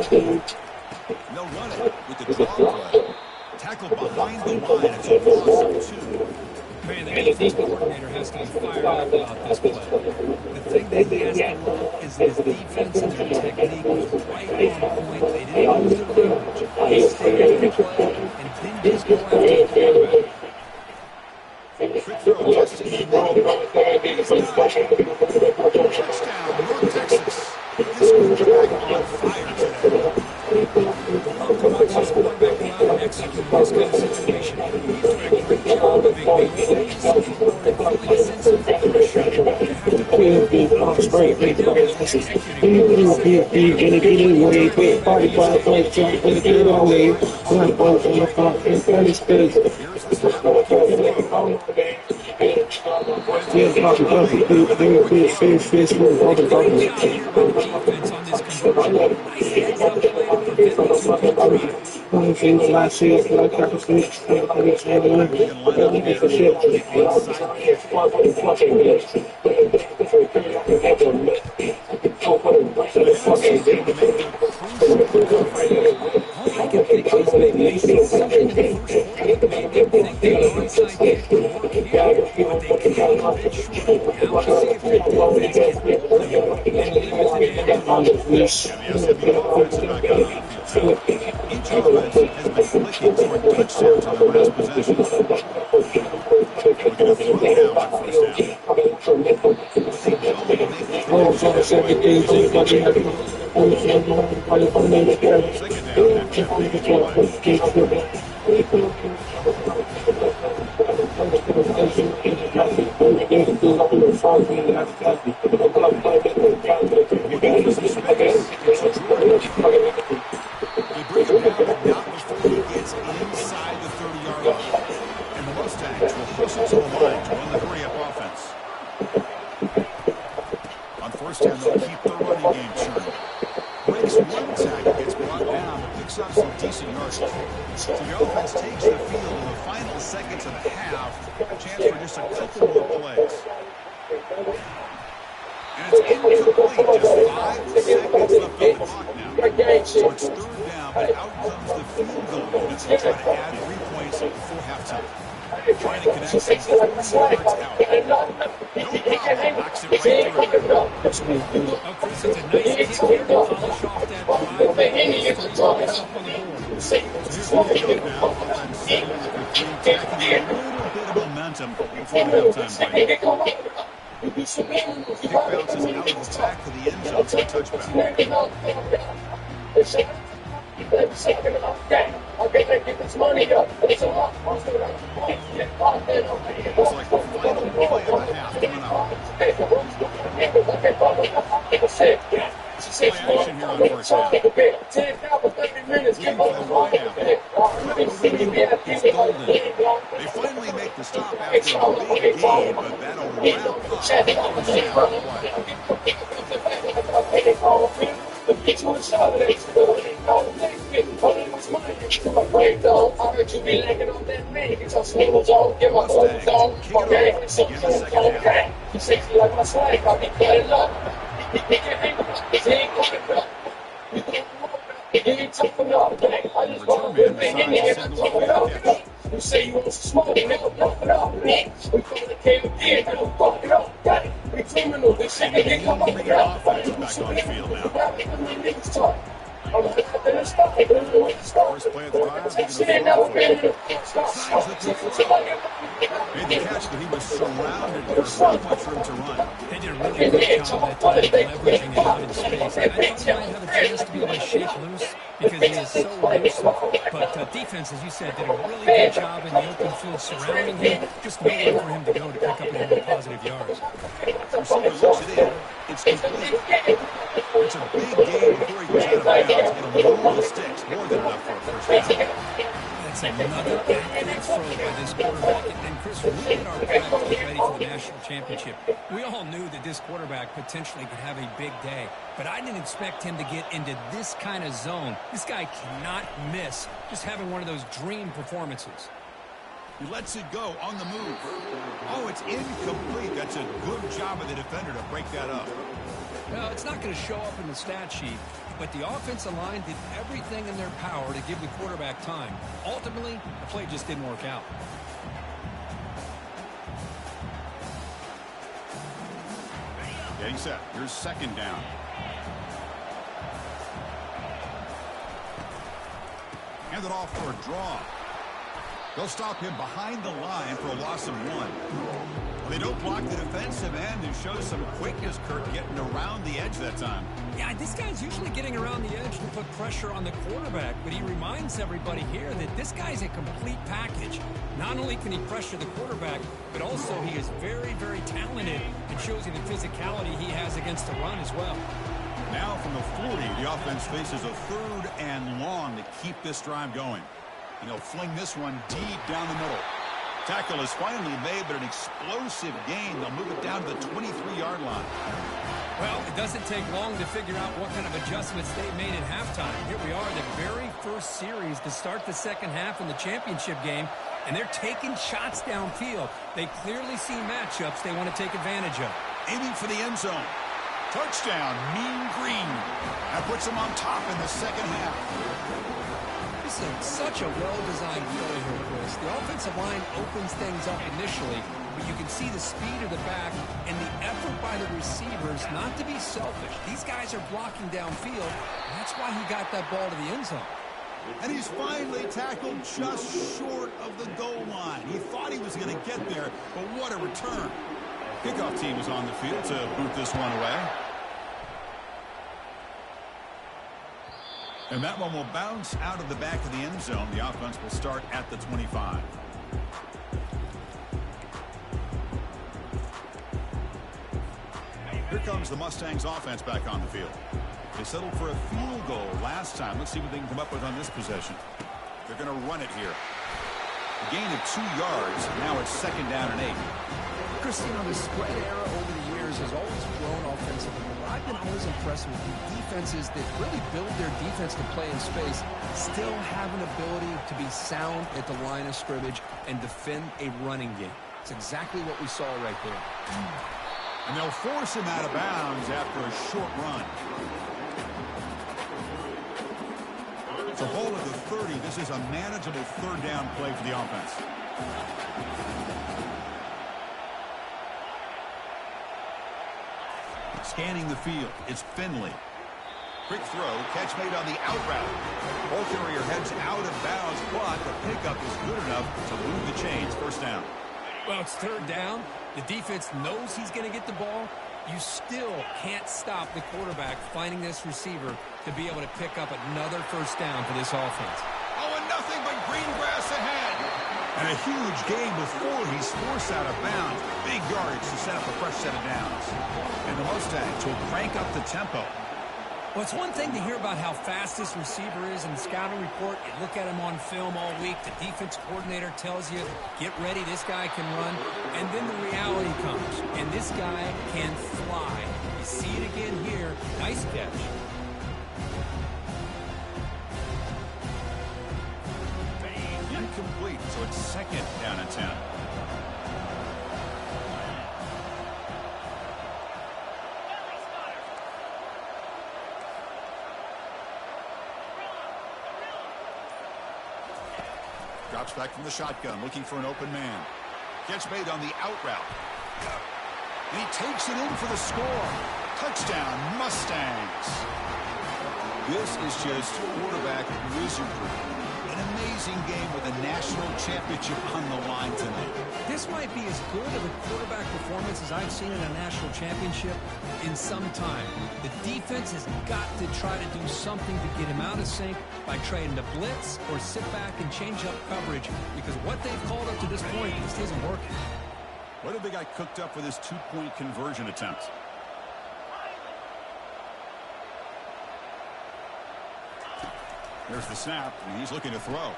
downfield. They'll run it with the draw play. Tackled behind the line. It's a loss of 2. Man, the defense coordinator has to be fired up about this play. The thing that he has to love is his defense and their technique was right on point. They didn't lose the lead. They stayed in play and didn't just go after the quarterback. Quick throw just to the middle. Touchdown, North Texas. This quarterback on fire today. Come on, just quarterback go out and execute this kind of situation. He's doing a great job of being released and feeling a sense of pressure. You have to as you said, did a really good job in the open field surrounding him. Just nowhere for him to go to pick up any more positive yards. receiver looks it in. It's complete. It's a big gain before he goes out of bounds. It'll move the sticks. More than enough for a first down. That's another accurate throw by this quarterback. And Chris, we did our prep to get ready for the national championship. We all knew that this quarterback potentially could have a big day, but I didn't expect him to get into this kind of zone. This guy cannot miss. Just having one of those dream performances. He lets it go on the move. Oh, it's incomplete. That's a good job of the defender to break that up. Well, it's not going to show up in the stat sheet, but the offensive line did everything in their power to give the quarterback time. Ultimately, the play just didn't work out. Getting set. Here's second down. Hand it off for a draw. They'll stop him behind the line for a loss of 1. They don't block the defensive end and show some quickness, Kirk, getting around the edge that time. Yeah, this guy's usually getting around the edge to put pressure on the quarterback, but he reminds everybody here that this guy's a complete package. Not only can he pressure the quarterback, but also he is very, very talented and shows you the physicality he has against the run as well. Now from the 40, the offense faces a 3rd and long to keep this drive going. And he'll fling this one deep down the middle. Tackle is finally made, but an explosive gain. They'll move it down to the 23-yard line. Well, it doesn't take long to figure out what kind of adjustments they made at halftime. Here we are, the very first series to start the second half in the championship game, and they're taking shots downfield. They clearly see matchups they want to take advantage of. Aiming for the end zone. Touchdown, Mean Green. That puts them on top in the second half. This is such a well-designed play here, Chris. The offensive line opens things up initially, but you can see the speed of the back and the effort by the receivers not to be selfish. These guys are blocking downfield, and that's why he got that ball to the end zone. And he's finally tackled just short of the goal line. He thought he was going to get there, but what a return. Kickoff team is on the field to boot this one away. And that one will bounce out of the back of the end zone. The offense will start at the 25. Here comes the Mustangs offense back on the field. They settled for a field goal last time. Let's see what they can come up with on this possession. They're going to run it here. A gain of 2 yards. Now it's 2nd down and 8. Christine, the spread era over the years has always grown offensively. I've been always impressed with the defenses that really build their defense to play in space, still have an ability to be sound at the line of scrimmage and defend a running game. It's exactly what we saw right there. And they'll force him out of bounds after a short run. It's a ball at the 30. This is a manageable 3rd down play for the offense. Scanning the field, it's Finley. Quick throw, catch made on the out route. Ball carrier heads out of bounds, but the pickup is good enough to move the chains. First down. Well, it's 3rd down. The defense knows he's going to get the ball. You still can't stop the quarterback finding this receiver to be able to pick up another first down for this offense. Oh, and nothing but green grass ahead. And a huge gain before he's forced out of bounds. Big yardage to set up a fresh set of downs. And the Mustangs will crank up the tempo. Well, it's one thing to hear about how fast this receiver is in the scouting report. You look at him on film all week. The defense coordinator tells you, get ready, this guy can run. And then the reality comes, and this guy can fly. You see it again here. Nice catch. Incomplete, so it's 2nd down and 10. Drops back from the shotgun, looking for an open man. Catch made on the out route. And he takes it in for the score. Touchdown, Mustangs. This is just quarterback wizardry. An amazing game with a national championship on the line tonight. This might be as good of a quarterback performance as I've seen in a national championship in some time. The defense has got to try to do something to get him out of sync by trying to blitz or sit back and change up coverage, because what they've called up to this point just isn't working. What have they got cooked up for this two-point conversion attempt? There's the snap, and he's looking to throw.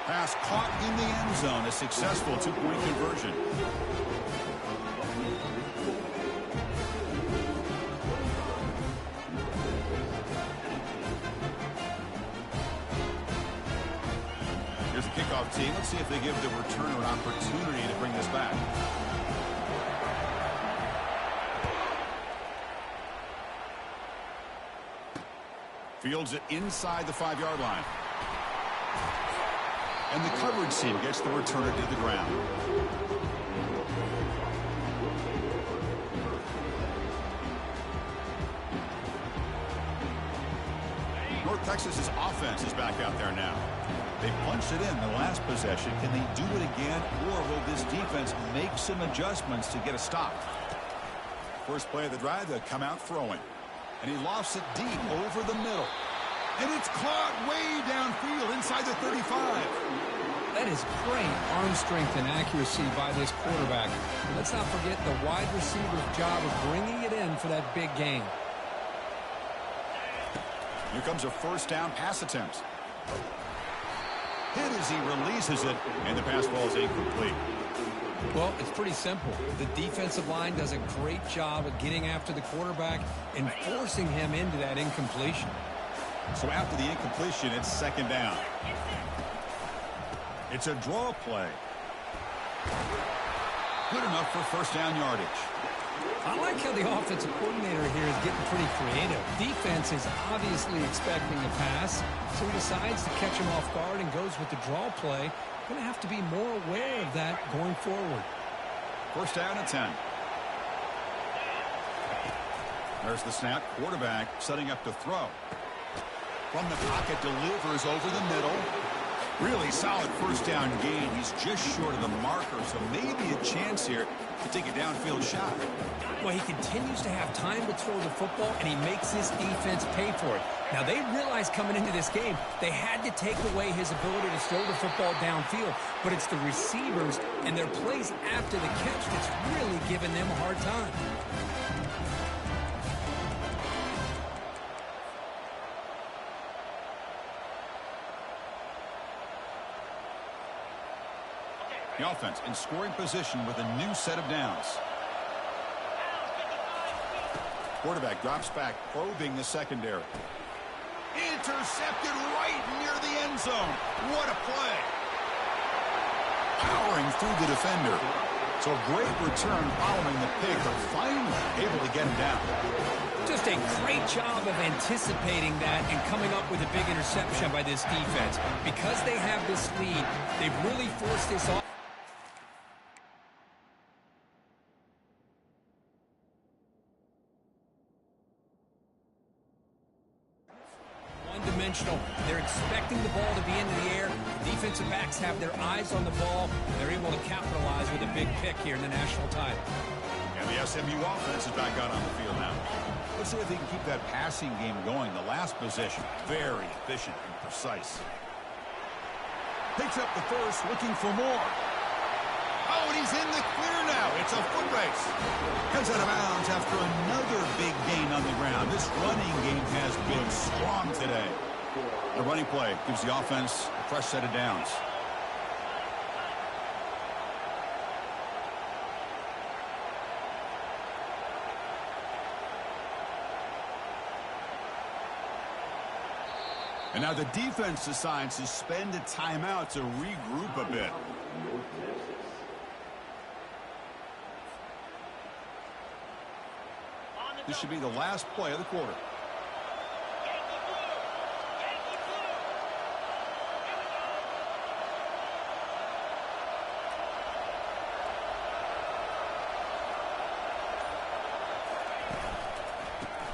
Pass caught in the end zone. A successful two-point conversion. Here's the kickoff team. Let's see if they give the returner an opportunity to bring this back. Fields it inside the 5-yard line. And the coverage team gets the returner to the ground. North Texas's offense is back out there now. They punched it in the last possession. Can they do it again, or will this defense make some adjustments to get a stop? First play of the drive, they'll come out throwing. And he lofts it deep over the middle. And it's caught way downfield inside the 35. That is great arm strength and accuracy by this quarterback. Let's not forget the wide receiver's job of bringing it in for that big gain. Here comes a first down pass attempt. Hit as he releases it, and the pass ball is incomplete. Well, it's pretty simple. The defensive line does a great job of getting after the quarterback and forcing him into that incompletion. So after the incompletion, it's second down. It's a draw play. Good enough for first down yardage. I like how the offensive coordinator here is getting pretty creative. Defense is obviously expecting a pass, so he decides to catch him off guard and goes with the draw play. Going to have to be more aware of that going forward. First down and 10. There's the snap. Quarterback setting up to throw. From the pocket, delivers over the middle. Really solid first down gain. He's just short of the marker, so maybe a chance here to take a downfield shot. Well, he continues to have time to throw the football, and he makes his defense pay for it. Now, they realized coming into this game they had to take away his ability to throw the football downfield, but it's the receivers and their plays after the catch that's really giving them a hard time. The offense in scoring position with a new set of downs. Quarterback drops back, probing the secondary. Intercepted right near the end zone. What a play. Powering through the defender. So a great return following the pick, but finally able to get him down. Just a great job of anticipating that and coming up with a big interception by this defense. Because they have this lead, they've really forced this off. One-dimensional. They're expecting the ball to be into the air. The defensive backs have their eyes on the ball. They're able to capitalize with a big pick here in the national title. And the SMU offense is back out on the field now. Let's see if they can keep that passing game going. The last possession, very efficient and precise. Picks up the first, looking for more. Oh, and he's in the clear now. It's a foot race. Heads out of bounds after another big gain on the ground. This running game has been strong today. The running play gives the offense a fresh set of downs. And now the defense decides to spend a timeout to regroup a bit. This should be the last play of the quarter.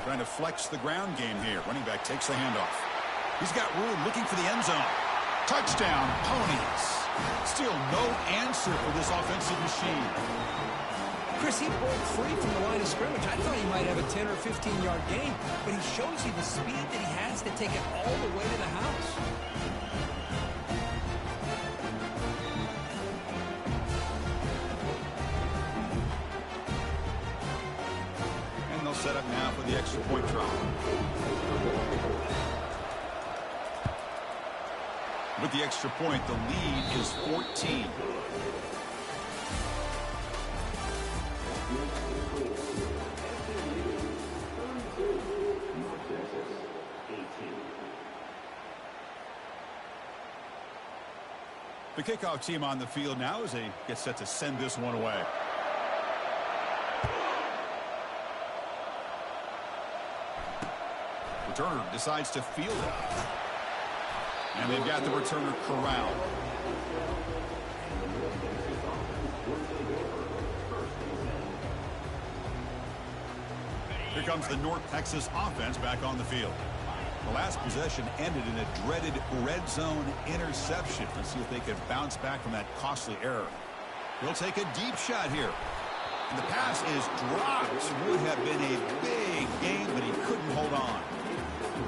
Trying to flex the ground game here. Running back takes the handoff. He's got room, looking for the end zone. Touchdown, Ponies. Still no answer for this offensive machine. Chris, he broke free from the line of scrimmage. I thought he might have a 10 or 15-yard gain, but he shows you the speed that he has to take it all the way to the house. set up now for the extra point try. With the extra point, the lead is 14. The kickoff team on the field now as they get set to send this one away. Returner decides to field it. And they've got the returner corralled. Here comes the North Texas offense back on the field. The last possession ended in a dreaded red zone interception. Let's see if they can bounce back from that costly error. He'll take a deep shot here. And the pass is dropped. Would have been a big gain, but he couldn't hold on.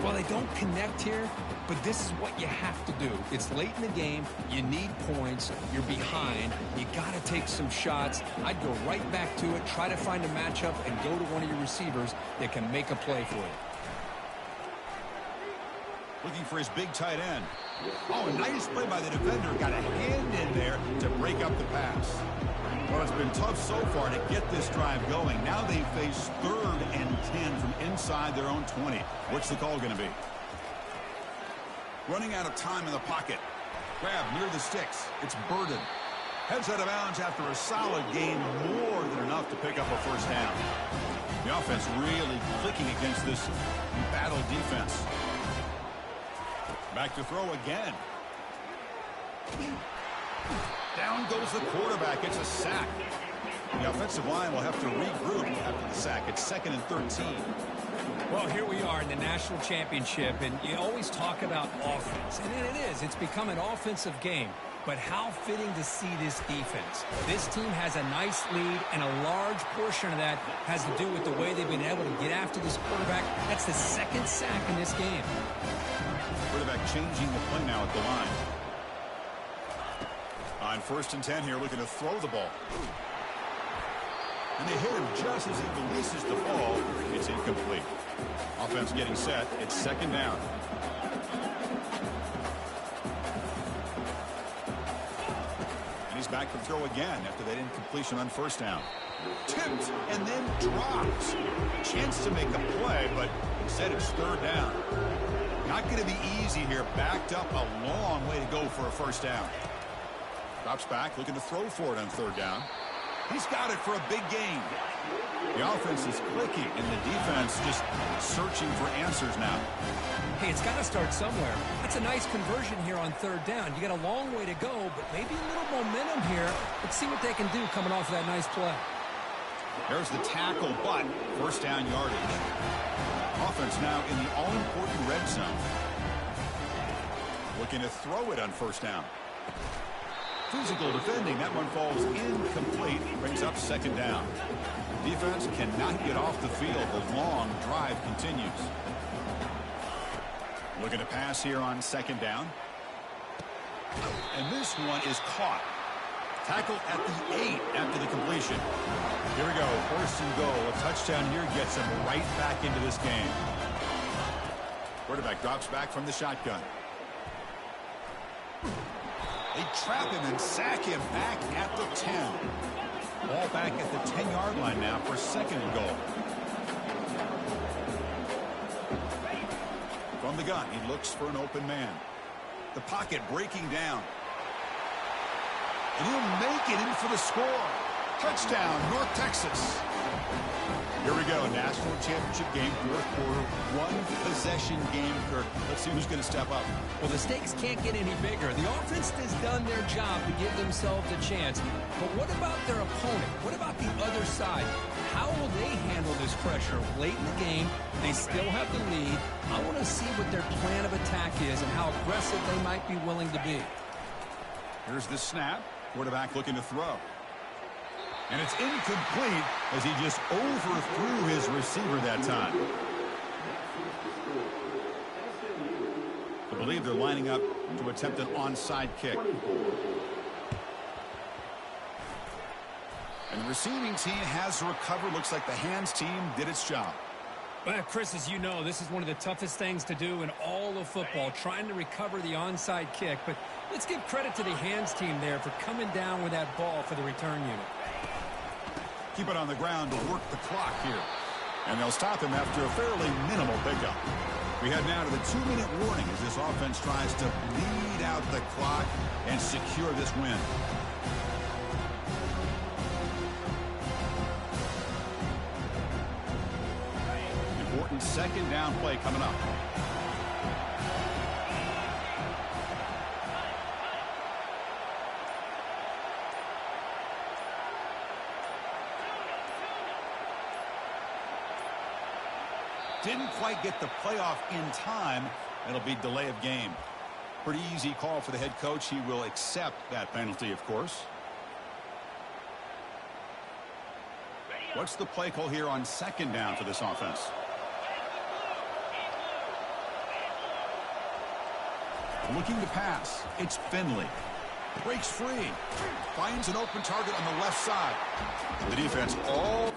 Well, they don't connect here, but this is what you have to do. It's late in the game. You need points. You're behind. You got to take some shots. I'd go right back to it, try to find a matchup, and go to one of your receivers that can make a play for you. Looking for his big tight end. Oh, nice play by the defender. Got a hand in there to break up the pass. Well, it's been tough so far to get this drive going. Now they face 3rd and 10 from inside their own 20. What's the call going to be? Running out of time in the pocket. Grab near the sticks. It's Burden. Heads out of bounds after a solid gain, more than enough to pick up a first down. The offense really clicking against this battle defense. Back to throw again. Down goes the quarterback. It's a sack. The offensive line will have to regroup after the sack. It's 2nd and 13. Well, here we are in the national championship, and you always talk about offense. And it is. It's become an offensive game. But how fitting to see this defense. This team has a nice lead, and a large portion of that has to do with the way they've been able to get after this quarterback. That's the 2nd sack in this game. Quarterback changing the play now at the line. On 1st and 10 here, looking to throw the ball. And they hit him just as he releases the ball. It's incomplete. Offense getting set. It's 2nd down. And he's back to throw again after that incompletion on 1st down. Tipped and then dropped. Chance to make a play, but instead it's 3rd down. Not going to be easy here. Backed up a long way to go for a first down. Drops back, looking to throw for it on 3rd down. He's got it for a big gain. The offense is clicking, and the defense just searching for answers now. Hey, it's got to start somewhere. That's a nice conversion here on 3rd down. You got a long way to go, but maybe a little momentum here. Let's see what they can do coming off of that nice play. There's the tackle, but 1st down yardage. Offense now in the all-important red zone. Looking to throw it on 1st down. Physical defending. That one falls incomplete. Brings up 2nd down. Defense cannot get off the field. The long drive continues. Looking to pass here on 2nd down. And this one is caught. Tackle at the 8 after the completion. Here we go. 1st and goal. A touchdown here gets him right back into this game. Quarterback drops back from the shotgun. They trap him and sack him back at the 10. Ball back at the 10-yard line now for 2nd and goal. From the gun, he looks for an open man. The pocket breaking down. And he'll make it in for the score. Touchdown, North Texas. Here we go, national championship game, 4th quarter, 1-possession game. Kirk, let's see who's going to step up. Well, the stakes can't get any bigger. The offense has done their job to give themselves a chance. But what about their opponent? What about the other side? How will they handle this pressure late in the game? They still have the lead. I want to see what their plan of attack is and how aggressive they might be willing to be. Here's the snap. Quarterback looking to throw. And it's incomplete as he just overthrew his receiver that time. I believe they're lining up to attempt an onside kick. And The receiving team has to recover. Looks like the hands team did its job. Well, Chris, as you know, this is one of the toughest things to do in all of football, trying to recover the onside kick. But let's give credit to the hands team there for coming down with that ball for the return unit. Keep it on the ground to work the clock here. And they'll stop him after a fairly minimal pickup. We head now to the 2-minute warning as this offense tries to bleed out the clock and secure this win. Important second down play coming up. Didn't quite get the playoff in time. It'll be delay of game. Pretty easy call for the head coach. He will accept that penalty, of course. What's the play call here on second down for this offense? Looking to pass. It's Finley. Breaks free. Finds an open target on the left side. The defense all...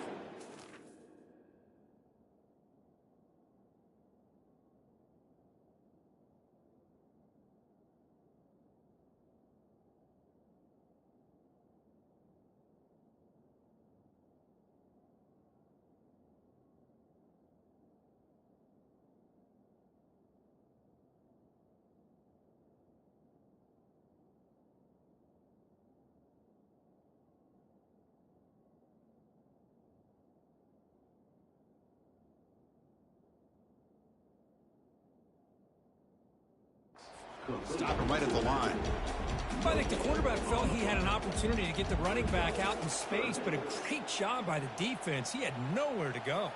Stop him right at the line. I think the quarterback felt he had an opportunity to get the running back out in space, but a great job by the defense. He had nowhere to go.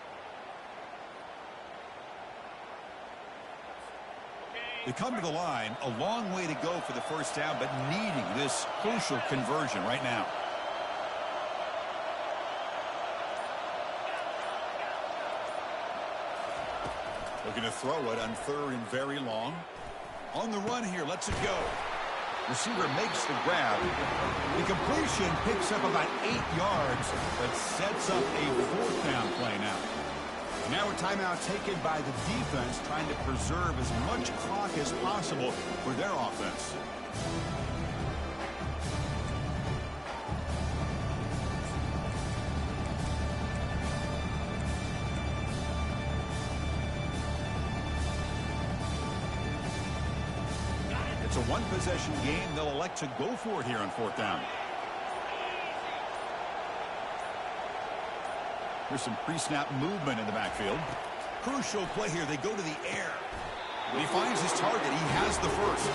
They come to the line, a long way to go for the first down, but needing this crucial conversion right now. Looking to throw it on 3rd and very long. On the run here, lets it go. Receiver makes the grab. The completion picks up about 8 yards, but sets up a 4th down play now. Now a timeout taken by the defense, trying to preserve as much clock as possible for their offense. It's a one-possession game. They'll elect to go for it here on 4th down. There's some pre-snap movement in the backfield. Crucial play here. They go to the air. When he finds his target, he has the first.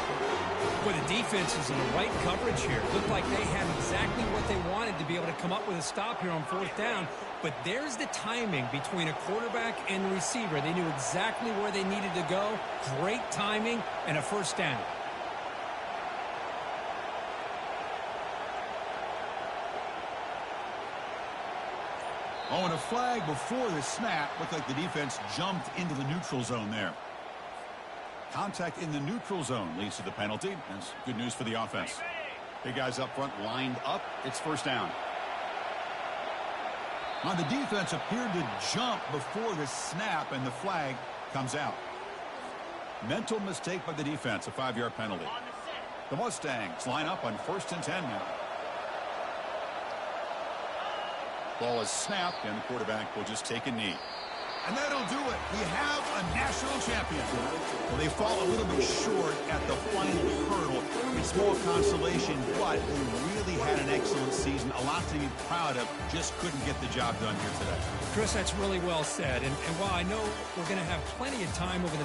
Well, the defense is in the right coverage here. Looked like they had exactly what they wanted to be able to come up with a stop here on 4th down. But there's the timing between a quarterback and the receiver. They knew exactly where they needed to go. Great timing and a first down. Oh, and a flag before the snap. Looked like the defense jumped into the neutral zone there. Contact in the neutral zone leads to the penalty. That's good news for the offense. Big guys up front lined up. It's first down. Now the defense appeared to jump before the snap, and the flag comes out. Mental mistake by the defense, a 5-yard penalty. The Mustangs line up on 1st and 10 now. Ball is snapped, and the quarterback will just take a knee. And that'll do it. We have a national champion. Well, they fall a little bit short at the final hurdle. A small consolation, but they really had an excellent season. A lot to be proud of. Just couldn't get the job done here today. Chris, that's really well said. And while I know we're going to have plenty of time over the next